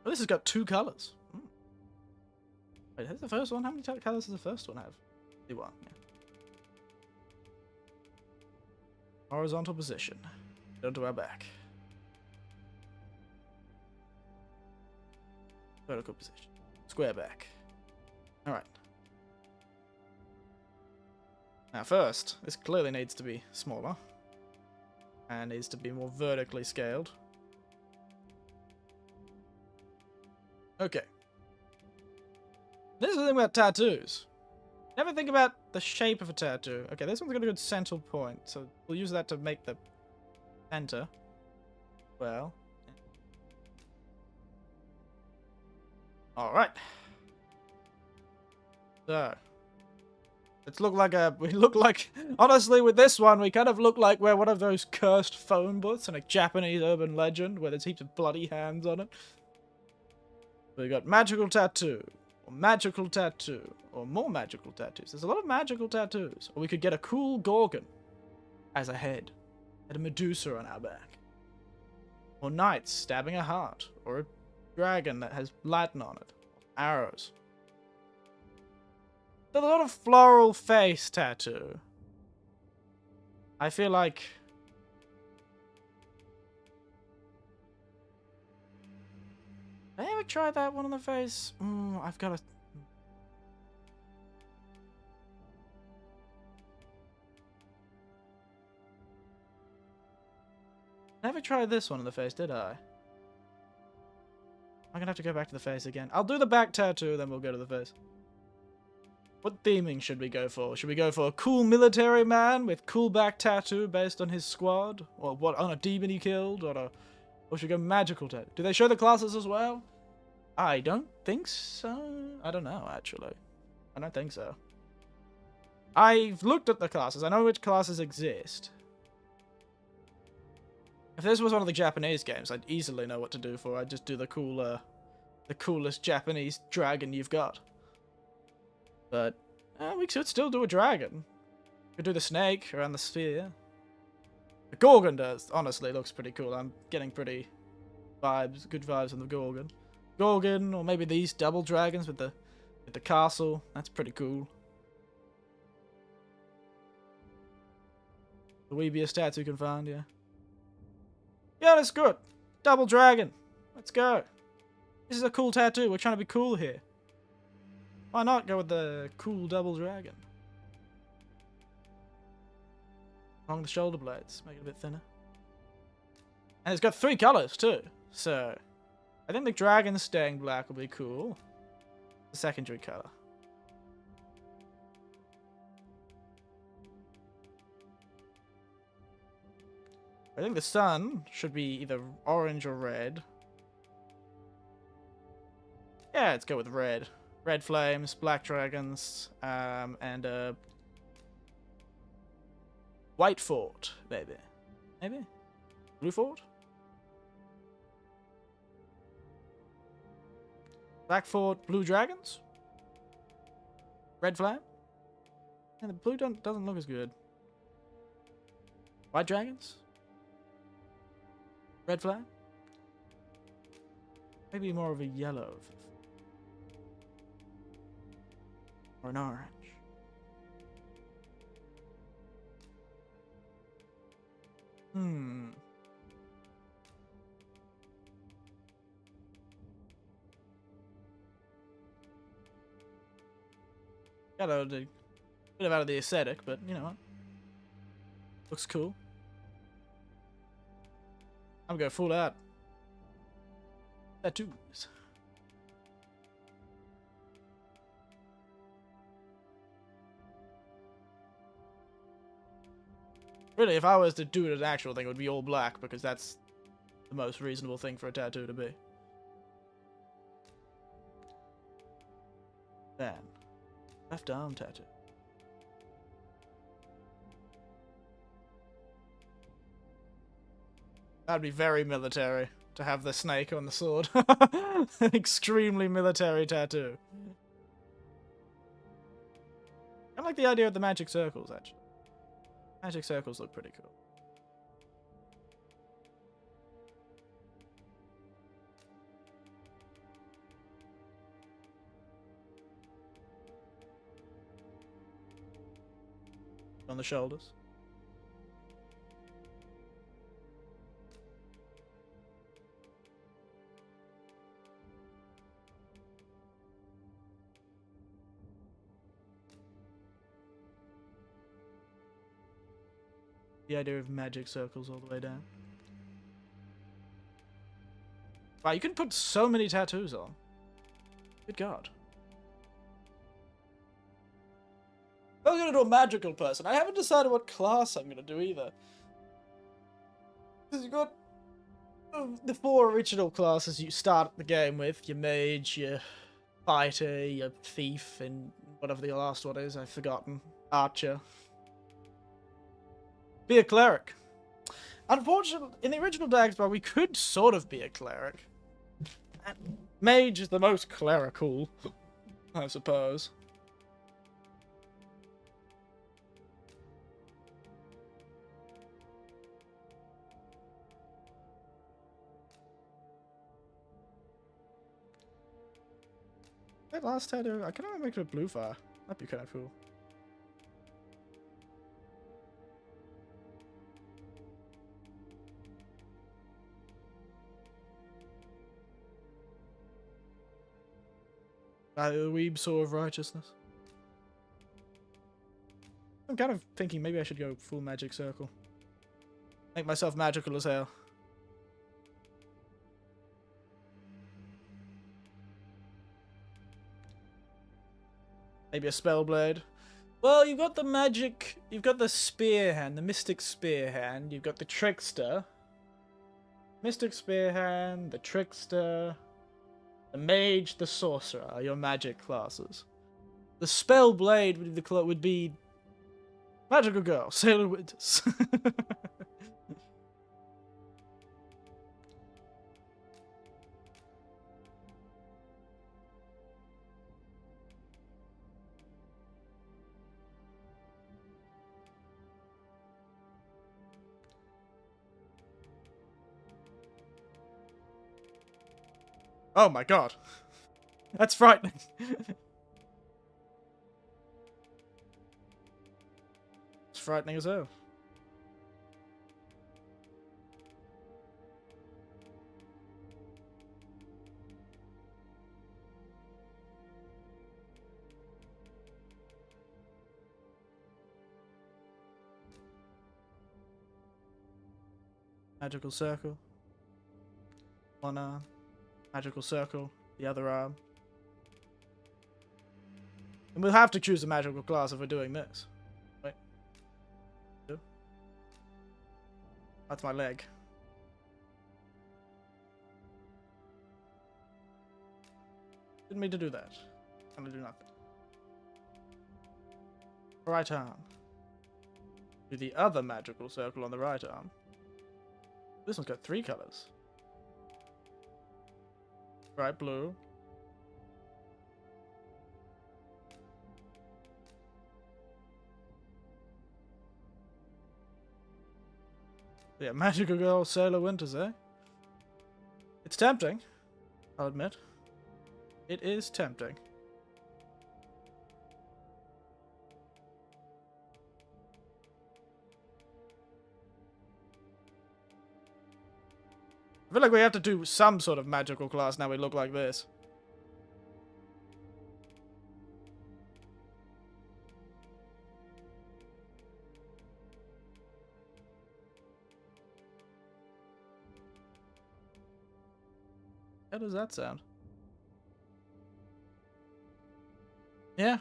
Oh, this has got 2 colors. Wait, is the first one? How many colors does the first one have? Only 1, yeah. Horizontal position. Down to our back. Vertical position. Square back. Alright. Now first, this clearly needs to be smaller. And needs to be more vertically scaled. Okay. This is the thing about tattoos. Never think about the shape of a tattoo. Okay, this one's got a good central point, so we'll use that to make the center. Well. Alright. So. Let's look like we look like, honestly with this one, we kind of look like we're one of those cursed phone booths in a Japanese urban legend where there's heaps of bloody hands on it. We got magical tattoo. Or magical tattoo, or more magical tattoos. There's a lot of magical tattoos. Or we could get a cool Gorgon as a head, and a Medusa on our back. Or knights stabbing a heart, or a dragon that has Latin on it, arrows. There's a lot of floral face tattoo. I feel like... Did I ever try that one on the face? I've got to... Never tried this one on the face, did I? I'm gonna have to go back to the face again. I'll do the back tattoo, then we'll go to the face. What theming should we go for? Should we go for a cool military man with cool back tattoo based on his squad? Or what, on a demon he killed? Or should we go magical tattoo? Do they show the classes as well? I don't think so. I don't know, actually. I don't think so. I've looked at the classes. I know which classes exist. If this was one of the Japanese games, I'd easily know what to do for. I'd just do the coolest Japanese dragon you've got. But we could still do a dragon. We could do the snake around the sphere. The Gorgon does, honestly, looks pretty cool. I'm getting pretty good vibes on the Gorgon. Gorgon, or maybe these double dragons with the castle. That's pretty cool. The weebiest tattoo you can find, yeah. Yeah, that's good. Double dragon. Let's go. This is a cool tattoo. We're trying to be cool here. Why not go with the cool double dragon? Along the shoulder blades. Make it a bit thinner. And it's got 3 colors, too. So, I think the dragon stained black will be cool. The secondary color. I think the sun should be either orange or red. Yeah, let's go with red. Red flames, black dragons, and white fort, maybe. Maybe? Blue fort? Black Fort, blue dragons? Red flag? And the blue doesn't look as good. White dragons? Red flag? Maybe more of a yellow. Or an orange. Got a bit out of the aesthetic, but you know what? Looks cool. I'm going full out. Tattoos. Really, if I was to do it as an actual thing, it would be all black, because that's the most reasonable thing for a tattoo to be. Then, left arm tattoo. That'd be very military, to have the snake on the sword. An extremely military tattoo. I like the idea of the magic circles, actually. Magic circles look pretty cool. On the shoulders. The idea of magic circles all the way down. Wow, you can put so many tattoos on. Good God. I'm gonna do a magical person. I haven't decided what class I'm gonna do either. Because you've got the 4 original classes you start the game with. Your mage, your fighter, your thief, and whatever the last one is, I've forgotten. Archer. Be a cleric. Unfortunately, in the original Dagsbar, we could sort of be a cleric. And mage is the most clerical, I suppose. That last tattoo, I kind of make it a blue fire. That'd be kind of cool. The weeb saw of righteousness. I'm kind of thinking maybe I should go full magic circle. Make myself magical as hell. Maybe a spell blade. Well, you've got the magic, you've got the spear hand, the mystic spear hand, you've got the trickster. Mystic spear hand, the trickster, the mage, the sorcerer are your magic classes. The spell blade would be magical girl, Sailor Winters. Oh my god. That's frightening. It's frightening as hell. Magical circle. One arm. Magical circle. The other arm. And we'll have to choose a magical class if we're doing this. Wait. That's my leg. Didn't mean to do that. I'm gonna do nothing. Right arm. Do the other magical circle on the right arm. This one's got 3 colors. Bright blue, Yeah, magical girl, Sailor Winters, eh? It's tempting, I'll admit. It is tempting. I feel like we have to do some sort of magical class now we look like this. How does that sound? Yeah.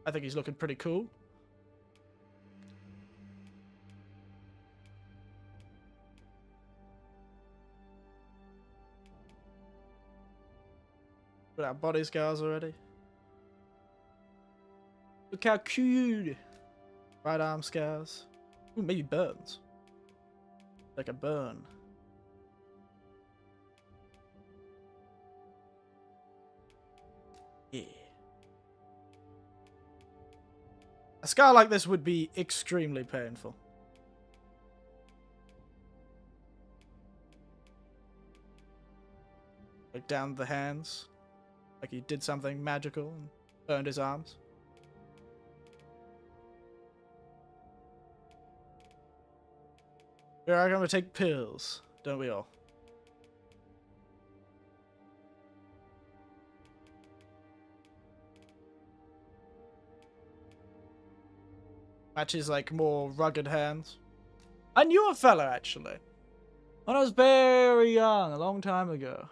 I think he's looking pretty cool. Got our body scars already. Look how cute! Right arm scars. Ooh, maybe burns. Like a burn. Yeah. A scar like this would be extremely painful. Like down the hands. Like he did something magical and burned his arms. We are gonna take pills, don't we all? Matches like more rugged hands. I knew a fella actually. When I was very young, a long time ago.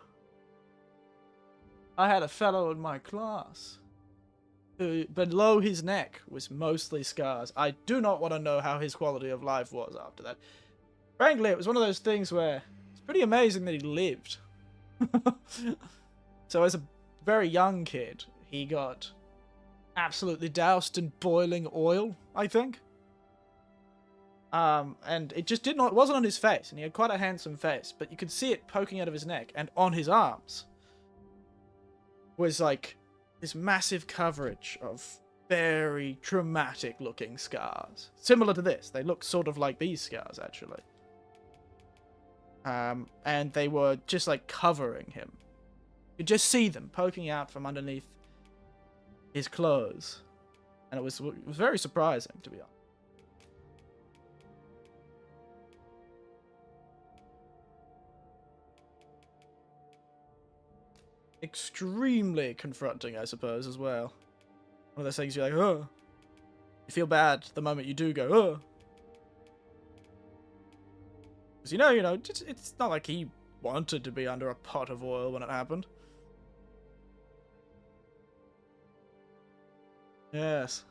I had a fellow in my class who, below his neck, was mostly scars. I do not want to know how his quality of life was after that. Frankly, it was one of those things where it's pretty amazing that he lived. So as a very young kid, he got absolutely doused in boiling oil, I think. And it just it wasn't on his face, and he had quite a handsome face, but you could see it poking out of his neck, and on his arms was like this massive coverage of very traumatic looking scars. Similar to this. They look sort of like these scars, actually. And they were just like covering him. You could just see them poking out from underneath his clothes. And it was very surprising, to be honest. Extremely confronting, I suppose, as well. One of those things you're like, oh. You feel bad the moment you do go, oh. Because you know, it's not like he wanted to be under a pot of oil when it happened. Yes.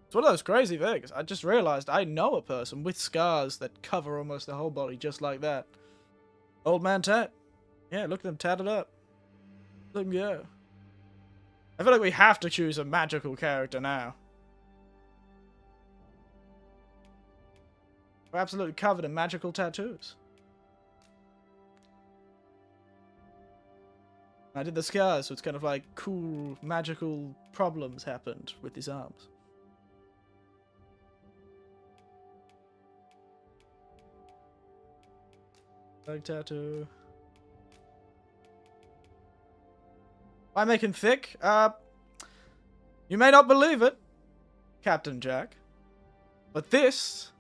It's one of those crazy things. I just realized I know a person with scars that cover almost the whole body just like that. Old man tat. Yeah, look at them tatted up. Let him go. I feel like we have to choose a magical character now. We're absolutely covered in magical tattoos. I did the scars, so it's kind of like cool, magical problems happened with his arms. Leg tattoo. Why make him thick? You may not believe it, Captain Jack, but this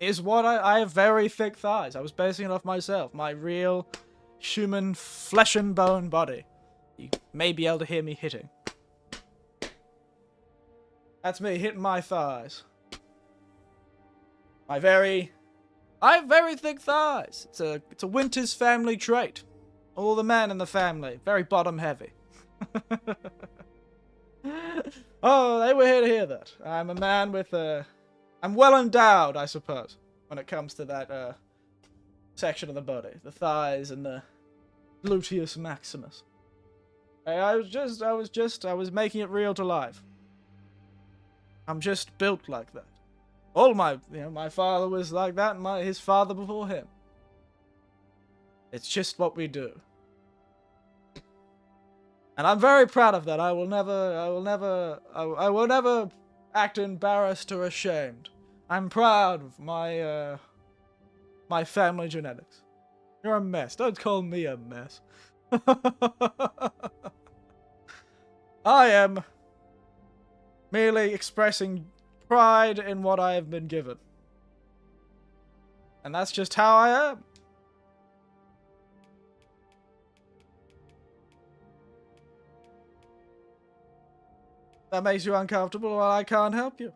is what I have very thick thighs. I was basing it off myself, my real human flesh and bone body. You may be able to hear me hitting. That's me hitting my thighs. I have very thick thighs. It's a Winters family trait. All the men in the family, very bottom heavy. Oh, they were here to hear that. I'm a man with I'm well endowed, I suppose, when it comes to that section of the body, the thighs and the gluteus maximus. I was making it real to life. I'm just built like that. All my father was like that, and his father before him. It's just what we do. And I'm very proud of that. I will never act embarrassed or ashamed. I'm proud of my my family genetics. You're a mess. Don't call me a mess. I am merely expressing pride in what I have been given. And that's just how I am. That makes you uncomfortable, well, I can't help you.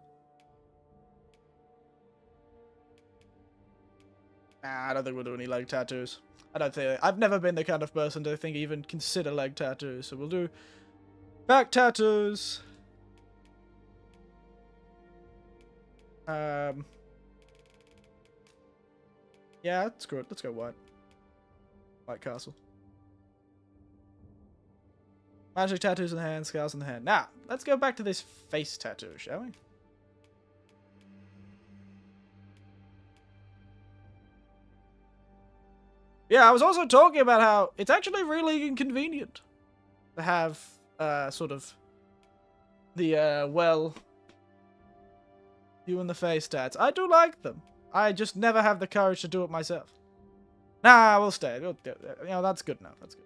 Nah, I don't think we'll do any leg tattoos. I've never been the kind of person to think even consider leg tattoos, so we'll do back tattoos. Yeah, screw it. Let's go white. White castle. Magic tattoos in the hand, scars in the hand. Now, let's go back to this face tattoo, shall we? Yeah, I was also talking about how it's actually really inconvenient to have, sort of, the, well, you in the face tats. I do like them. I just never have the courage to do it myself. Nah, we'll stay. You know, that's good enough. That's good.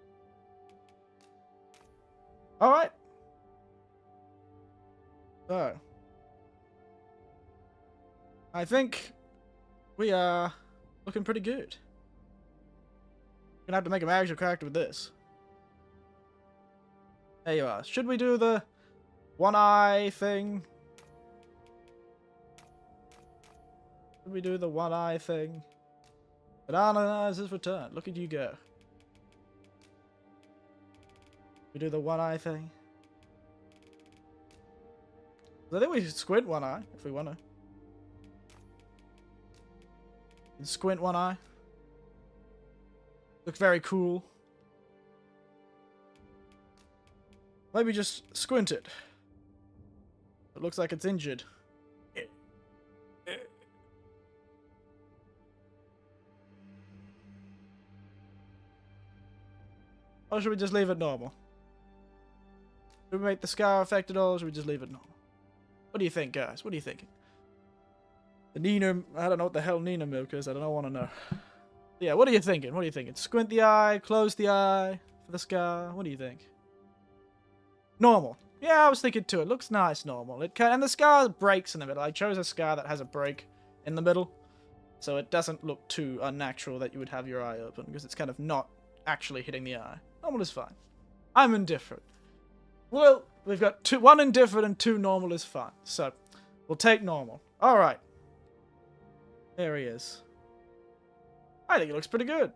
Alright. So. I think we are looking pretty good. Gonna have to make a magical character with this. There you are. Should we do the one eye thing? Should we do the one eye thing? Banana has his return. Look at you go. We do the one eye thing. I think we should squint one eye if we want to. And squint one eye. Look very cool. Maybe just squint it. It looks like it's injured. Or should we just leave it normal? Should we make the scar effect at all, or should we just leave it normal? What do you think, guys? What are you thinking? The Nina... I don't know what the hell Nina milk is. I don't want to know. Yeah, what are you thinking? What are you thinking? Squint the eye, close the eye for the scar. What do you think? Normal. Yeah, I was thinking too. It looks nice normal. It can, and the scar breaks in the middle. I chose a scar that has a break in the middle, so it doesn't look too unnatural that you would have your eye open, because it's kind of not actually hitting the eye. Normal is fine. I'm indifferent. Well, we've got one indifferent and 2 normal is fine. So, we'll take normal. Alright. There he is. I think it looks pretty good.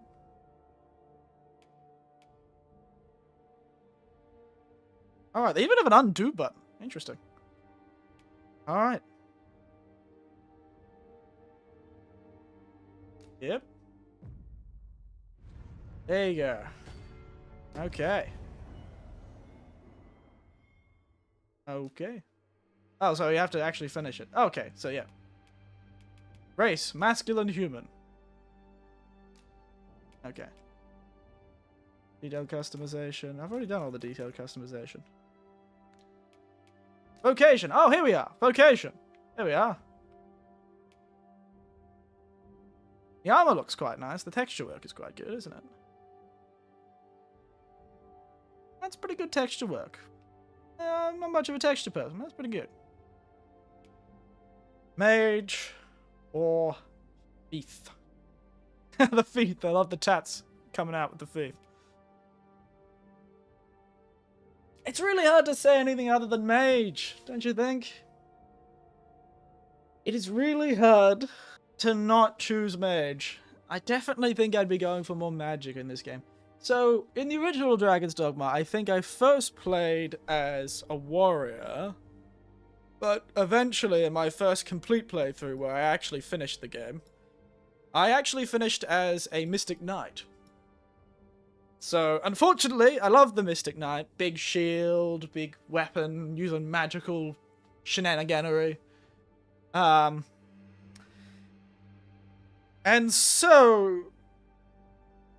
Alright, they even have an undo button. Interesting. Alright. Yep. There you go. Okay. Okay. Oh, so you have to actually finish it. Okay, so yeah. Race, masculine human. Okay. Detailed customization. I've already done all the detailed customization. Vocation. Oh, here we are. Vocation. Here we are. The armor looks quite nice. The texture work is quite good, isn't it? That's pretty good texture work. I'm not much of a texture person. That's pretty good. Mage or thief. The thief. I love the tats coming out with the thief. It's really hard to say anything other than mage, don't you think? It is really hard to not choose mage. I definitely think I'd be going for more magic in this game. So, in the original Dragon's Dogma, I think I first played as a warrior, but eventually in my first complete playthrough where I actually finished the game, I actually finished as a Mystic Knight. So, unfortunately, I love the Mystic Knight. Big shield, big weapon, using magical shenaniganery. And so...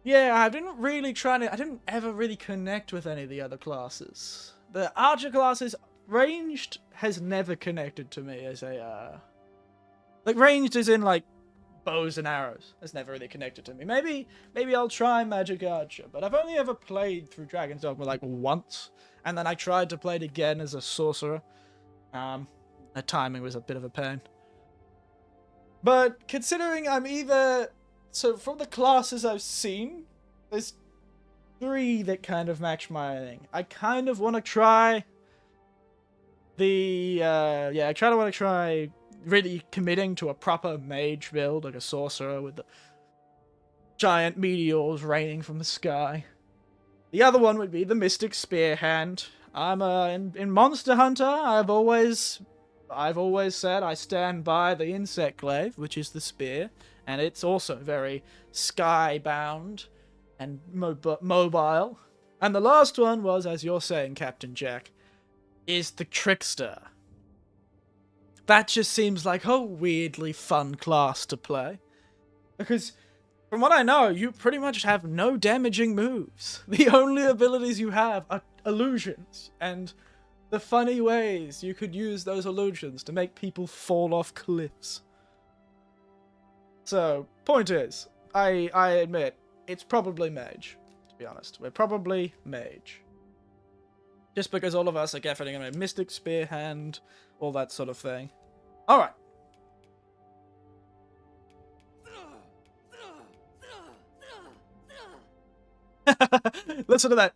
yeah, I didn't ever really connect with any of the other classes. The archer classes, ranged has never connected to me as a, like, ranged as in, like, bows and arrows. That's never really connected to me. Maybe I'll try Magic Archer, but I've only ever played through Dragon's Dogma like once, and then I tried to play it again as a sorcerer. The timing was a bit of a pain. But considering I'm either... So from the classes I've seen, there's 3 that kind of match my thing. I kind of want to try the... I kind of want to try really committing to a proper mage build, like a sorcerer with the giant meteors raining from the sky. The other one would be the Mystic Spear Hand. I'm in Monster Hunter, I've always said I stand by the Insect Glaive, which is the spear, and it's also very sky-bound and mobile. And the last one was, as you're saying, Captain Jack, is the Trickster. That just seems like a weirdly fun class to play. Because, from what I know, you pretty much have no damaging moves. The only abilities you have are illusions, and the funny ways you could use those illusions to make people fall off cliffs. So, point is, I admit, it's probably mage, to be honest. We're probably mage. Just because all of us are getting a Mystic Spear Hand, all that sort of thing. Alright. Listen to that.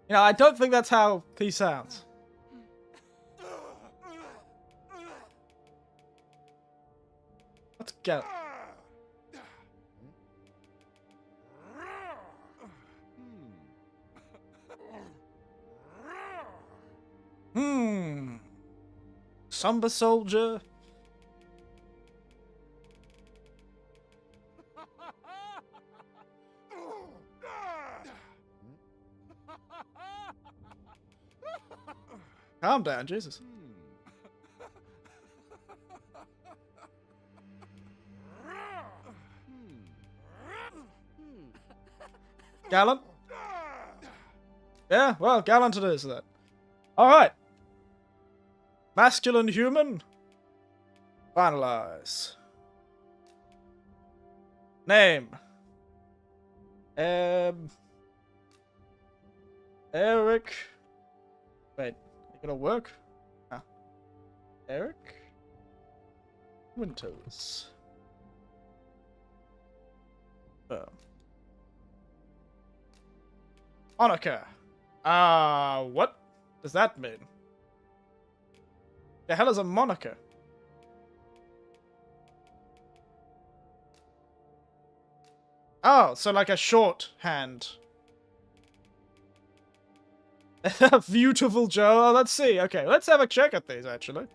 You know, I don't think that's how he sounds. Let's go. Samba Soldier. Calm down, Jesus. Gallant? Yeah, well, gallant it is, then. Alright. Masculine human. Finalize. Name. Eric. Wait, you gonna work? Ah. Eric Winters. Oh. Monica. What does that mean? The hell is a moniker? Oh, so like a shorthand. Beautiful Joe. Oh, let's see. Okay, let's have a check at these, actually.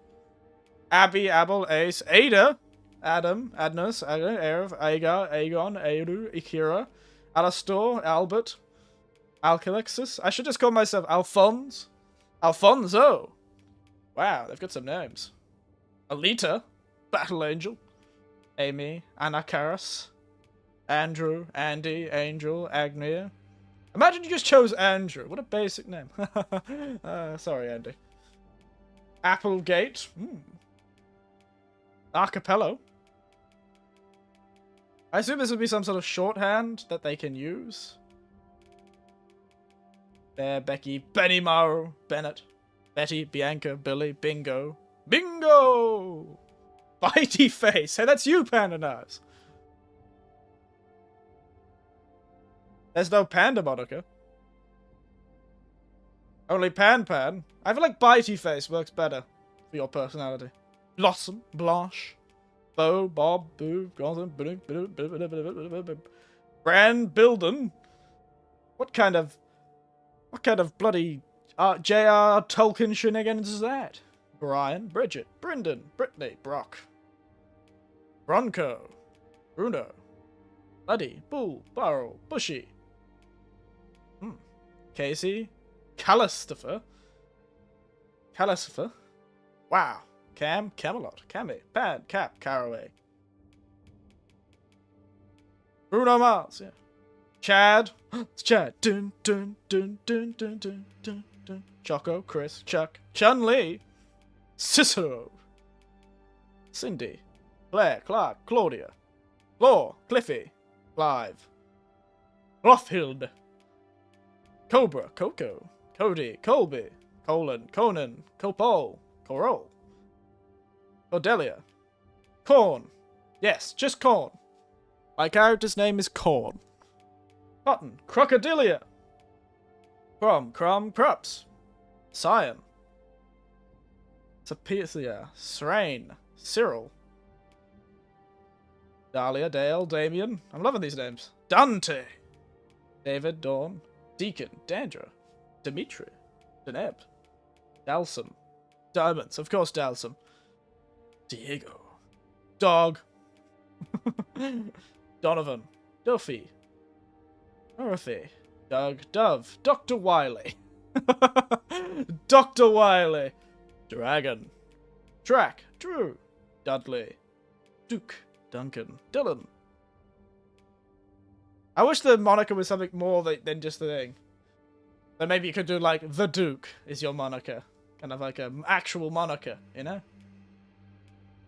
Abby, Abel, Ace, Ada, Adam, Adnus, Erev, Agar, Aegon, Eru, Ikira, Alastor, Albert, Alcalexis. I should just call myself Alphonse. Alfonso. Wow, they've got some names. Alita, Battle Angel, Amy, Anakaris, Andrew, Andy, Angel, Agnia. Imagine you just chose Andrew. What a basic name. Sorry, Andy. Applegate. Archipelago. I assume this would be some sort of shorthand that they can use. There, Becky, Benny Morrow, Bennett, Betty, Bianca, Billy, Bingo. Bingo! Bitey Face. Hey, that's you, Panda Nose. There's no Panda Monica. Only Pan. I feel like Bitey Face works better for your personality. Blossom, Blanche, Bo, Bob, Boo, Gonzin, Brand Bilden. What kind of bloody J.R. Tolkien shenanigans is that? Brian, Bridget, Brendan, Brittany, Brock, Bronco, Bruno, Buddy, Bull, Burrow, Bushy, Casey, Callistifer, wow, Cam, Camelot, Cammy, Pad, Cap, Caraway, Bruno Mars, yeah. Chad, it's Chad, dun dun dun dun dun dun dun dun Choco, Chris, Chuck, Chun-Li, Cicero, Cindy, Claire, Clark, Claudia, Floor, Cliffy, Clive, Rothhild, Cobra, Coco, Cody, Colby, Colin, Conan, Copol, Coral, Cordelia, Corn. Yes, just Corn. My character's name is Corn. Cotton, Crocodilia, Crom, Crups, Cyan, Sapicia, Srain, Cyril, Dahlia, Dale, Damien. I'm loving these names. Dante, David, Dawn, Deacon, Dandra, Dimitri, Deneb, Dalsum, Diamonds, of course Dalsum, Diego, Dog, Donovan, Duffy, Dorothy, Doug, Dove, Dr. Wiley, Dr. Wiley, Dragon, Drac, Drew, Dudley, Duke, Duncan, Dylan. I wish the moniker was something more than just the thing. But maybe you could do like the Duke is your moniker. Kind of like an actual moniker, you know?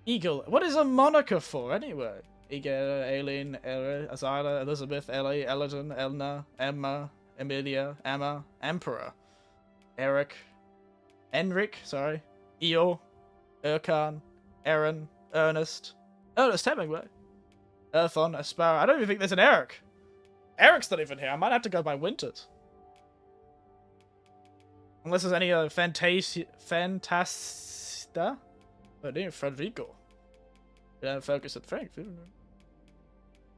Eagle. What is a moniker for anyway? Eagle, Aileen, Azila, Elizabeth, Ellie, Eldon, Elna, Emma, Emilia, Emma, Emperor, Eric, Enric, sorry, Eo, Erkan, Aaron, Ernest Hemingway, Earthon, Aspara. I don't even think there's an Eric. Eric's not even here. I might have to go by Winters. Unless there's any Fantasta? Oh, dear, Federico. Yeah, focus at Frank.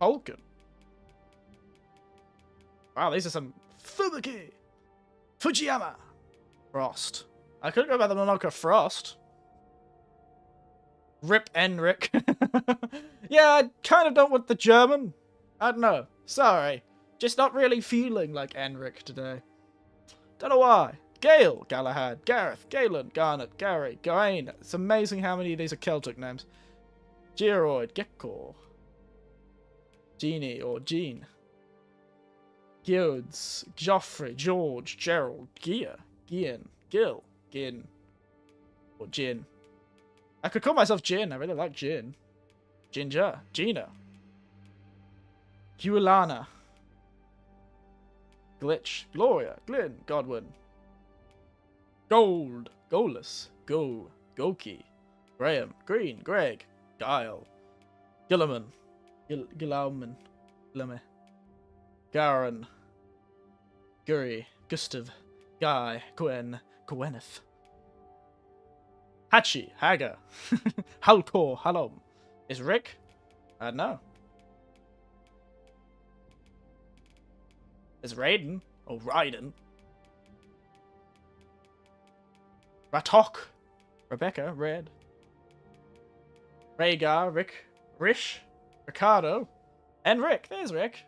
Hulkin. Wow, these are some Fubuki. Fujiyama. Frost. I could go by the moniker Frost. Rip Enric. Yeah, I kind of don't want the German. I don't know. Sorry. Just not really feeling like Enric today. Don't know why. Gale, Galahad, Gareth, Galen, Garnet, Gary, Gawain. It's amazing how many of these are Celtic names. Geroid, Gekor, Jeannie or Jean, Gilds, Joffrey, George, Gerald, Gia, Gian, Gil, Gin, or Gin. I could call myself Gin. I really like Gin. Ginger, Gina, Guilana, Glitch, Gloria, Glyn, Godwin, Gold, Golus, Go, Goki, Graham, Green, Greg, Guile, Gilliman, Gilauman, Gillame, Garen, Guri, Gustav, Guy, Gwen, Gwyneth, Hachi, Haga, Halkor, Halom. Is Rick? I don't know. Is Raiden? Or Raiden? Ratok, Rebecca, Red, Rhaegar, Rick, Rish, Ricardo, and Rick. There's Rick.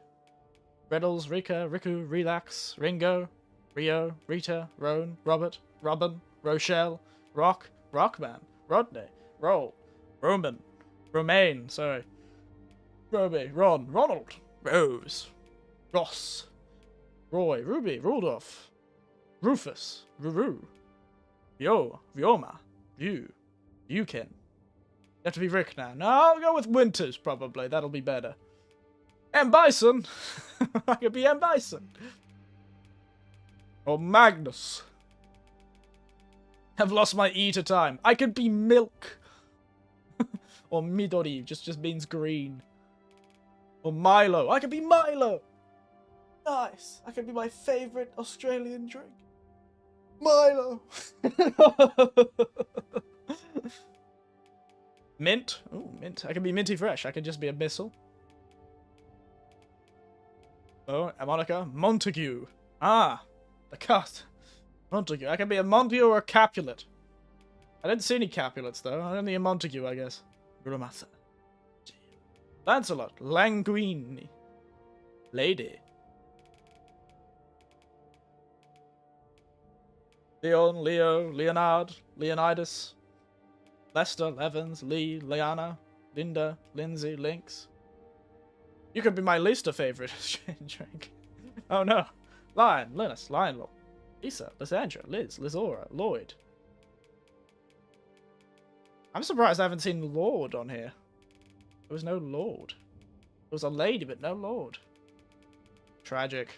Riddles, Rika, Riku, Relax, Ringo, Rio, Rita, Roan, Robert, Robin, Rochelle, Rock, Rockman, Rodney, Roll, Roman, Romaine, sorry, Roby, Ron, Ronald, Rose, Ross, Roy, Ruby, Rudolph, Rufus, Ruru, Vio, Vioma, View, Viewkin. You have to be Rick now. No, I'll go with Winters, probably. That'll be better. M. Bison. I could be M. Bison. Or Magnus. I've lost my E to time. I could be Milk. Or Midori, just means green. Or Milo. I could be Milo. Nice. I could be my favourite Australian drink. Milo. Mint. Ooh, mint. I can be Minty Fresh. I can just be a missile. Oh, a Monica. Montague. Ah, the cut. Montague. I can be a Montague or a Capulet. I didn't see any Capulets, though. Only a Montague, I guess. Grumasa. Lancelot. Languini. Lady. Leon, Leo, Leonard, Leonidas, Lester, Evans, Lee, Liana, Linda, Lindsay, Lynx. You could be my least favorite drink. Oh no. Lion, Linus, Lionel, Lisa, Lysandra, Liz, Lizora, Lloyd. I'm surprised I haven't seen Lord on here. There was no Lord. There was a lady, but no Lord. Tragic.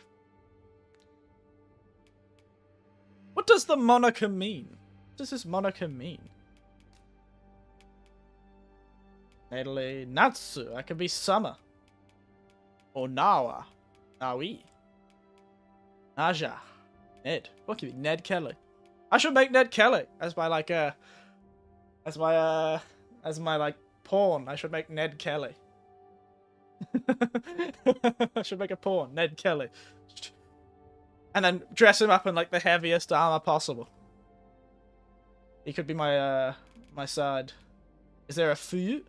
What does the moniker mean? What does this moniker mean? Italy, Natsu. That could be summer. Or Nawa. Nawi. Naja. Ned. What could be Ned Kelly? I should make Ned Kelly as my like as my like porn. I should make Ned Kelly. I should make a porn, Ned Kelly. And then dress him up in like the heaviest armor possible. He could be my my side. Is there a Fu?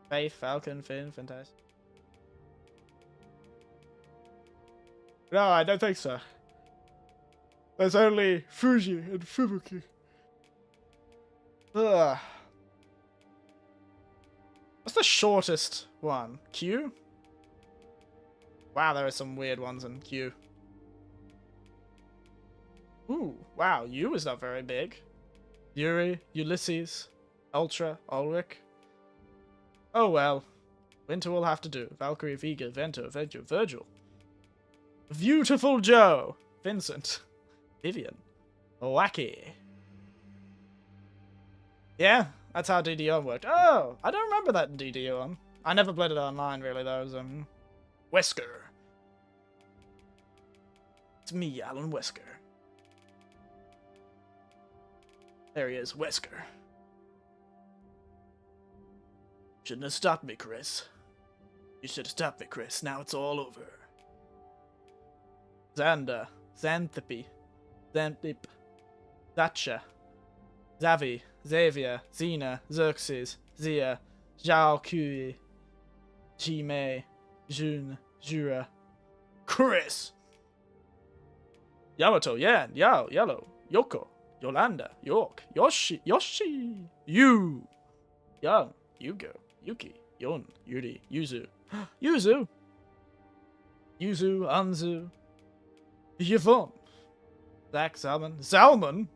Faith, Falcon, Finn, Fantastic. No, I don't think so. There's only Fuji and Fubuki. Ugh. What's the shortest one? Q? Wow, there are some weird ones in Q. Ooh, wow, U is not very big. Yuri, Ulysses, Ultra, Ulrich. Oh well. Winter will have to do. Valkyrie, Vega, Vento, Virgil. Beautiful Joe. Vincent. Vivian. Wacky. Yeah, that's how DD1 worked. Oh, I don't remember that in DD1. I never played it online, really, though. It was, Wesker. It's me, Alan Wesker. There he is, Wesker. Shouldn't have stopped me, Chris. You should have stopped me, Chris. Now it's all over. Xander. Xanthipy. Xanthip. Zatcha. Zavi. Xavier. Xena. Xerxes. Zia. Zhao Kui. Jimei. Jun. Jura. Chris! Yamato. Yan. Yao. Yellow. Yoko. Yolanda. York. Yoshi. Yoshi. Yu. Young. Yugo. Yuki. Yon. Yuri. Yuzu. Yuzu! Yuzu. Anzu. Yvonne. Zach. Salmon. Salmon?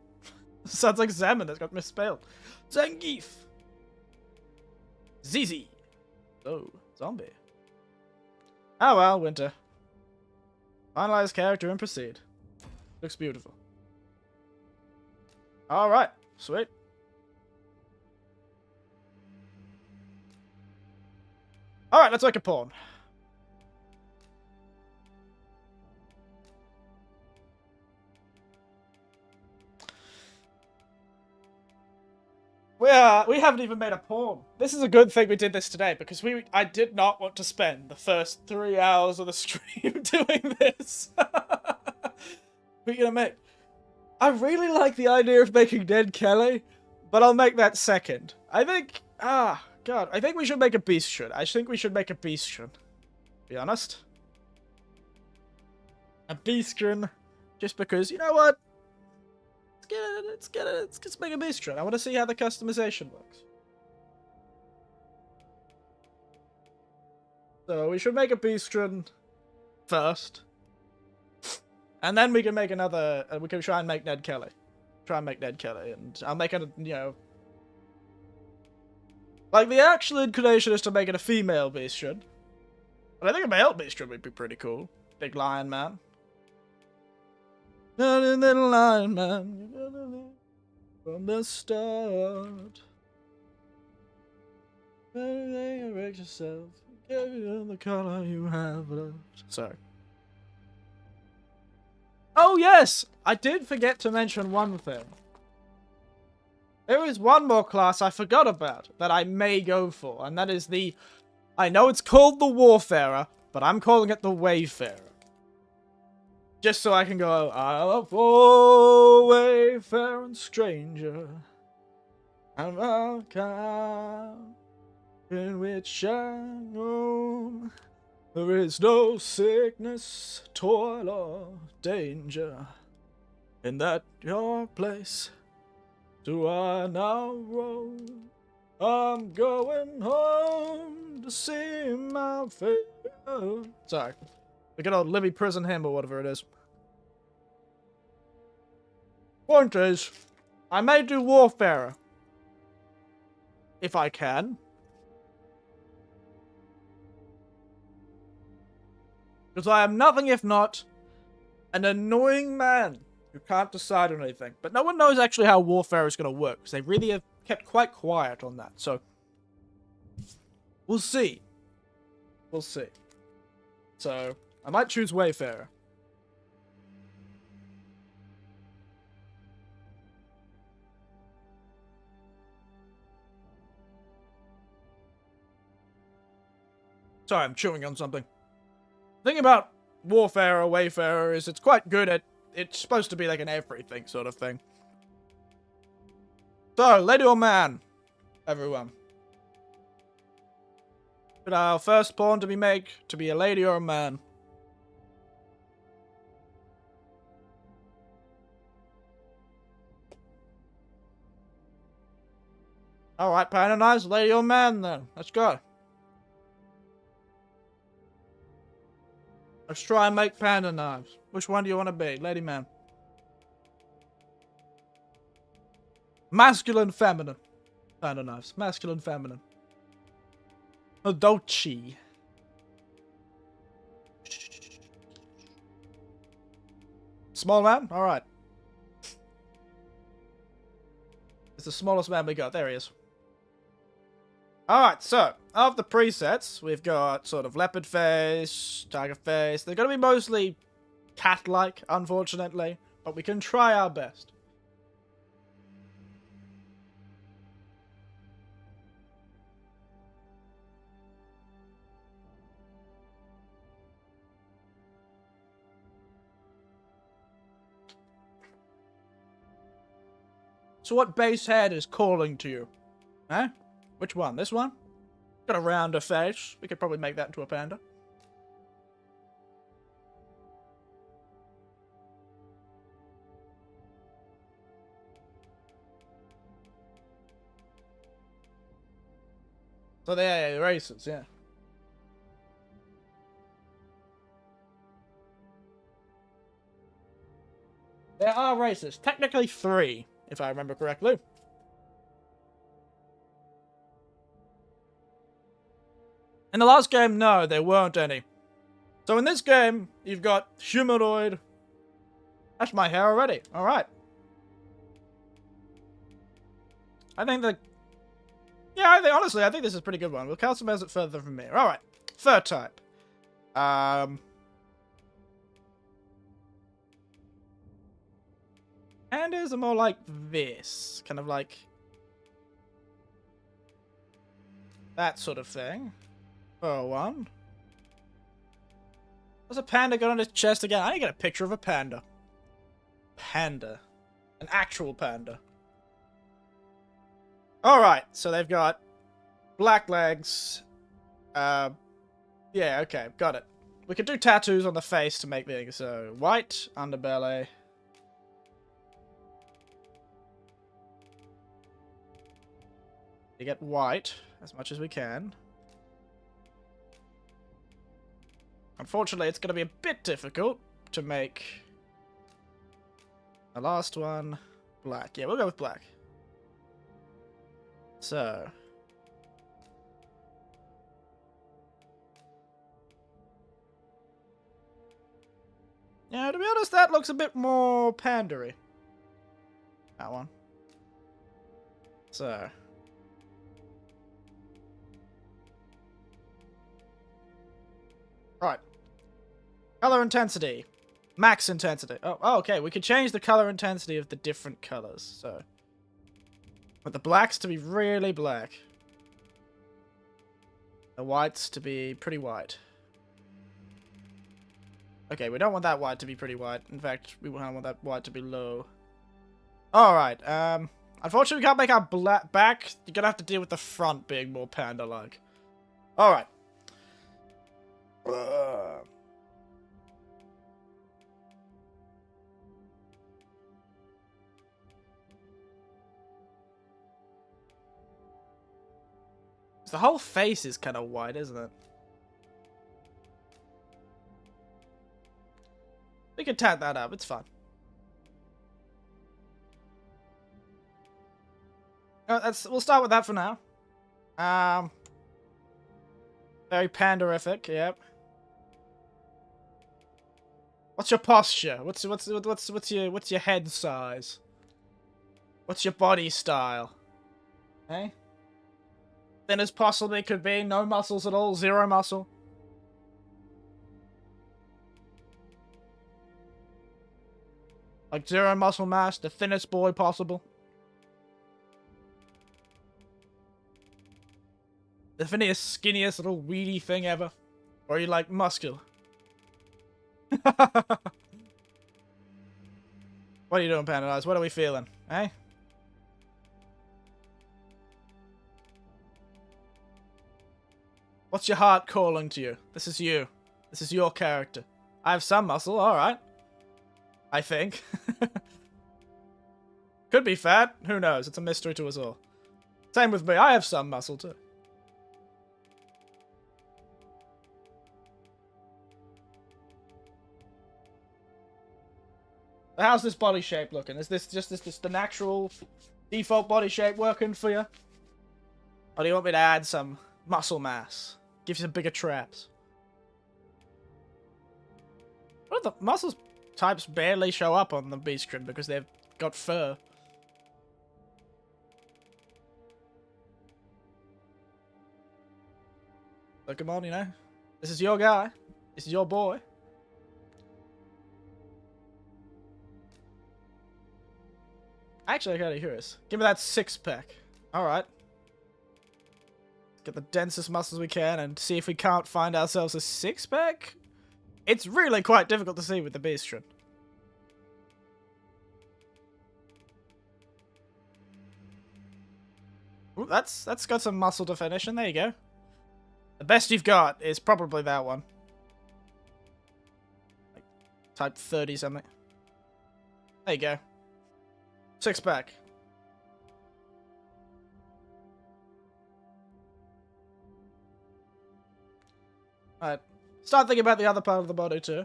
Sounds like salmon that's got misspelled. Zangief. Zizi. Oh, zombie. Oh well, Winter. Finalize character and proceed. Looks beautiful. Alright, sweet. Alright, let's make a pawn. We haven't even made a pawn. This is a good thing we did this today, because I did not want to spend the first 3 hours of the stream doing this. We're gonna make... I really like the idea of making Ned Kelly, but I'll make that second. I think... God. I think we should make a Beastron. I think we should make a Beastron. Be honest. A Beastron. Just because, you know what? Let's make a Beastron. I want to see how the customization works. So we should make a Beastron first. And then we can make another, we can try and make Ned Kelly. And I'll make it, you know... Like, the actual inclination is to make it a female Beastron. But I think a male Beastron would be pretty cool. Big lion man. Little lion man. From the start. Erect yourself. Give you the color you have left. Sorry. Oh yes! I did forget to mention one thing. There is one more class I forgot about that I may go for, and that is the... I know it's called the Warfarer, but I'm calling it the Wayfarer. Just so I can go, I'm a wayfaring stranger. I'm a kind in which I roam. There is no sickness, toil, or danger. In that your place do I now roam. I'm going home to see my favorite. Sorry. The good old Libby prison him or whatever it is. Point is, I may do Warfarer. If I can. Because I am nothing if not an annoying man who can't decide on anything. But no one knows actually how Warfare is going to work, because they really have kept quite quiet on that. So, we'll see. We'll see. So, I might choose Wayfarer. Sorry, I'm chewing on something. The thing about Warfare or Wayfarer is it's quite good at... It's supposed to be like an everything sort of thing. So, lady or man? Everyone. Should our firstborn to be a lady or a man? Alright, Panda Knives, lady or man then. Let's go. Let's try and make Panda Knives. Which one do you want to be? Lady, man. Masculine, feminine. Panda Knives. Masculine, feminine. Adulty. Small man? Alright. It's the smallest man we got. There he is. Alright, so, of the presets, we've got sort of leopard face, tiger face. They're going to be mostly cat-like, unfortunately, but we can try our best. So what base head is calling to you? Huh? Which one? This one? Got a rounder face. We could probably make that into a panda. So they're races, yeah. There are races. Technically 3, if I remember correctly. In the last game, no, there weren't any. So in this game, you've got humanoid. That's my hair already. Alright. I think that... Yeah, honestly, I think this is a pretty good one. We'll customize it further from here. Alright. Third type. Pandas are more like this. Kind of like... that sort of thing. Oh, one. What's a panda got on his chest again? I need to get a picture of a panda. Panda. An actual panda. Alright, so they've got black legs. Yeah, okay, got it. We could do tattoos on the face to make things. So, white underbelly. You get white as much as we can. Unfortunately, it's going to be a bit difficult to make the last one black. Yeah, we'll go with black. So. Yeah, to be honest, that looks a bit more pandery. That one. So. Right. Color intensity. Max intensity. Oh, okay. We could change the color intensity of the different colors. So, but the blacks to be really black. The whites to be pretty white. Okay, we don't want that white to be pretty white. In fact, we want that white to be low. Alright, unfortunately we can't make our back. You're gonna have to deal with the front being more panda-like. Alright. The whole face is kind of white, isn't it? We can tat that up. It's fine. We'll start with that for now. Very panderific. Yep. What's your posture? What's your head size? What's your body style? Eh? Thin as possibly could be. No muscles at all. Zero muscle. Like zero muscle mass. The thinnest boy possible. The thinnest, skinniest little weedy thing ever. Or are you like muscular? What are you doing, Panda Eyes? What are we feeling? Eh? What's your heart calling to you? This is you. This is your character. I have some muscle, alright. I think. Could be fat. Who knows? It's a mystery to us all. Same with me. I have some muscle too. How's this body shape looking? Is this just this the natural default body shape working for you? Or do you want me to add some muscle mass? Give you some bigger traps? What are the muscles types barely show up on the beast crim because they've got fur? So come on, you know. This is your guy. This is your boy. Actually, I gotta hear this. Give me that six-pack. Alright. Get the densest muscles we can and see if we can't find ourselves a six-pack. It's really quite difficult to see with the beastron. Ooh, that's got some muscle definition. There you go. The best you've got is probably that one. Like, type 30 something. There you go. Six-pack. Alright. Start thinking about the other part of the body too.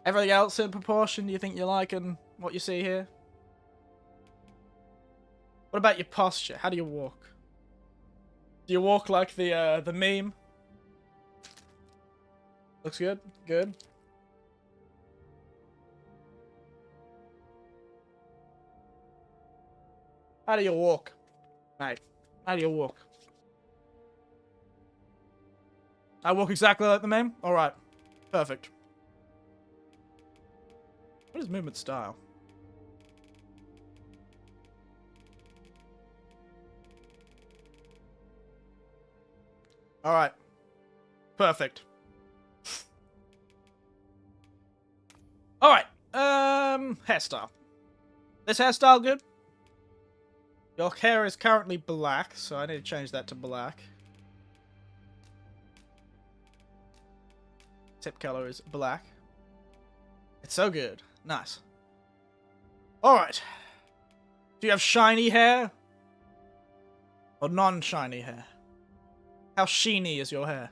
Everything else in proportion, do you think you're liking what you see here? What about your posture? How do you walk? Do you walk like the meme? Looks good? Good. How do you walk? Mate, how do you walk? I walk exactly like the meme? Alright. Perfect. What is movement style? Alright. Perfect. Alright. Hairstyle. This hairstyle good? Your hair is currently black, so I need to change that to black. Tip color is black. It's so good. Nice. Alright. Do you have shiny hair? Or non-shiny hair? How sheeny is your hair?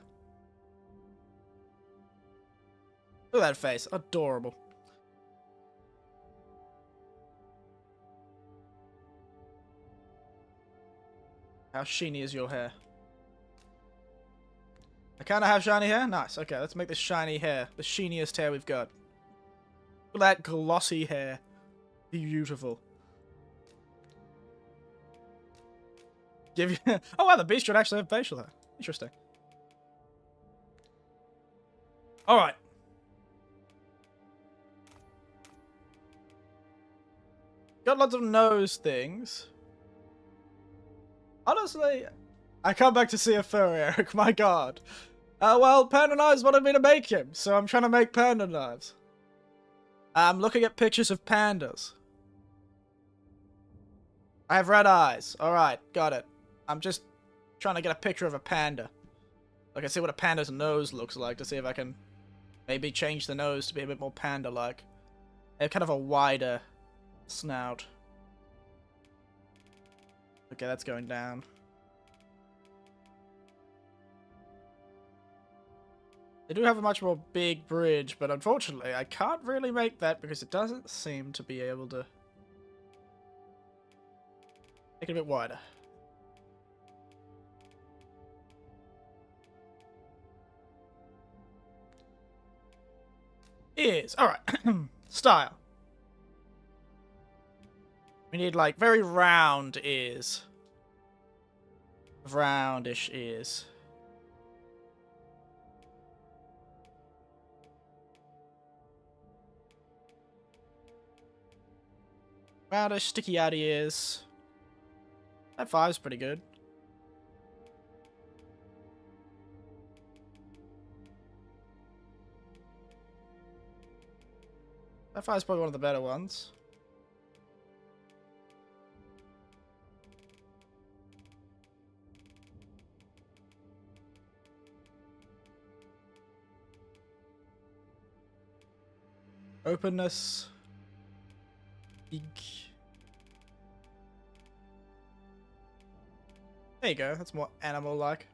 Look at that face. Adorable. How sheeny is your hair? I kind of have shiny hair? Nice. Okay, let's make this shiny hair. The sheeniest hair we've got. Look at that glossy hair. Beautiful. Give you... Oh wow, the beast should actually have facial hair. Interesting. Alright. Got lots of nose things. Honestly, I come back to see a furry, Eric. My god. Well, Panda Knives wanted me to make him, so I'm trying to make Panda Knives. I'm looking at pictures of pandas. I have red eyes. Alright, got it. I'm just trying to get a picture of a panda. Like, I see what a panda's nose looks like to see if I can maybe change the nose to be a bit more panda-like. They have kind of a wider snout. Okay, that's going down. They do have a much more big bridge, but unfortunately I can't really make that because it doesn't seem to be able to make it a bit wider. Ears. Alright. Style. We need, like, very round ears. Roundish ears. Roundish, sticky out ears. That 5's pretty good. That 5's probably one of the better ones. Openness. Big. There you go, that's more animal-like.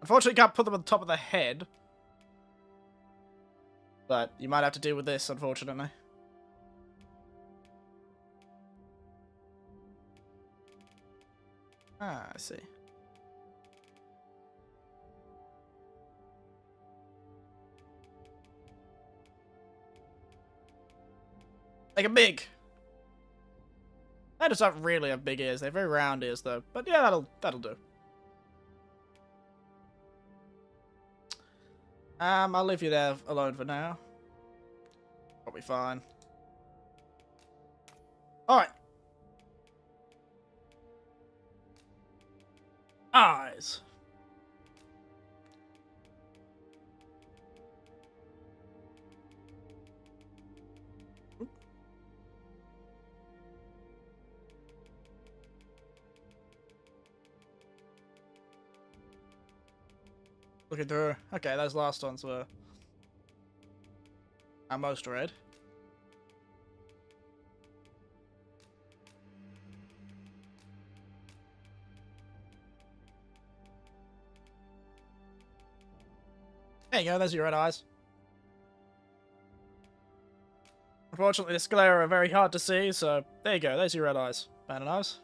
Unfortunately, you can't put them on the top of the head. But you might have to deal with this, unfortunately. Ah, I see. Like a big. They just don't really have big ears. They're very round ears, though. But yeah, that'll do. I'll leave you there alone for now. Probably fine. Alright. Eyes. Looking through. Okay, those last ones were most red. There you go, there's your red eyes. Unfortunately, the sclera are very hard to see, so there you go, there's your red eyes. Bad eyes.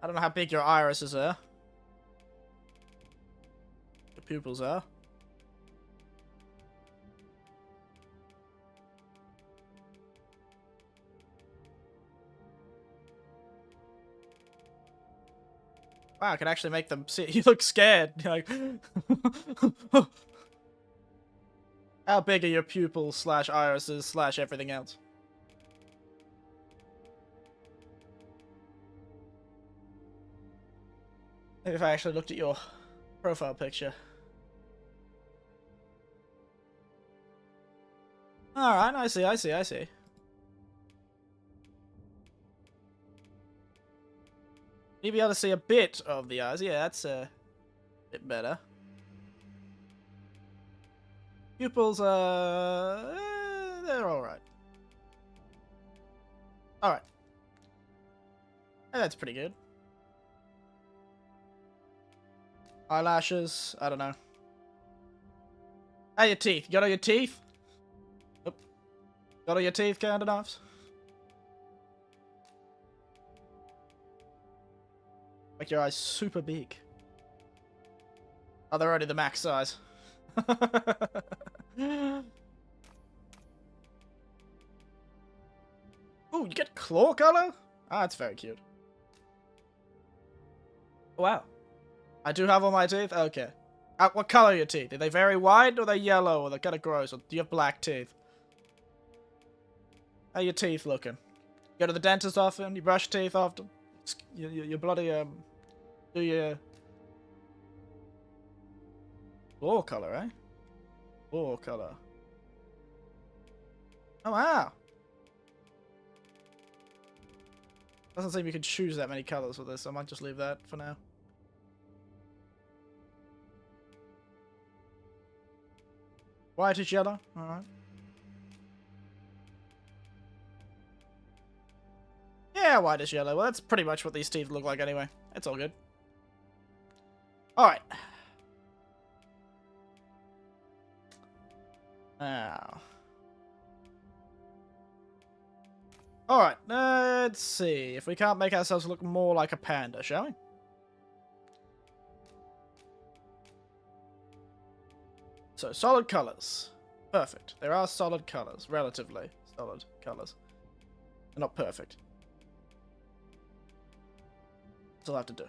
I don't know how big your irises are. Your pupils are. Wow, I can actually make them see. You look scared. You're like, how big are your pupils slash irises slash everything else? Maybe if I actually looked at your profile picture. Alright, I see. You'll be able to see a bit of the eyes. Yeah, that's a bit better. Pupils, they're alright. Alright. That's pretty good. Eyelashes, I don't know. Hey, your teeth. You got all your teeth? Nope. Got all your teeth, kind of knives? Make your eyes super big. Oh, they're already the max size. Ooh, you get claw color? Ah, that's very cute. Wow. I do have all my teeth? Okay. What color are your teeth? Are they very white, or are they yellow, or they're kind of gross, or do you have black teeth? How are your teeth looking? You go to the dentist often? You brush teeth often? You bloody, do your... Claw color, eh? Claw color. Oh, wow. Doesn't seem you can choose that many colors with this. I might just leave that for now. Whitish yellow. Alright. Yeah, whitish yellow. Well, that's pretty much what these teeth look like anyway. It's all good. Alright. Now. Alright, let's see if we can't make ourselves look more like a panda, shall we? So, solid colours. Perfect. There are solid colours. Relatively solid colours. They're not perfect. That's all I have to do.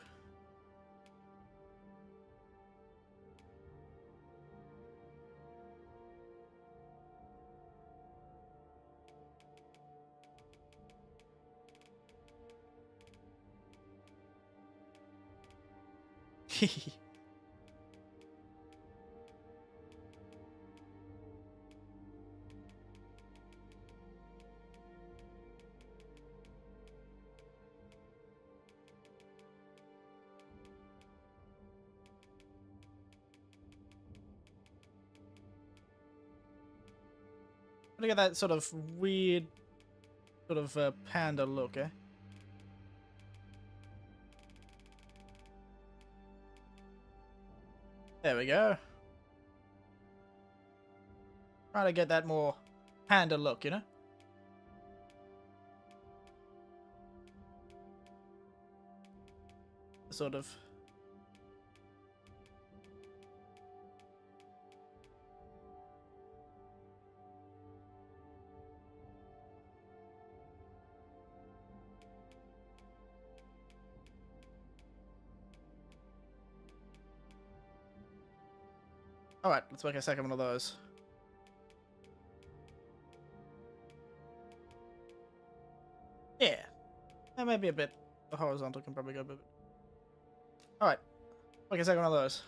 Look at that sort of weird, sort of panda look, eh? There we go. Trying to get that more panda look, you know? Sort of. Alright, let's make a second one of those. Yeah. That may be a bit. The horizontal can probably go a bit. Alright. Make a second one of those.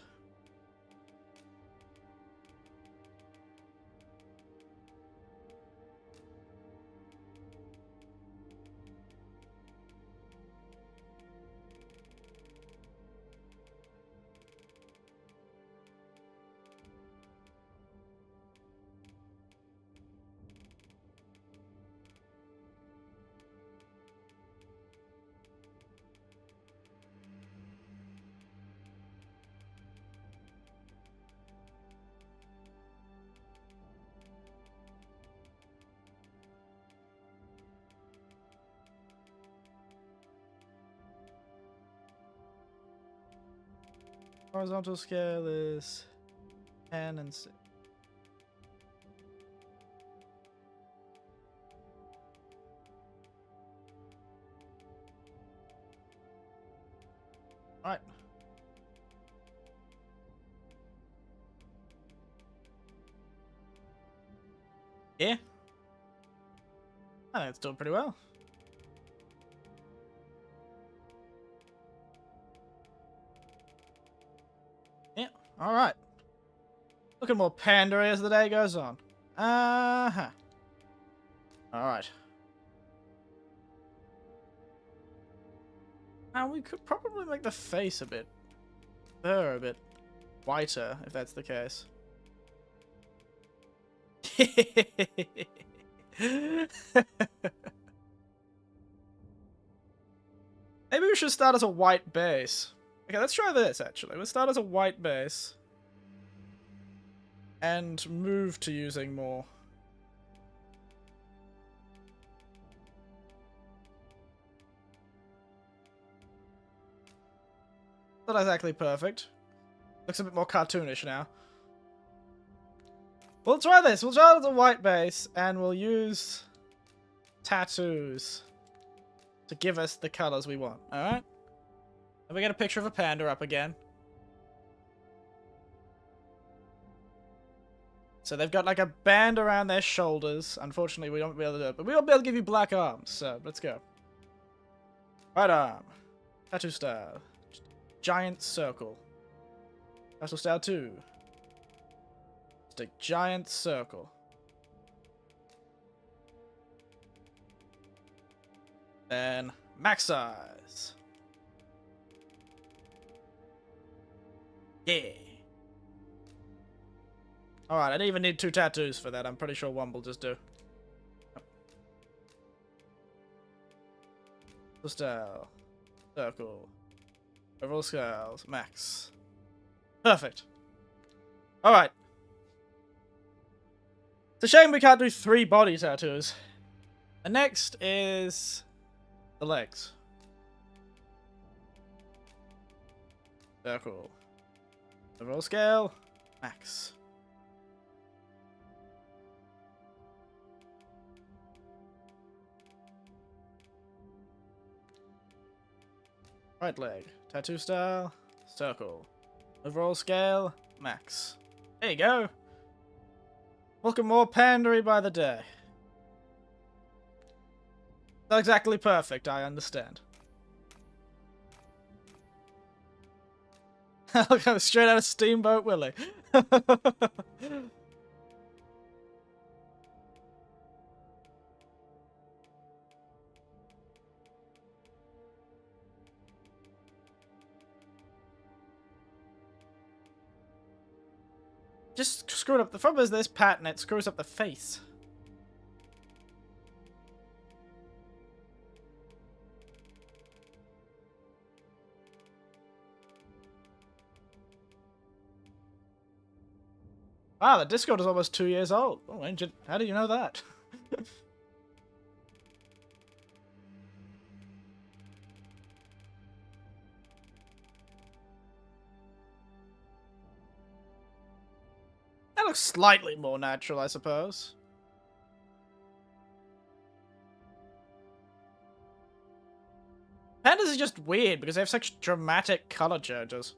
Horizontal scale is 10 and 6. Alright. Yeah. I think it's doing pretty well. Yeah, alright. Looking more pandery as the day goes on. Uh-huh. Alright. Now we could probably make the face a bit whiter, if that's the case. Maybe we should start as a white base. Okay, let's try this, actually. Let's start as a white base. And move to using more. Not exactly perfect. Looks a bit more cartoonish now. We'll try this. We'll try it as a white base, and we'll use tattoos to give us the colors we want. Alright? And we get a picture of a panda up again. So they've got like a band around their shoulders. Unfortunately, we won't be able to do it, but we will be able to give you black arms. So let's go. Right arm. Tattoo style. Giant circle. Tattoo style 2. Just a giant circle. Then max size. Yeah. Alright, I didn't even need 2 tattoos for that. I'm pretty sure one will just do. Style. Circle. Overall scales. Max. Perfect. Alright. It's a shame we can't do 3 body tattoos. The next is the legs. Circle. Overall scale. Max. Right leg. Tattoo style. Circle. Overall scale. Max. There you go. Looking more pandery by the day. Not exactly perfect, I understand. Look, I'm straight out of Steamboat Willie. Just screwed up. The problem is this pattern, it screws up the face. Ah, the Discord is almost 2 years old. Oh, Ancient, how do you know that? That looks slightly more natural, I suppose. Pandas are just weird because they have such dramatic color changes.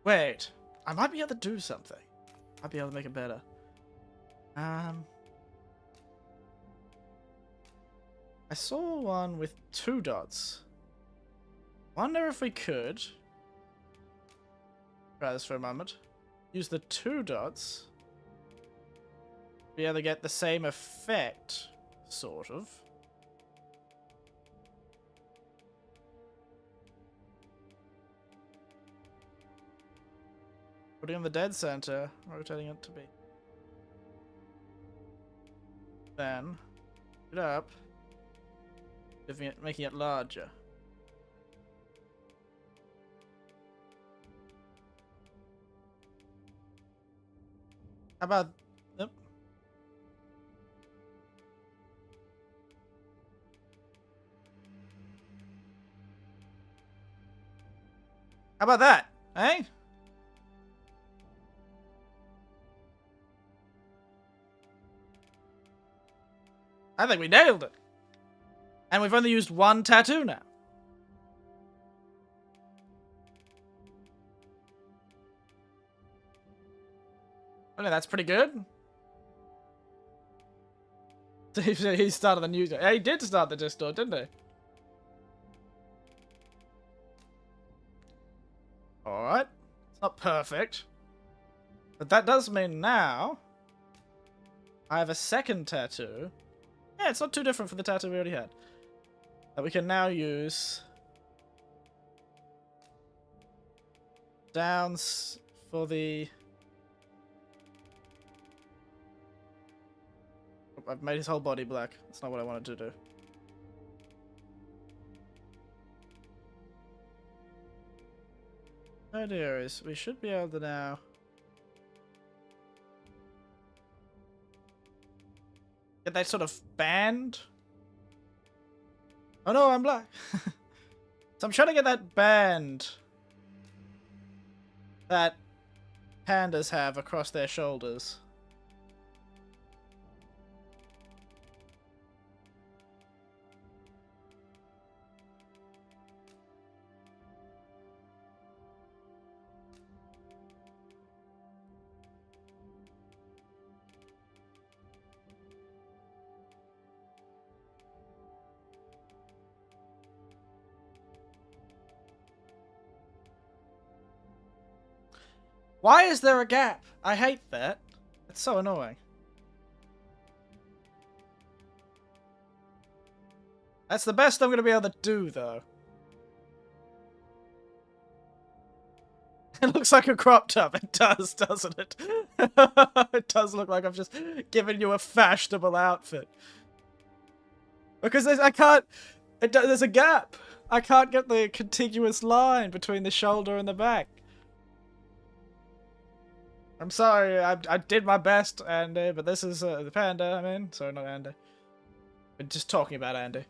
Wait. I might be able to do something. Might be able to make it better. I saw one with 2 dots. Wonder if we could try this for a moment. Use the 2 dots. Be able to get the same effect, sort of. Putting on the dead center, rotating it to be. Then, it up, making it larger. How about... Yep. How about that, eh? I think we nailed it. And we've only used 1 tattoo now. I mean, that's pretty good. He started the news. Yeah, he did start the Discord, didn't he? Alright. It's not perfect. But that does mean now I have a second tattoo. Yeah, it's not too different from the tattoo we already had. That we can now use downs for the... I've made his whole body black. That's not what I wanted to do. The idea is we should be able to now get that sort of band. Oh no, I'm black. So I'm trying to get that band that pandas have across their shoulders. Why is there a gap? I hate that. It's so annoying. That's the best I'm going to be able to do, though. It looks like a crop top. It does, doesn't it? It does look like I've just given you a fashionable outfit. Because I can't... there's a gap. I can't get the contiguous line between the shoulder and the back. I'm sorry, I did my best, Andy, but this is the panda, I mean. Sorry, not Andy. I'm just talking about Andy.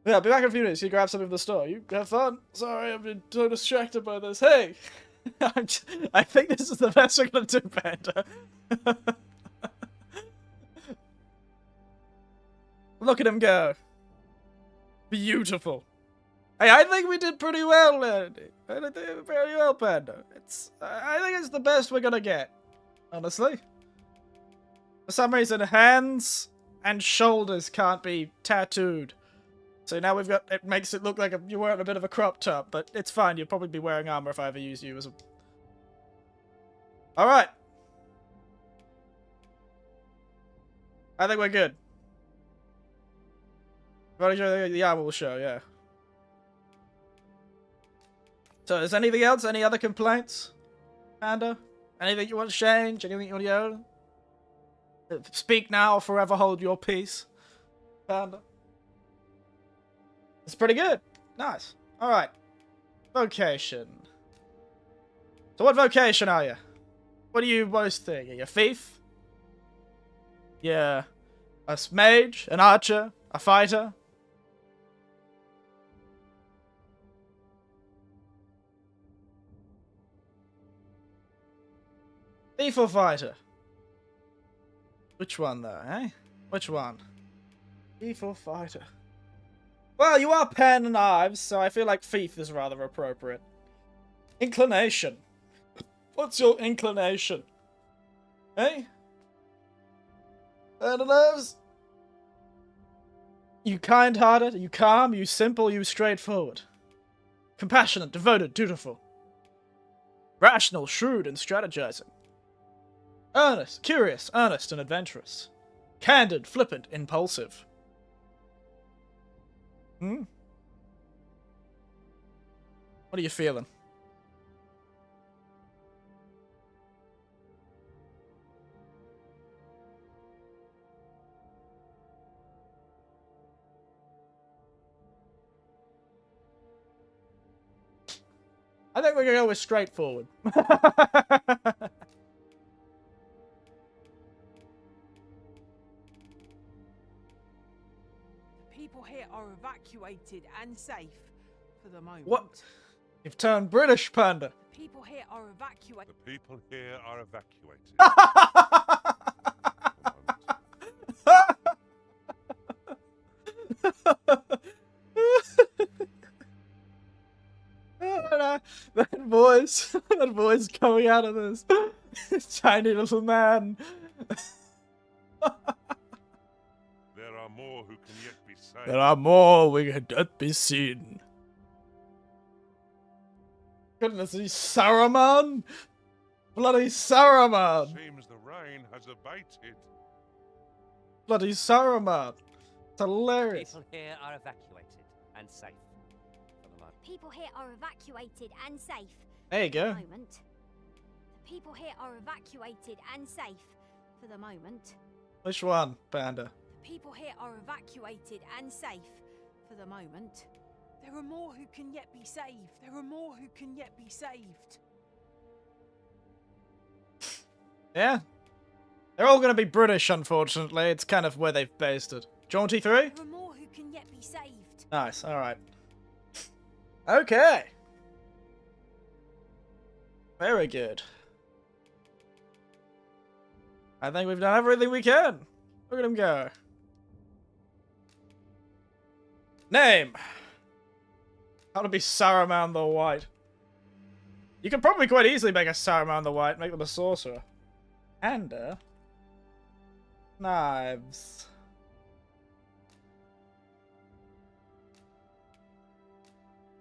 Yeah, I'll be back in a few minutes. You grab something from the store. You have fun. Sorry, I've been so distracted by this. Hey! I think this is the best we're gonna do, Panda. Look at him go. Beautiful. Hey, I think we did pretty well, Andy. I think we did very well, Panda. I think it's the best we're gonna get. Honestly. For some reason, hands and shoulders can't be tattooed. So now we've got, it makes it look like you're wearing a bit of a crop top, but it's fine. You'll probably be wearing armor if I ever use you as a... Alright. I think we're good. The armor will show, yeah. So, is anything else? Any other complaints? Panda? Anything you want to change? Anything you want to yell? Speak now or forever hold your peace. Panda? It's pretty good. Nice. Alright. Vocation. So what vocation are you? What do you most think? Are you a thief? Yeah. A mage? An archer? A fighter? Thief or fighter? Which one though, eh? Which one? Thief or fighter? Well, you are pen and knives, so I feel like thief is rather appropriate. Inclination. What's your inclination? Eh? Pen and knives? You kind-hearted? You calm? You simple? You straightforward? Compassionate, devoted, dutiful? Rational, shrewd, and strategizing? Earnest, curious, earnest, and adventurous? Candid, flippant, impulsive? Hmm? What are you feeling? I think we're gonna go with straightforward. People here are evacuated and safe for the moment. What? You've turned British, Panda. The people here are evacuated. The people here are evacuated. That voice coming out of this tiny little man. There are more who can yet be saved. There are more we can yet be seen. Goodness, he's Saruman! Bloody Saruman! Seems the rain has abated. Bloody Saruman! It's hilarious. People here are evacuated and safe for the moment. People here are evacuated and safe. There you For go. the moment. The people here are evacuated and safe for the moment. Which one, Panda? The people here are evacuated and safe for the moment. There are more who can yet be saved. There are more who can yet be saved. Yeah. They're all gonna be British, unfortunately. It's kind of where they've based it. Jaunty 3? There are more who can yet be saved. Nice, alright. Okay. Very good. I think we've done everything we can. Look at him go. Name. How to be Saruman the White. You can probably quite easily make a Saruman the White, make them a sorcerer. And knives.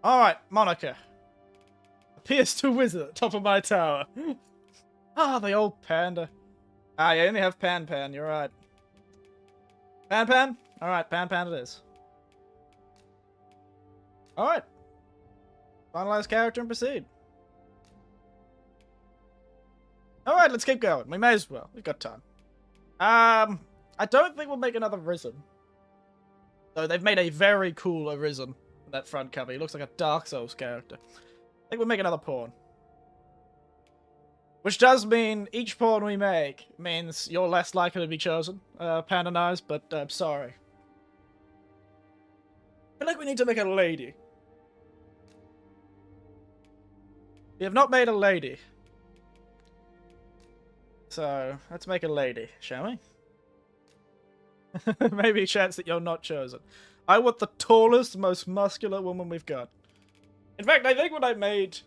Alright, Monica. Appears to wizard at the top of my tower. Ah, the old panda. Ah, you only have Pan, you're right. Pan? Alright, Pan it is. Alright. Finalize character and proceed. Alright, let's keep going. We may as well. We've got time. I don't think we'll make another Risen. So they've made a very cool Arisen in that front cover. He looks like a Dark Souls character. I think we'll make another pawn. Which does mean each pawn we make means you're less likely to be chosen, Panda Knives, but I'm sorry. I feel like we need to make a lady. We have not made a lady. So, let's make a lady, shall we? Maybe a chance that you're not chosen. I want the tallest, most muscular woman we've got. In fact, I think when I made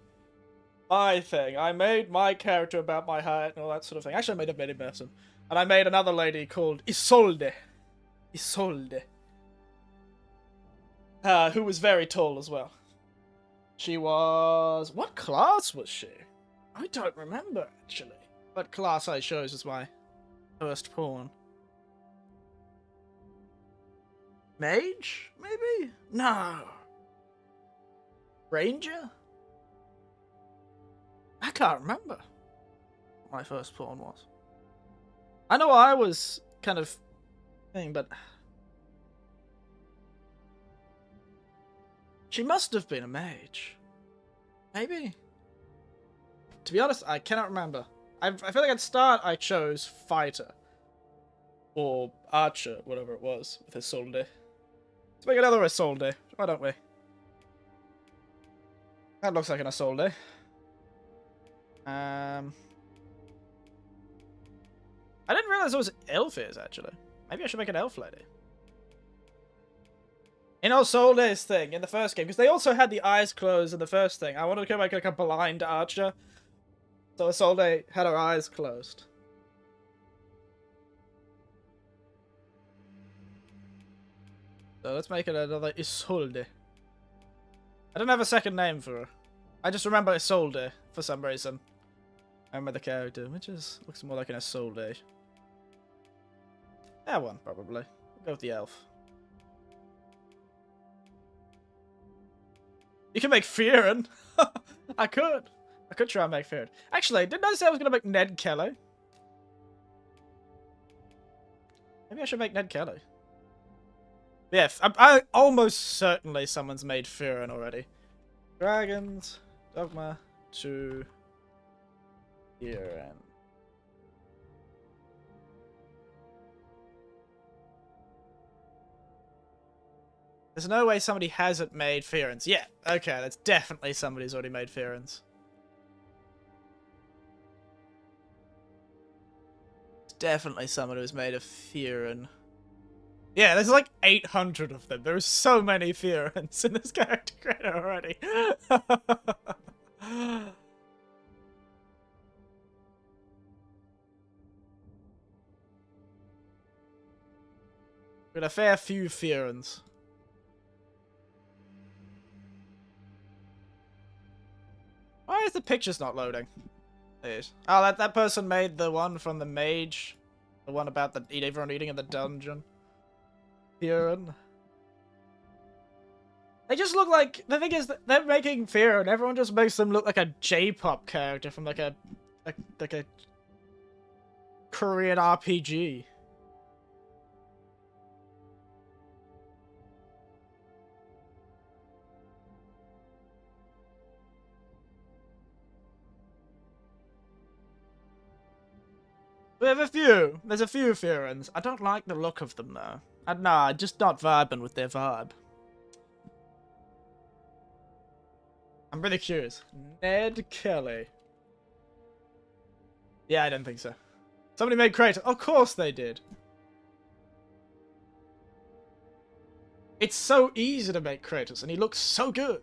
my thing, I made my character about my height and all that sort of thing. Actually, I made a lady person. And I made another lady called Isolde. Isolde. Who was very tall as well. She was... What class was she? I don't remember, actually. What class I chose as my first pawn. Mage? Maybe? No. Ranger? I can't remember what my first pawn was. I know I was kind of thing, but she must have been a mage. Maybe? To be honest, I cannot remember. I feel like at start I chose fighter. Or archer, whatever it was, with Isolde. Let's make another Isolde. Why don't we? That looks like an Isolde. I didn't realize there was elf ears, actually. Maybe I should make an elf lady. In Isolde's thing, in the first game, because they also had the eyes closed in the first thing. I wanted to go make like a blind archer. So Isolde had her eyes closed. So let's make it another Isolde. I don't have a second name for her. I just remember Isolde for some reason. I remember the character, which is looks more like an Isolde. That one, probably. We'll go with the elf. You can make Fearon. I could. I could try and make Fearon. Actually, didn't I say I was going to make Ned Kelly? Maybe I should make Ned Kelly. Yeah, I almost certainly someone's made Fearon already. Dragons, Dogma, 2, Fearon. There's no way somebody hasn't made Fearons. Yeah, okay, that's definitely somebody's already made Fearons. It's definitely someone who's made a Fearon. Yeah, there's like 800 of them. There's so many Fearons in this character creator already. Got a fair few Fearons. Why is the pictures not loading? There it is. Oh, that person made the one from the mage. The one about everyone eating in the dungeon. Fearon. They just look like... The thing is, they're making Fearon. Everyone just makes them look like a J-pop character from like a Korean RPG. We have a few. There's a few Fearons. I don't like the look of them, though. Nah, just not vibing with their vibe. I'm really curious. Ned Kelly. Yeah, I don't think so. Somebody made Kratos. Of course they did. It's so easy to make Kratos, and he looks so good.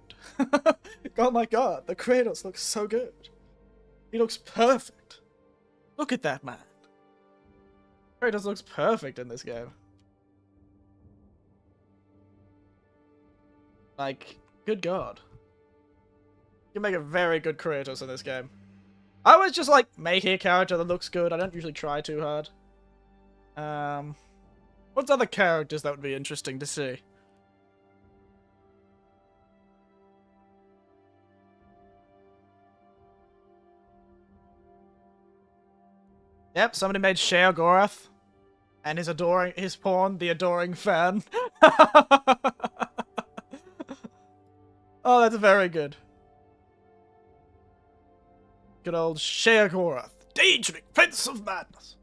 Oh my god, the Kratos looks so good. He looks perfect. Look at that man. Kratos looks perfect in this game. Like, good god. You can make a very good Kratos in this game. I was just like, making a character that looks good. I don't usually try too hard. What's other characters that would be interesting to see? Yep, somebody made Sheogorath. And his pawn, the adoring fan. Oh, that's very good. Good old Sheogorath, Daedric, Prince of Madness.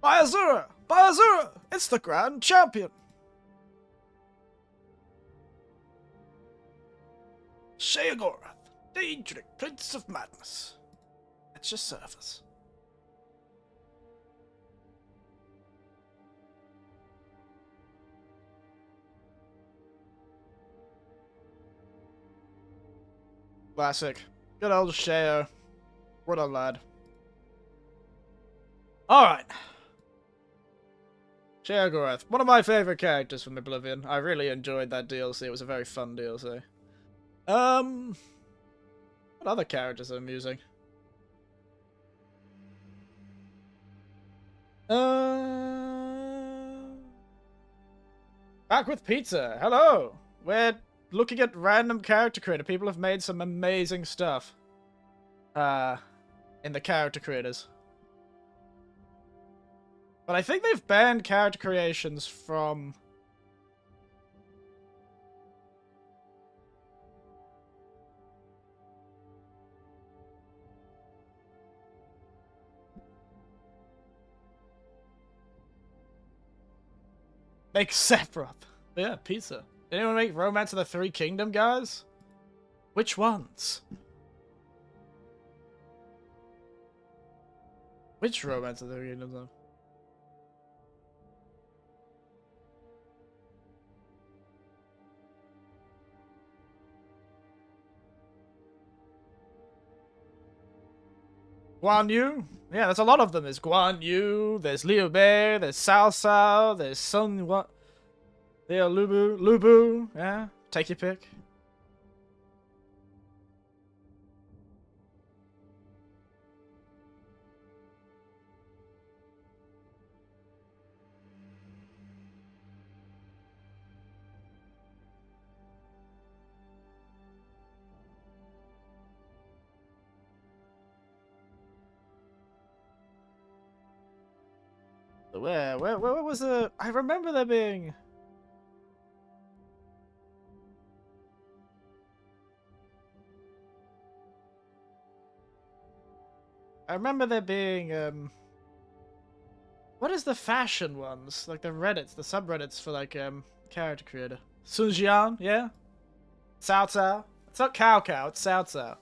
By Azura! By Azura! It's the Grand Champion! Sheogorath, Daedric, Prince of Madness. At your service. Classic. Good old Sheo. What a lad. Alright. Sheogorath, one of my favourite characters from Oblivion. I really enjoyed that DLC. It was a very fun DLC. What other characters are amusing? Back with pizza. Hello. We're looking at random character creator. People have made some amazing stuff. In the character creators. But I think they've banned character creations from... Make Sephiroth. Yeah, pizza. Did anyone make Romance of the Three Kingdom, guys? Which ones? Which Romance of the Three Kingdoms, though? Guan Yu? Yeah, there's a lot of them. There's Guan Yu, there's Liu Bei, there's Cao Cao, there's Sun what? There, Lubu, yeah, take your pick. Where was the... I remember there being... I remember there being, what is the fashion ones? Like the Reddits, the subreddits for, like, character creator. Sun Jian, yeah? Cao Cao. It's not Cow Cow, it's Cao Cao.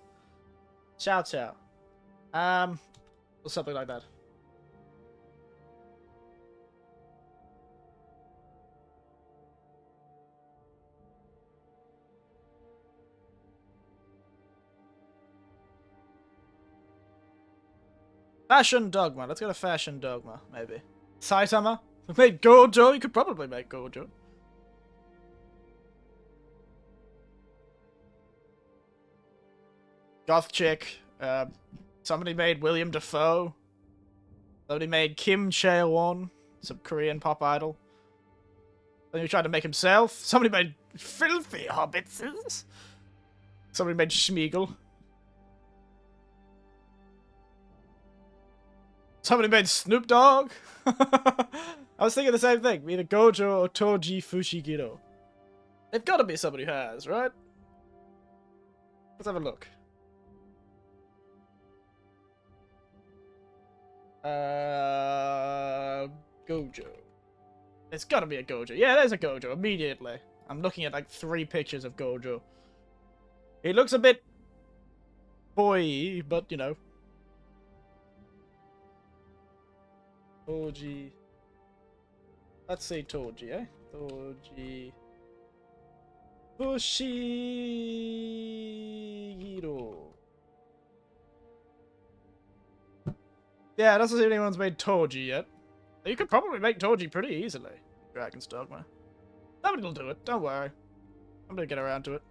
Cao Cao. Or something like that. Fashion Dogma. Let's go to Fashion Dogma, maybe. Saitama? We made Gojo? You could probably make Gojo. Goth chick. Somebody made William Dafoe. Somebody made Kim Chae-won, some Korean pop idol. Then he tried to make himself. Somebody made Filthy Hobbitses. Somebody made Schmeagol. Somebody made Snoop Dogg. I was thinking the same thing. Either Gojo or Toji Fushiguro. They've got to be somebody who has, right? Let's have a look. Gojo. There's got to be a Gojo. Yeah, there's a Gojo immediately. I'm looking at like 3 pictures of Gojo. He looks a bit boy-y, but you know. Toji. Let's say Toji, eh? Toji. Fushiguro. Yeah, it doesn't seem anyone's made Toji yet. You could probably make Toji pretty easily. Dragon's Dogma. Somebody will do it, don't worry. I'm gonna get around to it.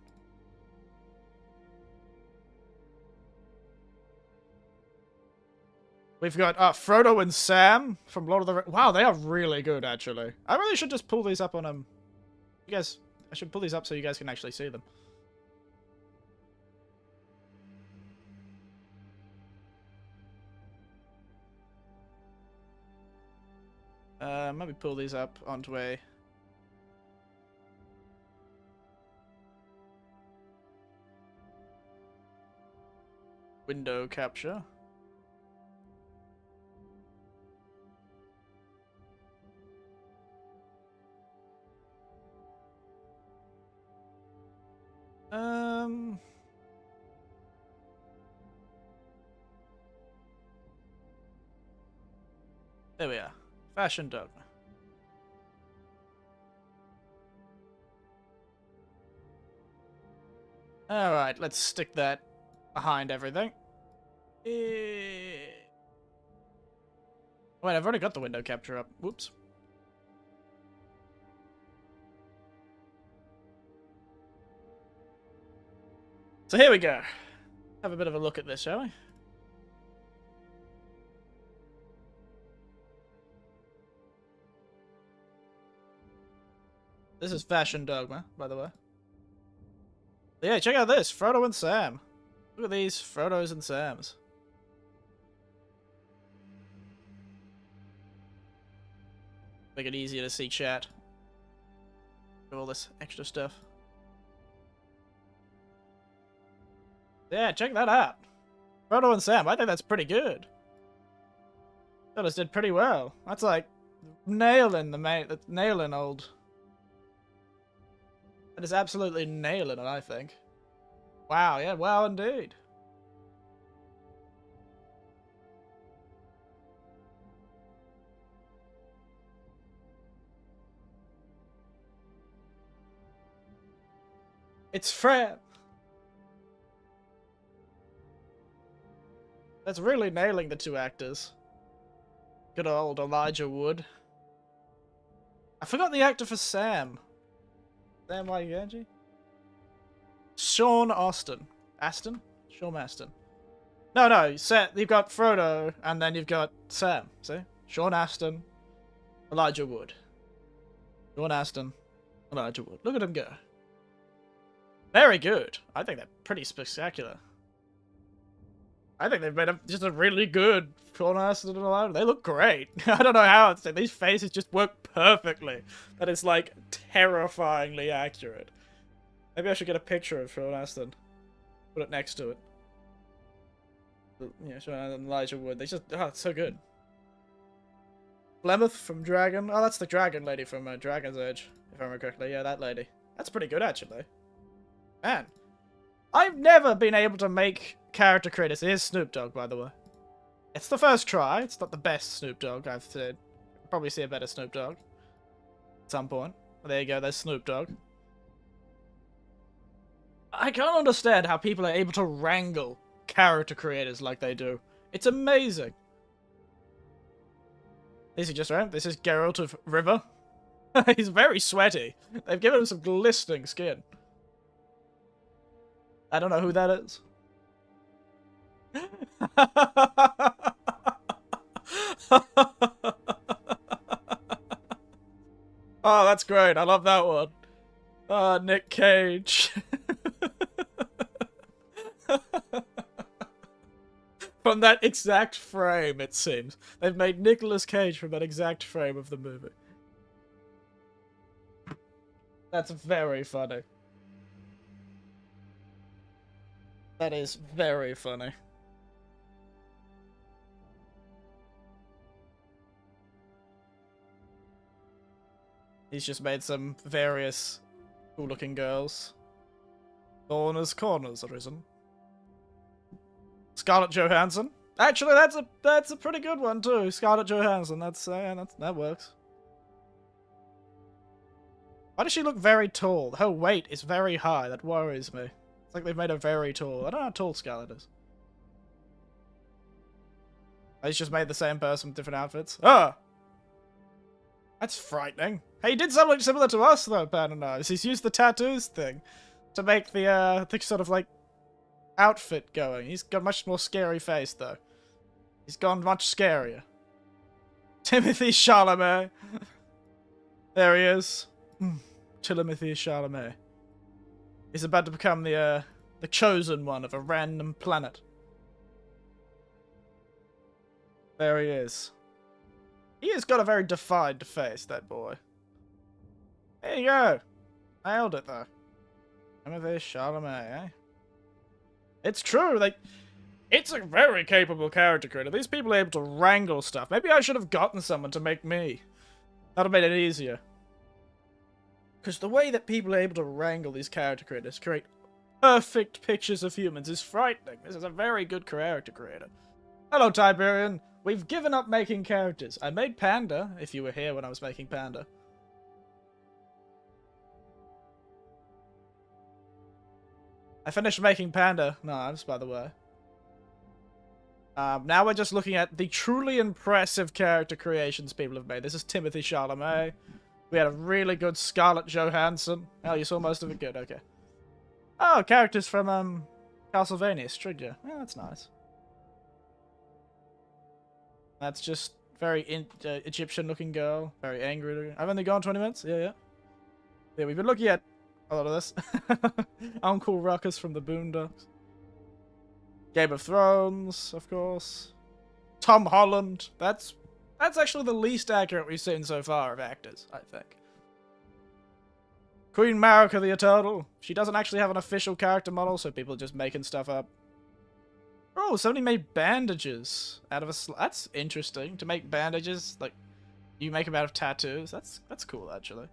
We've got Frodo and Sam from Lord of the Rings. Wow, they are really good, actually. I really should just pull these up on you guys. I should pull these up so you guys can actually see them. Maybe pull these up onto a window capture. There we are. Fashion Dogma. Alright, let's stick that behind everything. Wait, I've already got the window capture up. Whoops. So here we go. Have a bit of a look at this, shall we? This is Fashion Dogma, by the way. But yeah, check out this. Frodo and Sam. Look at these Frodos and Sams. Make it easier to see chat. All this extra stuff. Yeah, check that out. Frodo and Sam. I think that's pretty good. Fellas did pretty well. That's like nailing nailing old. That is absolutely nailing it, I think. Wow, yeah, wow indeed. It's Fred. That's really nailing the two actors. Good old Elijah Wood. I forgot the actor for Sam. Sam Waiganji? Sean Astin. Astin? Sean Astin. No, you've got Frodo, and then you've got Sam, see? Sean Astin, Elijah Wood. Sean Astin, Elijah Wood. Look at him go. Very good. I think they're pretty spectacular. I think they've made just a really good Sean Astin and Elijah. They look great. I don't know how it's these faces just work perfectly. That is like terrifyingly accurate. Maybe I should get a picture of Sean Astin. Put it next to it. Yeah, Sean Astin and Elijah Wood. They just it's so good. Flemeth from Dragon. Oh, that's the dragon lady from Dragon's Edge, if I remember correctly. Yeah, that lady. That's pretty good actually. Man, I've never been able to make character creators. Here's Snoop Dogg, by the way. It's the first try. It's not the best Snoop Dogg I've said. I'll probably see a better Snoop Dogg at some point. Well, there you go. There's Snoop Dogg. I can't understand how people are able to wrangle character creators like they do. It's amazing. This is just right. This is Geralt of River. He's very sweaty. They've given him some glistening skin. I don't know who that is. Oh, that's great. I love that one. Oh, Nick Cage. From that exact frame, it seems. They've made Nicolas Cage from that exact frame of the movie. That's very funny. That is very funny. He's just made some various cool-looking girls. Corners arisen. Scarlett Johansson. Actually, that's a pretty good one too. Scarlett Johansson. That works. Why does she look very tall? Her weight is very high. That worries me. It's like they've made her very tall. I don't know how tall Scarlett is. He's just made the same person with different outfits. Ah! That's frightening. Hey, he did something similar to us, though, Panonose. He's used the tattoos thing to make the sort of, like, outfit going. He's got a much more scary face, though. He's gone much scarier. Timothy Chalamet. There he is. Timothy Chalamet. He's about to become the chosen one of a random planet. There he is. He has got a very defined face, that boy. There you go. Nailed it, though. Timothy Chalamet, eh? It's true, like, it's a very capable character creator. These people are able to wrangle stuff. Maybe I should have gotten someone to make me. That would have made it easier. Because the way that people are able to wrangle these character creators, create perfect pictures of humans, is frightening. This is a very good character creator. Hello, Tiberian. We've given up making characters. I made Panda, if you were here when I was making Panda. I finished making Panda knives, by the way. Now we're just looking at the truly impressive character creations people have made. This is Timothy Chalamet. We had a really good Scarlett Johansson. Oh, you saw most of it? Good, okay. Oh, characters from, Castlevania, Striga. Yeah, that's nice. That's just very Egyptian-looking girl. Very angry looking. I've only gone 20 minutes? Yeah, yeah. Yeah, we've been looking at a lot of this. Uncle Ruckus from the Boondocks. Game of Thrones, of course. Tom Holland. That's actually the least accurate we've seen so far of actors, I think. Queen Marika the Eternal. She doesn't actually have an official character model, so people are just making stuff up. Oh, somebody made bandages out of a... That's interesting. To make bandages, like, you make them out of tattoos. That's cool, actually.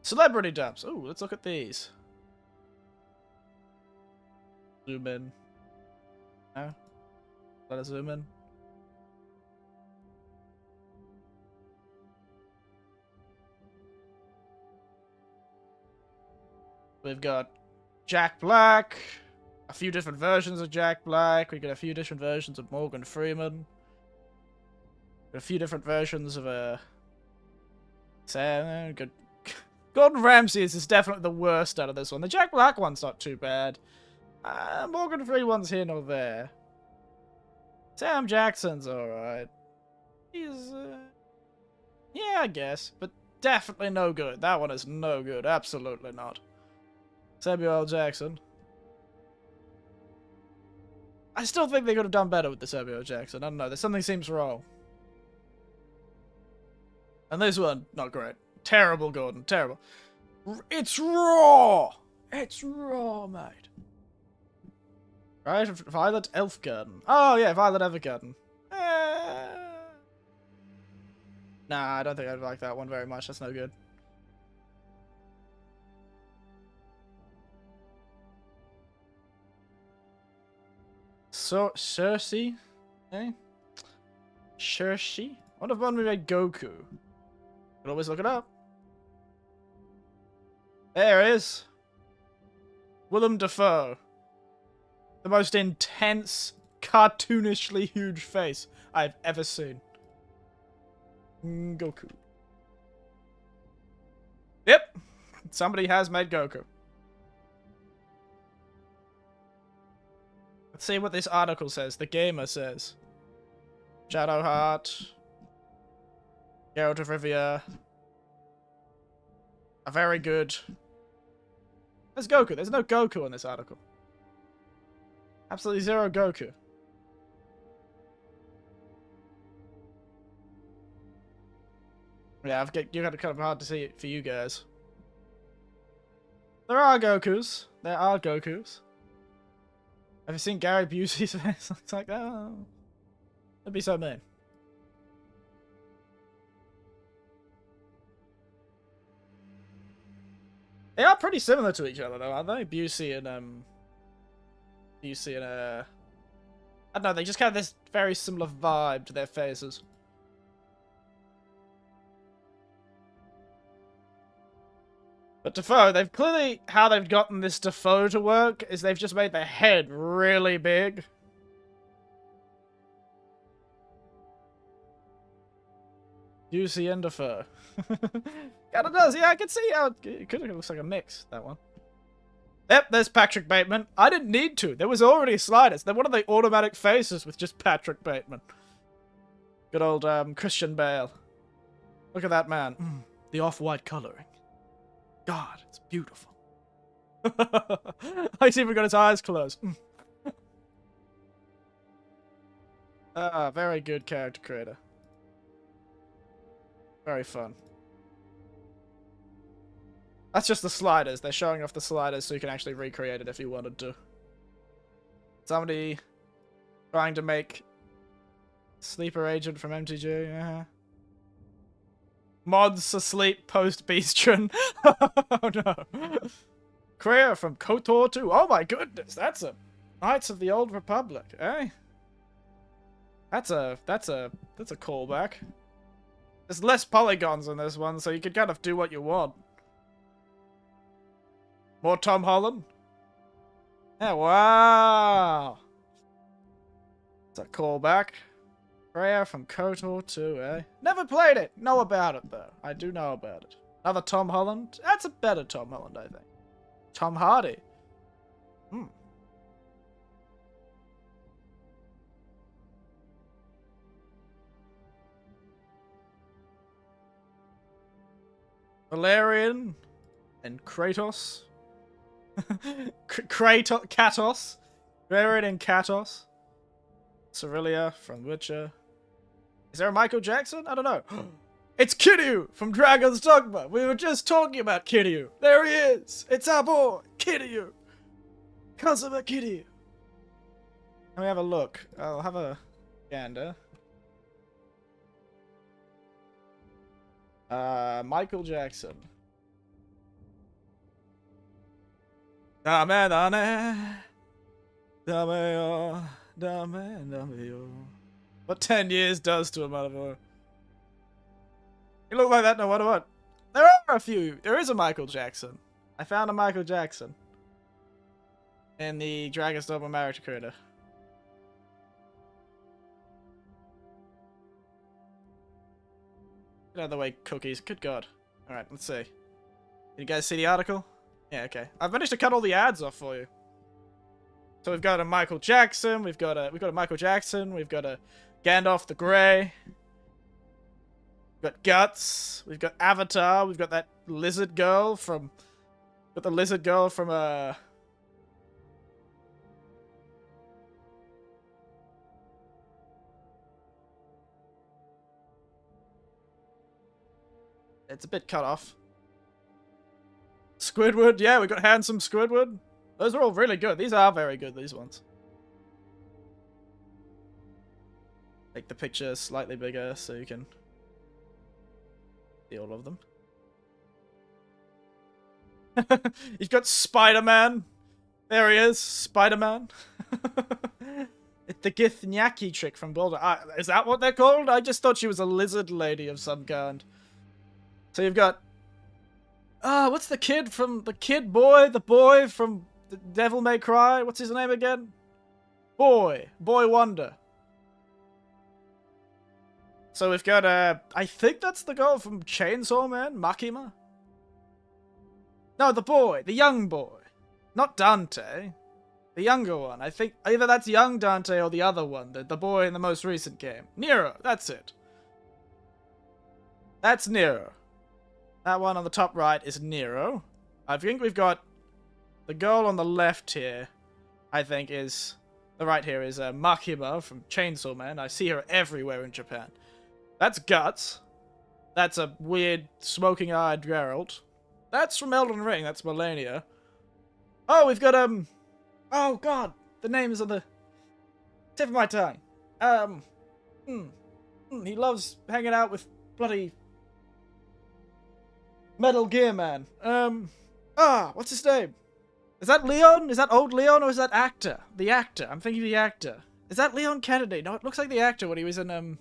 Celebrity dumps. Oh, let's look at these. Zoom in. No? Let us zoom in. We've got Jack Black, a few different versions of Jack Black. We got a few different versions of Morgan Freeman. Got a few different versions of Sam. Good. Gordon Ramsay is definitely the worst out of this one. The Jack Black one's not too bad. Morgan Freeman's here nor there. Sam Jackson's alright. He's, yeah, I guess. But definitely no good. That one is no good. Absolutely not. Samuel L. Jackson. I still think they could have done better with the Samuel L. Jackson. I don't know. There's something seems wrong. And this one, not great. Terrible, Gordon. Terrible. It's raw! It's raw, mate. Right? Violet Elfgarden. Oh, yeah, Violet Evergarden. Nah, I don't think I'd like that one very much. That's no good. So, Cersei? Eh? Cersei? What if one we made Goku? Could always look it up. There it is. Willem Dafoe. The most intense, cartoonishly huge face I've ever seen. Goku. Yep. Somebody has made Goku. Let's see what this article says. The Gamer says. Shadowheart. Geralt of Rivia. A very good. There's Goku. There's no Goku in this article. Absolutely zero Goku. Yeah, you got it kind of hard to see it for you guys. There are Gokus. There are Gokus. Have you seen Gary Busey's face? It's like, oh, that'd be so mean. They are pretty similar to each other, though, aren't they? Busey and I don't know, they just have this very similar vibe to their faces. But Dafoe, they've clearly, how they've gotten this Dafoe to work is they've just made their head really big. Busey and Dafoe. Kinda does, yeah, I can see how it kind of looks like a mix, that one. Yep, there's Patrick Bateman. I didn't need to. There was already sliders. They're one of the automatic faces with just Patrick Bateman. Good old Christian Bale. Look at that man. The off-white coloring. God, it's beautiful. He's even got his eyes closed. Very good character creator. Very fun. That's just the sliders. They're showing off the sliders so you can actually recreate it if you wanted to. Somebody trying to make Sleeper Agent from MTG. Mods asleep post Beastron. Oh no. Kreia from KOTOR 2. Oh my goodness, that's a Knights of the Old Republic, eh? That's a callback. There's less polygons in this one, so you can kind of do what you want. More Tom Holland? Yeah, wow. It's a callback. Kreia from KOTOR 2, eh? Never played it. Know about it, though. I do know about it. Another Tom Holland? That's a better Tom Holland, I think. Tom Hardy. Hmm. Valerian and Kratos. Katos. Valerian and Katos. Cerelia from Witcher. Is there a Michael Jackson? I don't know. It's Kiryu from Dragon's Dogma. We were just talking about Kiryu. There he is. It's our boy, Kiryu. Kazuma Kiryu. Let me have a look. I'll have a gander. Michael Jackson. Dame, dame. Dame, dame. What 10 years does to a motherfucker. You look like that no matter what. There are a few. There is a Michael Jackson. I found a Michael Jackson. In the Dragon's Dogma character creator. Get out of the way, cookies. Good God. Alright, let's see. Did you guys see the article? Yeah, okay. I've managed to cut all the ads off for you. So we've got a Michael Jackson, we've got a Michael Jackson, we've got a Gandalf the Grey. We've got Guts, we've got Avatar, we've got that lizard girl from It's a bit cut off. Squidward, yeah, we got handsome Squidward. Those are all really good. These are very good, these ones. Make the picture slightly bigger so you can see all of them. You've got Spider-Man. There he is, Spider-Man. It's the Githnyaki trick from Boulder. Is that what they're called? I just thought she was a lizard lady of some kind. So you've got... what's the kid from... The boy from the Devil May Cry? What's his name again? Boy Wonder. So we've got, I think that's the girl from Chainsaw Man, Makima? No, the young boy. Not Dante. The younger one. I think either that's young Dante or the other one, the boy in the most recent game. Nero, that's it. That's Nero. That one on the top right is Nero. I think we've got the girl on the left here, I think is... The right here is Makima from Chainsaw Man. I see her everywhere in Japan. That's Guts. That's a weird smoking-eyed Geralt. That's from Elden Ring. That's Melania. Oh, we've got, oh, God. The name is on the tip of my tongue. He loves hanging out with bloody Metal Gear Man. What's his name? Is that Leon? Is that old Leon or is that actor? The actor. I'm thinking the actor. Is that Leon Kennedy? No, it looks like the actor when he was in,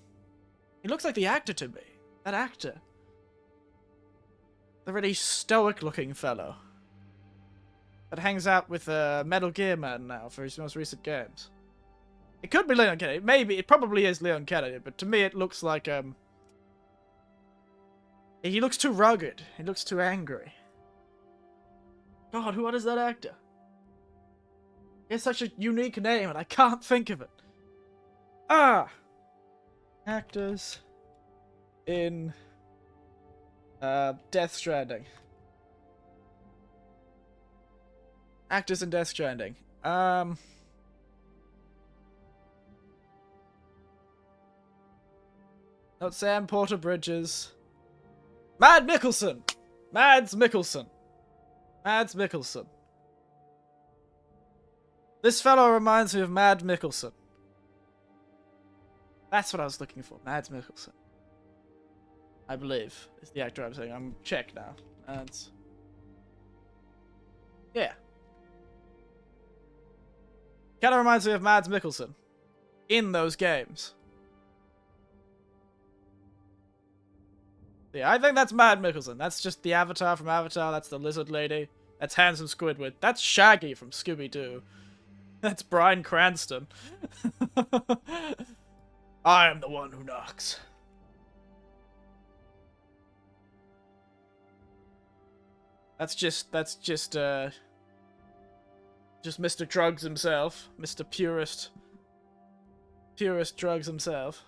He looks like the actor to me. That actor. The really stoic-looking fellow. That hangs out with Metal Gear Man now for his most recent games. It could be Leon Kennedy. Maybe. It probably is Leon Kennedy. But to me it looks like, he looks too rugged. He looks too angry. God, what is that actor? He has such a unique name and I can't think of it. Actors in Death Stranding. Actors in Death Stranding. Not Sam Porter Bridges. Mad Mikkelsen! Mads Mikkelsen. Mads Mikkelsen. This fellow reminds me of Mad Mikkelsen. That's what I was looking for. Mads Mikkelsen. I believe is the actor I'm saying. I'm checked now. Mads. Yeah. Kind of reminds me of Mads Mikkelsen. In those games. Yeah, I think that's Mad Mikkelsen. That's just the Avatar from Avatar. That's the lizard lady. That's Handsome Squidward. That's Shaggy from Scooby-Doo. That's Bryan Cranston. I am the one who knocks. That's just Mr. Drugs himself. Mr. Purist Drugs himself.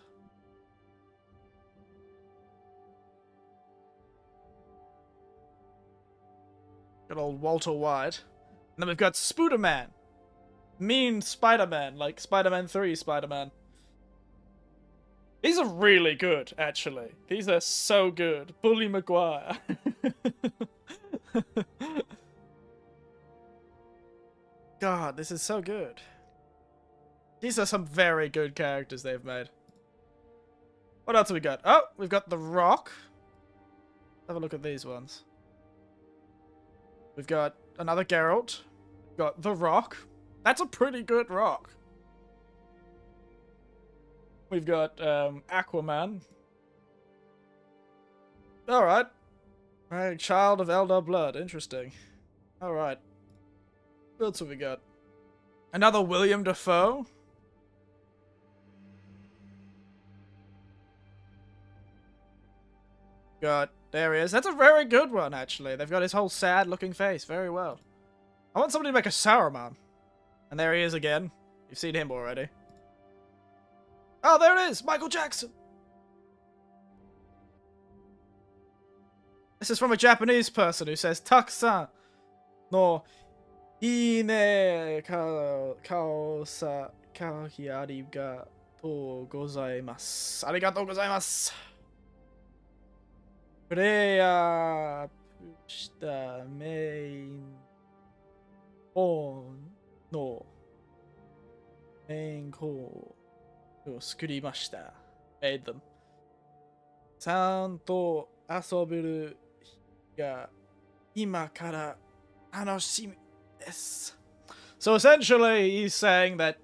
Good old Walter White. And then we've got Spooderman. Mean Spider-Man, like Spider-Man 3 Spider-Man. These are really good, actually. These are so good. Bully Maguire. God, this is so good. These are some very good characters they've made. What else have we got? Oh, we've got The Rock. Have a look at these ones. We've got another Geralt. We've got The Rock. That's a pretty good Rock. We've got Aquaman. Alright. Right, Child of Elder Blood. Interesting. Alright. What else have we got? Another William Dafoe. There he is. That's a very good one, actually. They've got his whole sad-looking face very well. I want somebody to make a Saruman. And there he is again. You've seen him already. Oh, there it is! Michael Jackson! This is from a Japanese person who says, Takusan no iine kaosa kaki arigatou gozaimasu. Arigatou gozaimasu. Freya pushita main on no main ko sukurimashita. Made them. ちゃんと遊べる日が今から楽しみです. So essentially, he's saying that,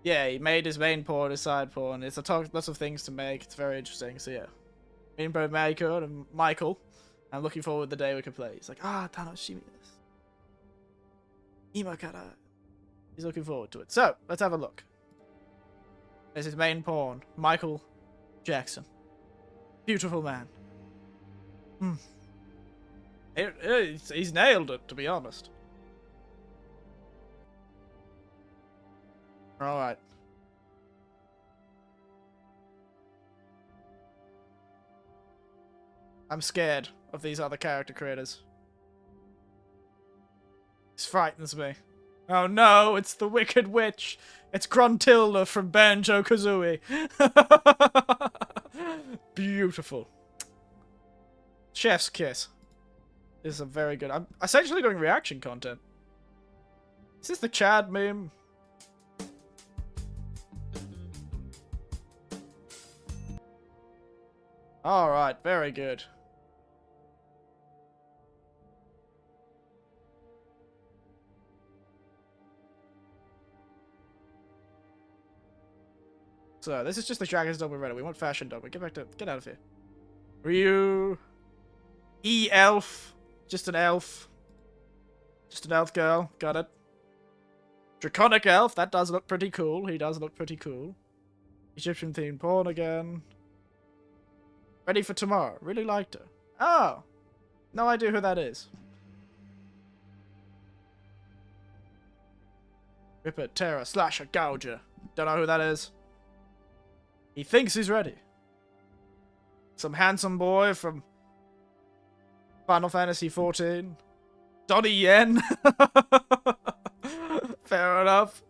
yeah, he made his main porn, his side porn. It's lots of things to make. It's very interesting. So yeah, me and both Michael, I'm looking forward to the day we can play. He's like, tanoshimi desu. Ima kara. He's looking forward to it. So let's have a look. There's his main porn, Michael Jackson. Beautiful man. He's nailed it, to be honest. Alright. I'm scared of these other character creators. This frightens me. Oh no, it's the Wicked Witch. It's Gruntilda from Banjo-Kazooie. Beautiful. Chef's kiss. This is a very good... I'm essentially doing reaction content. Is this the Chad meme? Alright, very good. So, this is just the Dragon's Dogma Reddit. We want Fashion Dogma. Get out of here. Ryu. E-Elf. Just an elf. Just an elf girl. Got it. Draconic Elf. That does look pretty cool. He does look pretty cool. Egyptian themed porn again. Ready for Tomorrow. Really liked her. Oh. No idea who that is. Ripper, Terror, Slasher, Gouger. Don't know who that is. He thinks he's ready. Some handsome boy from Final Fantasy XIV. Donnie Yen. Fair enough.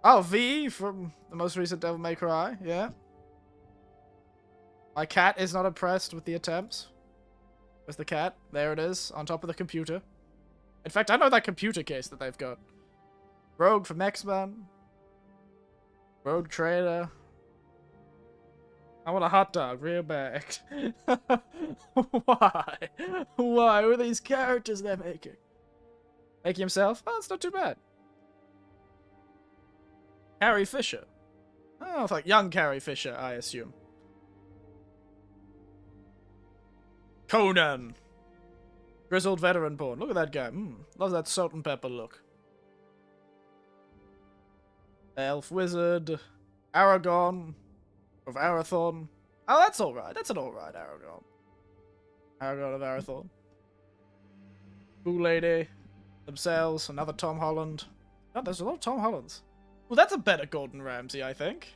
Oh, Oh, V from the most recent Devil May Cry, yeah. My cat is not impressed with the attempts. Where's the cat? There it is, on top of the computer. In fact, I know that computer case that they've got. Rogue from X-Men. Rogue Trader. I want a hot dog real bad. Why? Why? Who are these characters they're making? Making himself? Oh, it's not too bad. Carrie Fisher. Oh, it's like young Carrie Fisher, I assume. Conan. Grizzled veteran porn. Look at that guy. Love that salt and pepper look. Elf Wizard. Aragon. Of Arathorn. Oh, that's alright. That's an alright Aragon. Aragon of Arathorn. Boo Lady. Themselves. Another Tom Holland. Oh, there's a lot of Tom Hollands. Well, that's a better Gordon Ramsay, I think.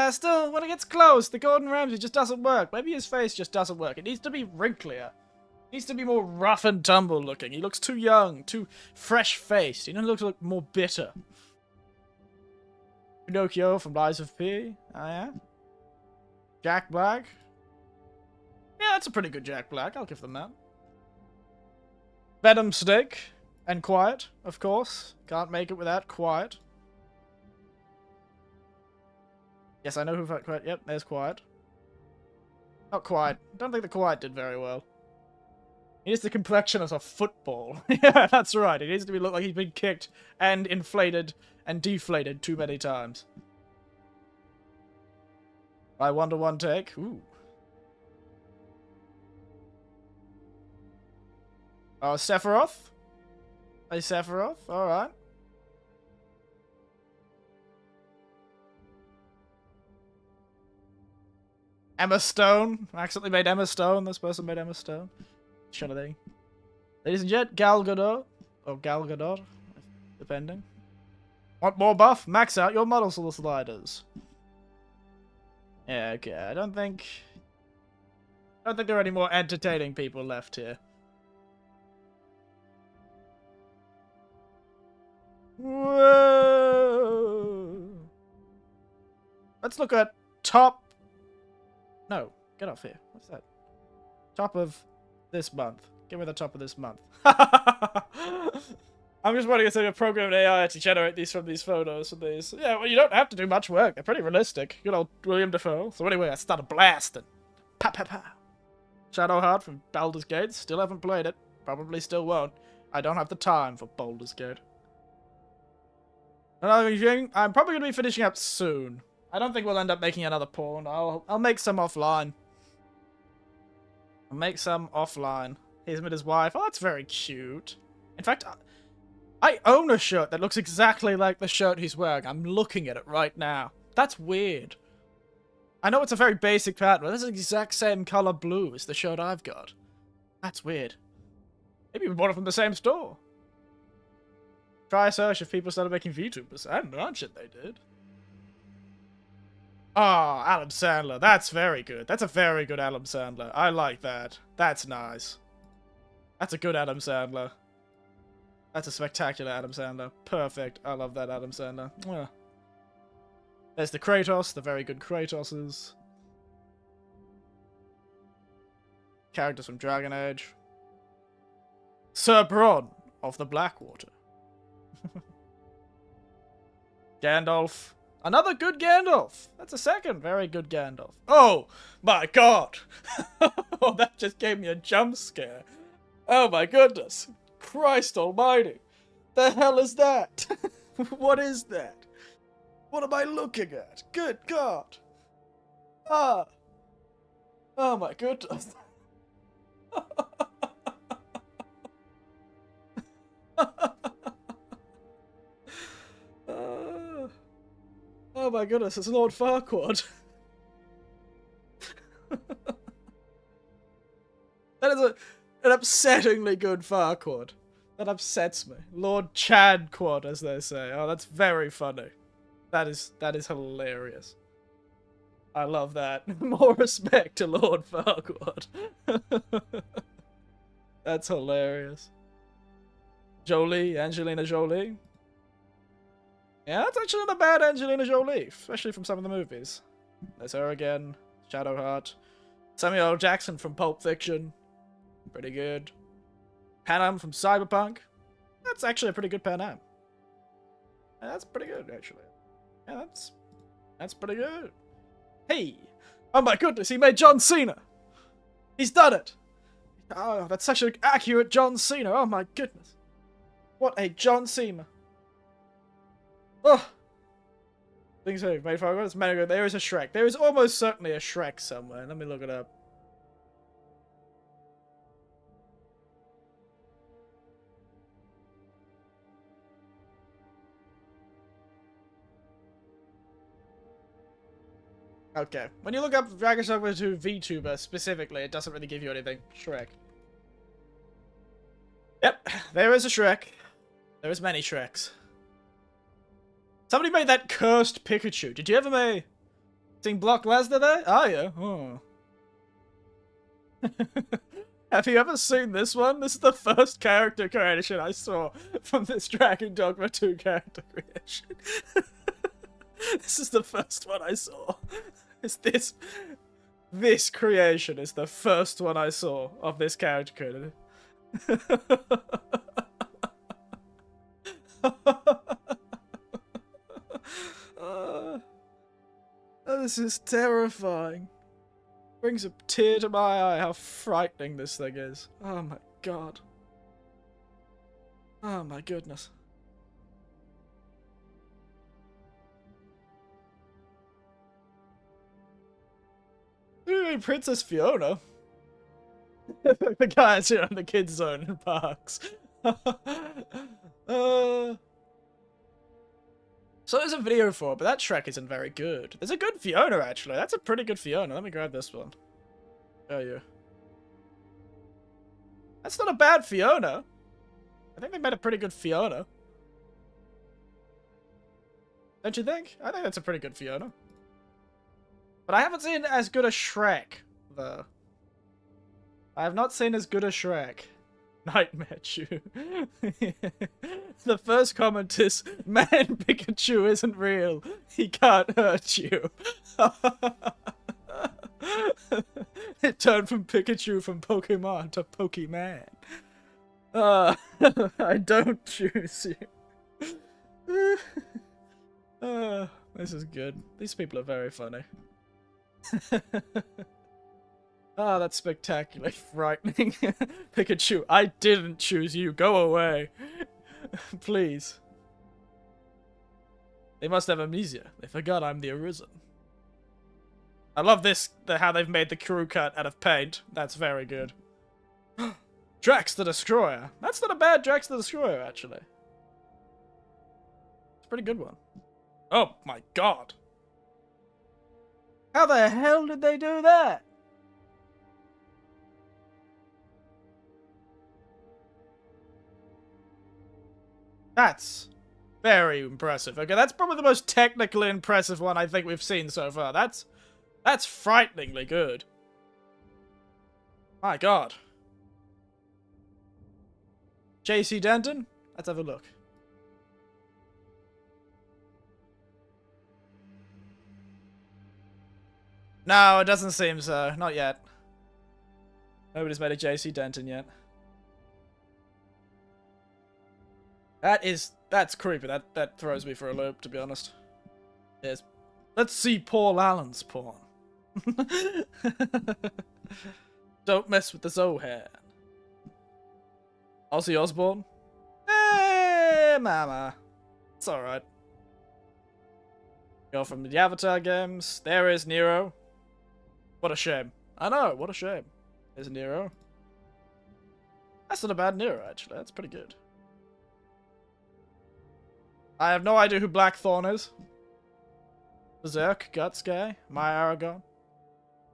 Still, when it gets close, the Gordon Ramsay just doesn't work. Maybe his face just doesn't work. It needs to be wrinklier. It needs to be more rough and tumble looking. He looks too young, too fresh-faced. He looks like more bitter. Pinocchio from Lies of P. Oh, yeah? Jack Black. Yeah, that's a pretty good Jack Black. I'll give them that. Venom Snake. And Quiet, of course. Can't make it without Quiet. Yes, I know who Quiet. Yep, there's Quiet. Not Quiet. Don't think the Quiet did very well. He needs the complexion of a football. Yeah, that's right. He needs to look like he's been kicked and inflated and deflated too many times. I wonder one take. Ooh. Oh, Sephiroth? Hey, Sephiroth? Alright. Emma Stone. I accidentally made Emma Stone. This person made Emma Stone. Shut it. Ladies and gents, Gal Gadot. Or Gal Gadot. Depending. Want more buff? Max out your model sliders. Yeah, okay. I don't think there are any more entertaining people left here. Whoa. Let's look at top. No, get off here. What's that? Top of this month. Give me the top of this month. I'm just wanting to say a programmed AI to generate these from these photos from these. Yeah, well, you don't have to do much work. They're pretty realistic. Good old William Dafoe. So anyway, I started blasting. Pa pa pa. Shadowheart from Baldur's Gate. Still haven't played it. Probably still won't. I don't have the time for Baldur's Gate. Another thing, I'm probably going to be finishing up soon. I don't think we'll end up making another porn. I'll make some offline. I'll make some offline. He's with his wife. Oh, that's very cute. In fact, I own a shirt that looks exactly like the shirt he's wearing. I'm looking at it right now. That's weird. I know it's a very basic pattern, but that's the exact same color blue as the shirt I've got. That's weird. Maybe we bought it from the same store. Try a search if people started making VTubers. I don't know shit they did. Oh, Adam Sandler. That's very good. That's a very good Adam Sandler. I like that. That's nice. That's a good Adam Sandler. That's a spectacular Adam Sandler. Perfect. I love that Adam Sandler. Yeah. There's the Kratos, the very good Kratoses. Characters from Dragon Age. Sir Bronn of the Blackwater. Gandalf. Another good Gandalf. That's a second very good Gandalf. Oh my god. Oh, that just gave me a jump scare. Oh my goodness. Christ almighty. The hell is that? What is that? What am I looking at? Good God. Ah. Oh my goodness. Oh my goodness, it's Lord Farquaad. That is an upsettingly good Farquaad. That upsets me. Lord Chadquad, as they say. Oh, that's very funny. That is hilarious. I love that. More respect to Lord Farquaad. That's hilarious. Jolie, Angelina Jolie. Yeah, that's actually not a bad Angelina Jolie, especially from some of the movies. There's her again, Shadowheart. Samuel L. Jackson from Pulp Fiction. Pretty good. Panam from Cyberpunk. That's actually a pretty good Panam. Yeah, that's pretty good, actually. Yeah, that's pretty good. Hey! Oh my goodness, he made John Cena! He's done it! Oh, that's such an accurate John Cena. Oh my goodness. What a John Cena. Oh! Things have made progress. There is a Shrek. There is almost certainly a Shrek somewhere. Let me look it up. Okay. When you look up Dragon's Dogma 2 VTuber specifically, it doesn't really give you anything. Shrek. Yep, there is a Shrek. There is many Shreks. Somebody made that cursed Pikachu. Did you ever sing Brock Lesnar there? Oh, yeah. Oh. Have you ever seen this one? This is the first character creation I saw from this Dragon Dogma 2 character creation. This is the first one I saw. It's this creation is the first one I saw of this character created. This is terrifying. Brings a tear to my eye how frightening this thing is. Oh my god. Oh my goodness. Princess Fiona. The guys who are in the kids zone in parks. So there's a video for it, but that Shrek isn't very good. There's a good Fiona, actually. That's a pretty good Fiona. Let me grab this one. Oh, yeah. That's not a bad Fiona. I think they made a pretty good Fiona. Don't you think? I think that's a pretty good Fiona. But I haven't seen as good a Shrek, though. I have not seen as good a Shrek. Nightmare Chew. The first comment is, man, Pikachu isn't real. He can't hurt you. It turned from Pikachu from Pokemon to Pokemon. I don't choose you. This is good. These people are very funny. Ah, that's spectacularly frightening. Pikachu, I didn't choose you. Go away. Please. They must have amnesia. They forgot I'm the Arisen. I love this, how they've made the crew cut out of paint. That's very good. Drax the Destroyer. That's not a bad Drax the Destroyer, actually. It's a pretty good one. Oh my god. How the hell did they do that? That's very impressive. Okay, that's probably the most technically impressive one I think we've seen so far. That's frighteningly good. My god. JC Denton? Let's have a look. No, it doesn't seem so. Not yet. Nobody's made a JC Denton yet. That's creepy. That throws me for a loop, to be honest. Yes. Let's see Paul Allen's porn. Don't mess with the Zohan. Ozzy Osbourne? Hey, mama. It's alright. Go from the Avatar games. There is Nero. What a shame. I know, what a shame. There's Nero. That's not a bad Nero, actually. That's pretty good. I have no idea who Blackthorn is. Berserk, Guts guy, My Aragon.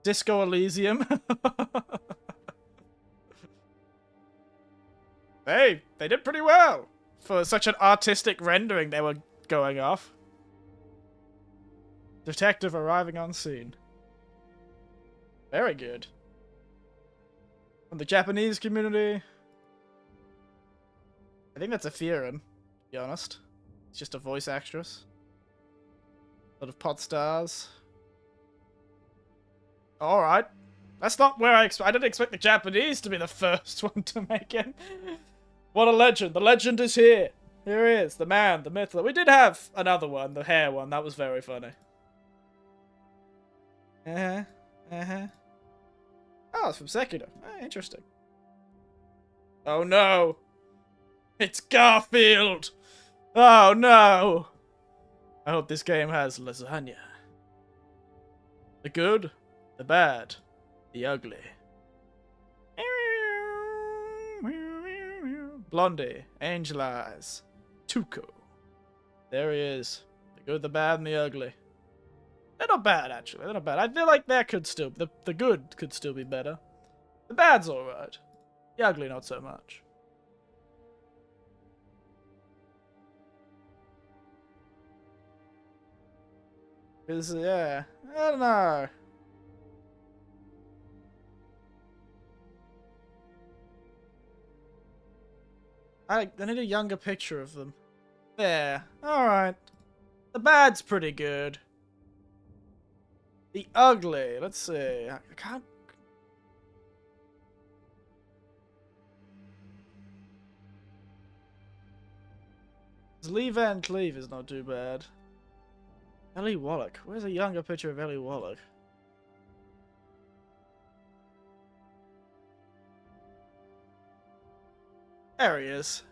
Disco Elysium. Hey, they did pretty well. For such an artistic rendering they were going off. Detective arriving on scene. Very good. From the Japanese community. I think that's a Firen, to be honest. It's just a voice actress. A lot of pot stars. Alright. That's not where I didn't expect the Japanese to be the first one to make it. What a legend. The legend is here. Here he is. The man, the myth. We did have another one, the hair one. That was very funny. Oh, it's from Sekiro. Oh, interesting. Oh no! It's Garfield! Oh no! I hope this game has lasagna. The good, the bad, the ugly. Blondie, Angel Eyes, Tuco. There he is. The good, the bad, and the ugly. They're not bad, actually. They're not bad. I feel like that could still... The good could still be better. The bad's alright. The ugly, not so much. Because, yeah... I don't know. I need a younger picture of them. There. Alright. The bad's pretty good. The ugly. Let's see. I can't... Lee Van Cleave is not too bad. Ellie Wallach. Where's a younger picture of Ellie Wallach? There he is.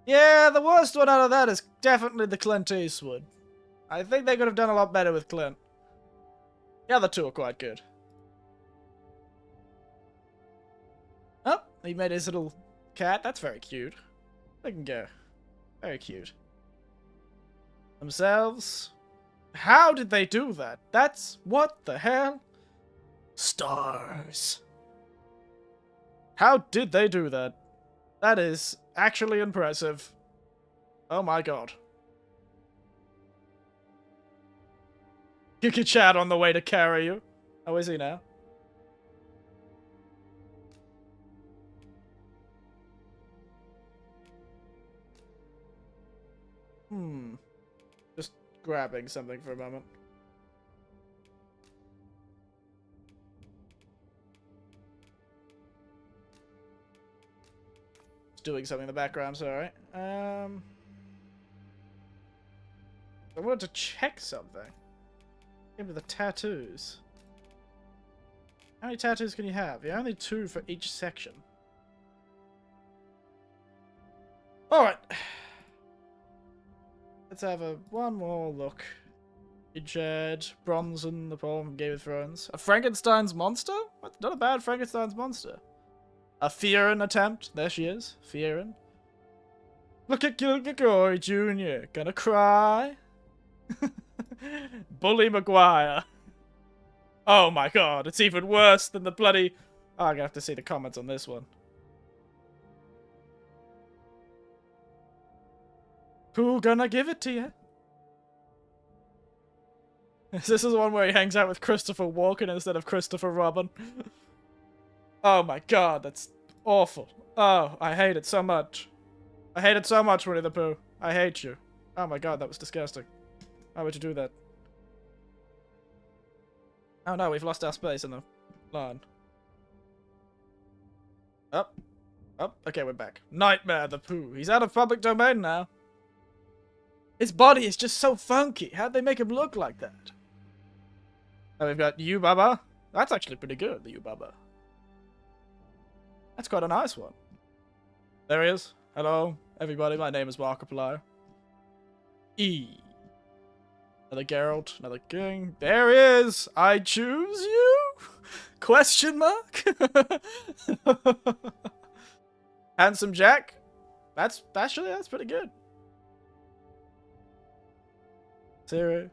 Yeah, the worst one out of that is definitely the Clint Eastwood. I think they could have done a lot better with Clint. The other two are quite good. Oh, he made his little cat. That's very cute. They can go. Very cute. Themselves. How did they do that? That's... What the hell? Stars. How did they do that? That is actually impressive. Oh my god. Kiki Chad on the way to carry you. How is he now? Just grabbing something for a moment. Just doing something in the background, sorry. I wanted to check something. Give me the tattoos. How many tattoos can you have? Yeah, only 2 for each section. Alright. Let's have one more look. Jed, Bronson, the poem from Game of Thrones. A Frankenstein's monster? What? Not a bad Frankenstein's monster. A Fearin attempt. There she is. Fearin. Look at Gilgagory Jr. Gonna cry. Bully Maguire. Oh my god, it's even worse than the bloody... Oh, I'm gonna have to see the comments on this one. Who gonna give it to you? This is the one where he hangs out with Christopher Walken instead of Christopher Robin. Oh my god, that's awful. Oh, I hate it so much. I hate it so much, Winnie the Pooh. I hate you. Oh my god, that was disgusting. Why would you do that? Oh no, we've lost our space in the line. Up. Up. Okay, we're back. Nightmare the Pooh. He's out of public domain now. His body is just so funky. How'd they make him look like that? Now we've got You Baba. That's actually pretty good, the You Baba. That's quite a nice one. There he is. Hello, everybody. My name is Markiplier. E. Another Geralt. Another King. There he is. I choose you? Question mark? Handsome Jack. That's pretty good. Zero.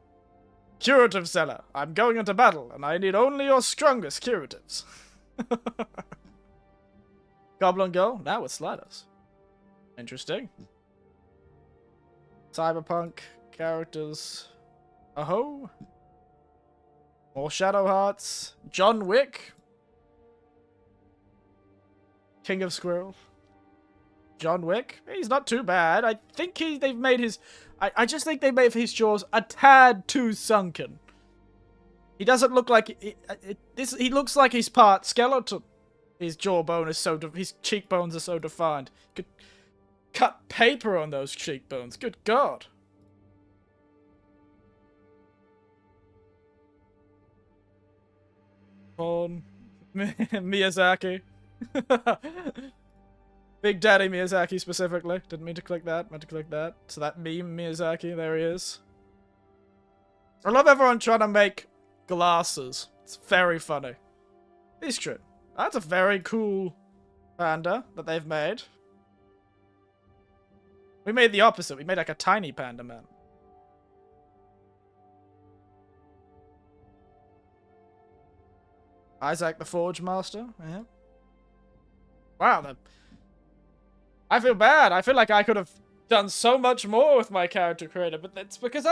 Curative seller. I'm going into battle, and I need only your strongest curatives. Goblin Girl, now with sliders. Interesting. Cyberpunk characters. Oh. More Shadow Hearts. John Wick. King of Squirrel. John Wick. He's not too bad. I think they've made his... I just think they made his jaws a tad too sunken. He doesn't look like... He looks like he's part skeleton. His jawbone is so... His cheekbones are so defined. Could cut paper on those cheekbones. Good God. On Miyazaki. Big Daddy Miyazaki specifically. Didn't mean to click that. Meant to click that. So that meme Miyazaki, there he is. I love everyone trying to make glasses. It's very funny. It's true. That's a very cool panda that they've made. We made the opposite. We made like a tiny panda man. Isaac the Forge Master. Yeah. Wow. I feel bad. I feel like I could have done so much more with my character creator, but that's because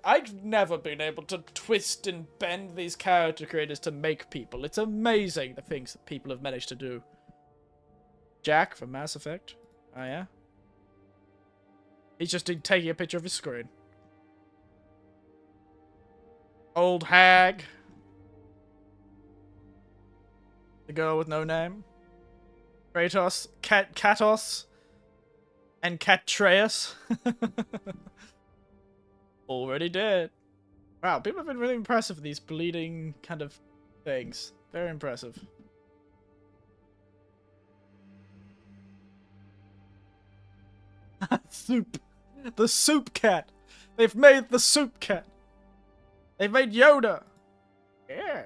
I've never been able to twist and bend these character creators to make people. It's amazing the things that people have managed to do. Jack from Mass Effect. Oh yeah? He's just taking a picture of his screen. Old hag. The girl with no name. Kratos. Katos. And Catreus. Already dead. Wow, people have been really impressive with these bleeding kind of things. Very impressive. Soup. The soup cat. They've made the soup cat. They've made Yoda. Yeah.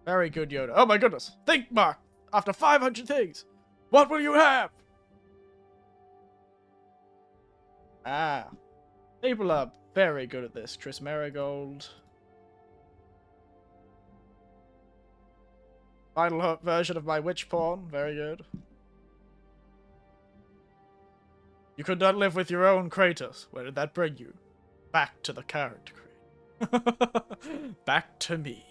Very good, Yoda. Oh my goodness. Think, Mark. After 500 things, what will you have? Ah. People are very good at this. Tris Marigold. Final version of my witch porn. Very good. You could not live with your own Kratos. Where did that bring you? Back to the character creator. Back to me.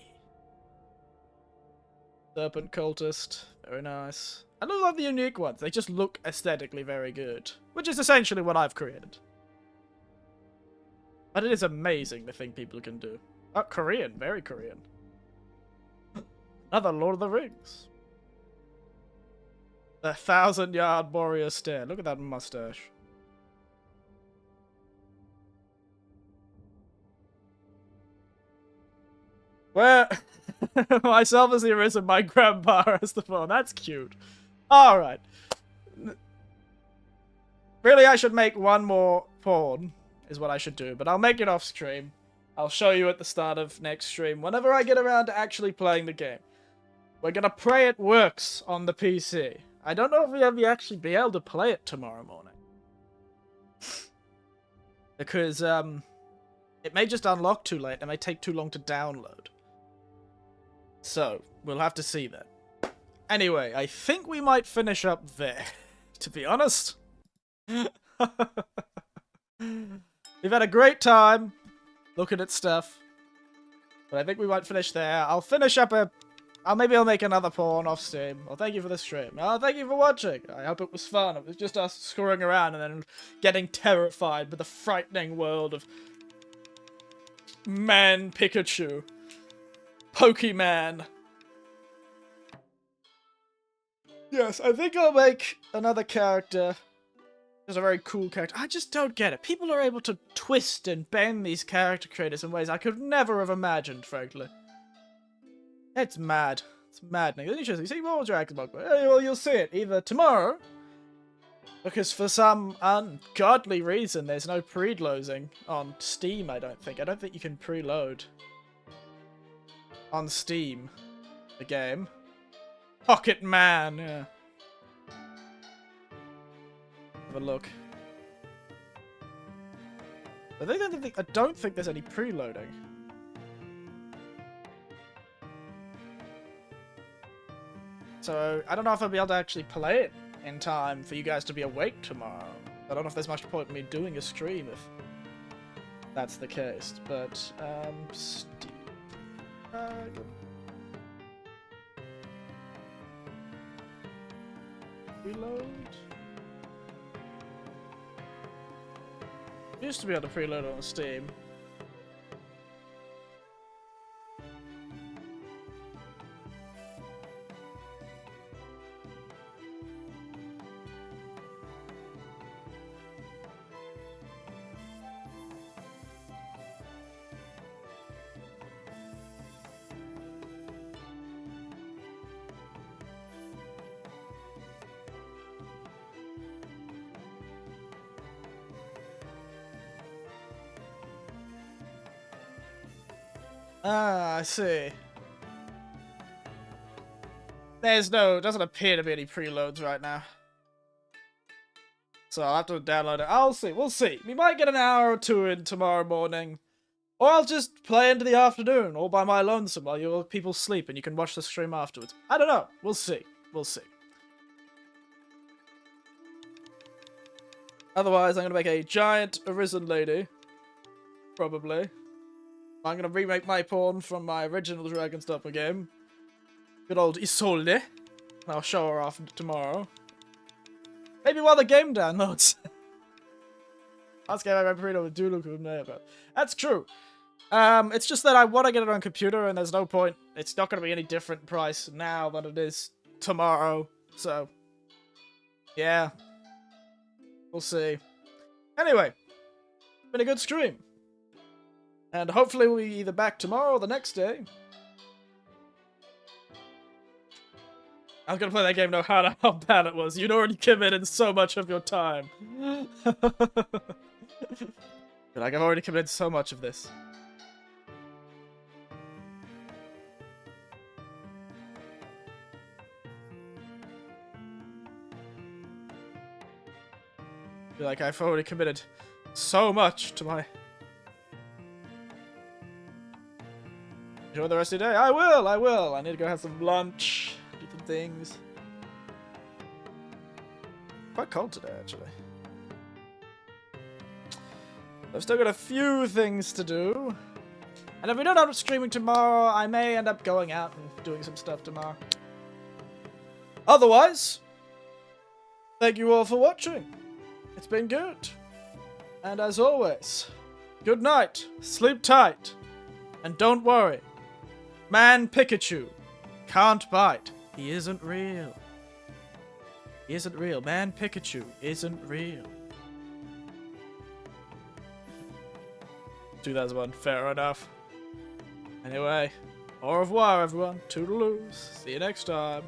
Serpent Cultist. Very nice. I don't love the unique ones. They just look aesthetically very good. Which is essentially what I've created. But it is amazing the thing people can do. Oh, Korean. Very Korean. Another Lord of the Rings. The 1,000-yard warrior stare. Look at that mustache. Where... Myself as the Arisen, my grandpa as the phone. That's cute. Alright. Really, I should make one more porn, is what I should do. But I'll make it off stream. I'll show you at the start of next stream, whenever I get around to actually playing the game. We're gonna pray it works on the PC. I don't know if we'll actually be able to play it tomorrow morning. Because, it may just unlock too late. It may take too long to download. So, we'll have to see that. Anyway, I think we might finish up there, to be honest. We've had a great time looking at stuff. But I think we might finish there. I'll finish up maybe I'll make another porn off Steam. Well, thank you for the stream. Oh, thank you for watching. I hope it was fun. It was just us screwing around and then getting terrified by the frightening world of Man Pikachu. Pokemon. Yes, I think I'll make another character. Just a very cool character. I just don't get it. People are able to twist and bend these character creators in ways I could never have imagined, frankly. It's mad. It's maddening. Interesting. See more Dragon Ball. Well, you'll see it either tomorrow, because for some ungodly reason there's no preloading on Steam, I don't think. I don't think you can preload on Steam, the game. Pocket Man, yeah. Have a look. I don't think there's any preloading. So, I don't know if I'll be able to actually play it in time for you guys to be awake tomorrow. I don't know if there's much point in me doing a stream if that's the case, but, Steam. Preload? Used to be able to preload on Steam. Ah, I see. Doesn't appear to be any preloads right now. So I'll have to download it. I'll see, we'll see. We might get an hour or two in tomorrow morning. Or I'll just play into the afternoon, all by my lonesome while you people sleep and you can watch the stream afterwards. I don't know. We'll see. We'll see. Otherwise, I'm gonna make a giant Arisen lady. Probably. I'm gonna remake my pawn from my original Dragon's Dogma game. Good old Isolde. I'll show her off tomorrow. Maybe while the game downloads. Last game I remember reading with Dulu, but that's true. It's just that I want to get it on computer, and there's no point. It's not going to be any different price now than it is tomorrow. So, yeah. We'll see. Anyway, been a good stream. And hopefully we'll be either back tomorrow or the next day. I was gonna play that game no matter how bad it was. You'd already committed so much of your time. Like, I've already committed so much of this. Like, I've already committed so much to my... Enjoy the rest of your day. I will. I need to go have some lunch. Do some things. Quite cold today, actually. I've still got a few things to do. And if we don't end up streaming tomorrow, I may end up going out and doing some stuff tomorrow. Otherwise, thank you all for watching. It's been good. And as always, good night, sleep tight, and don't worry. Man Pikachu can't bite. He isn't real. He isn't real. Man Pikachu isn't real. 2001, fair enough. Anyway, au revoir everyone. Toodaloos. See you next time.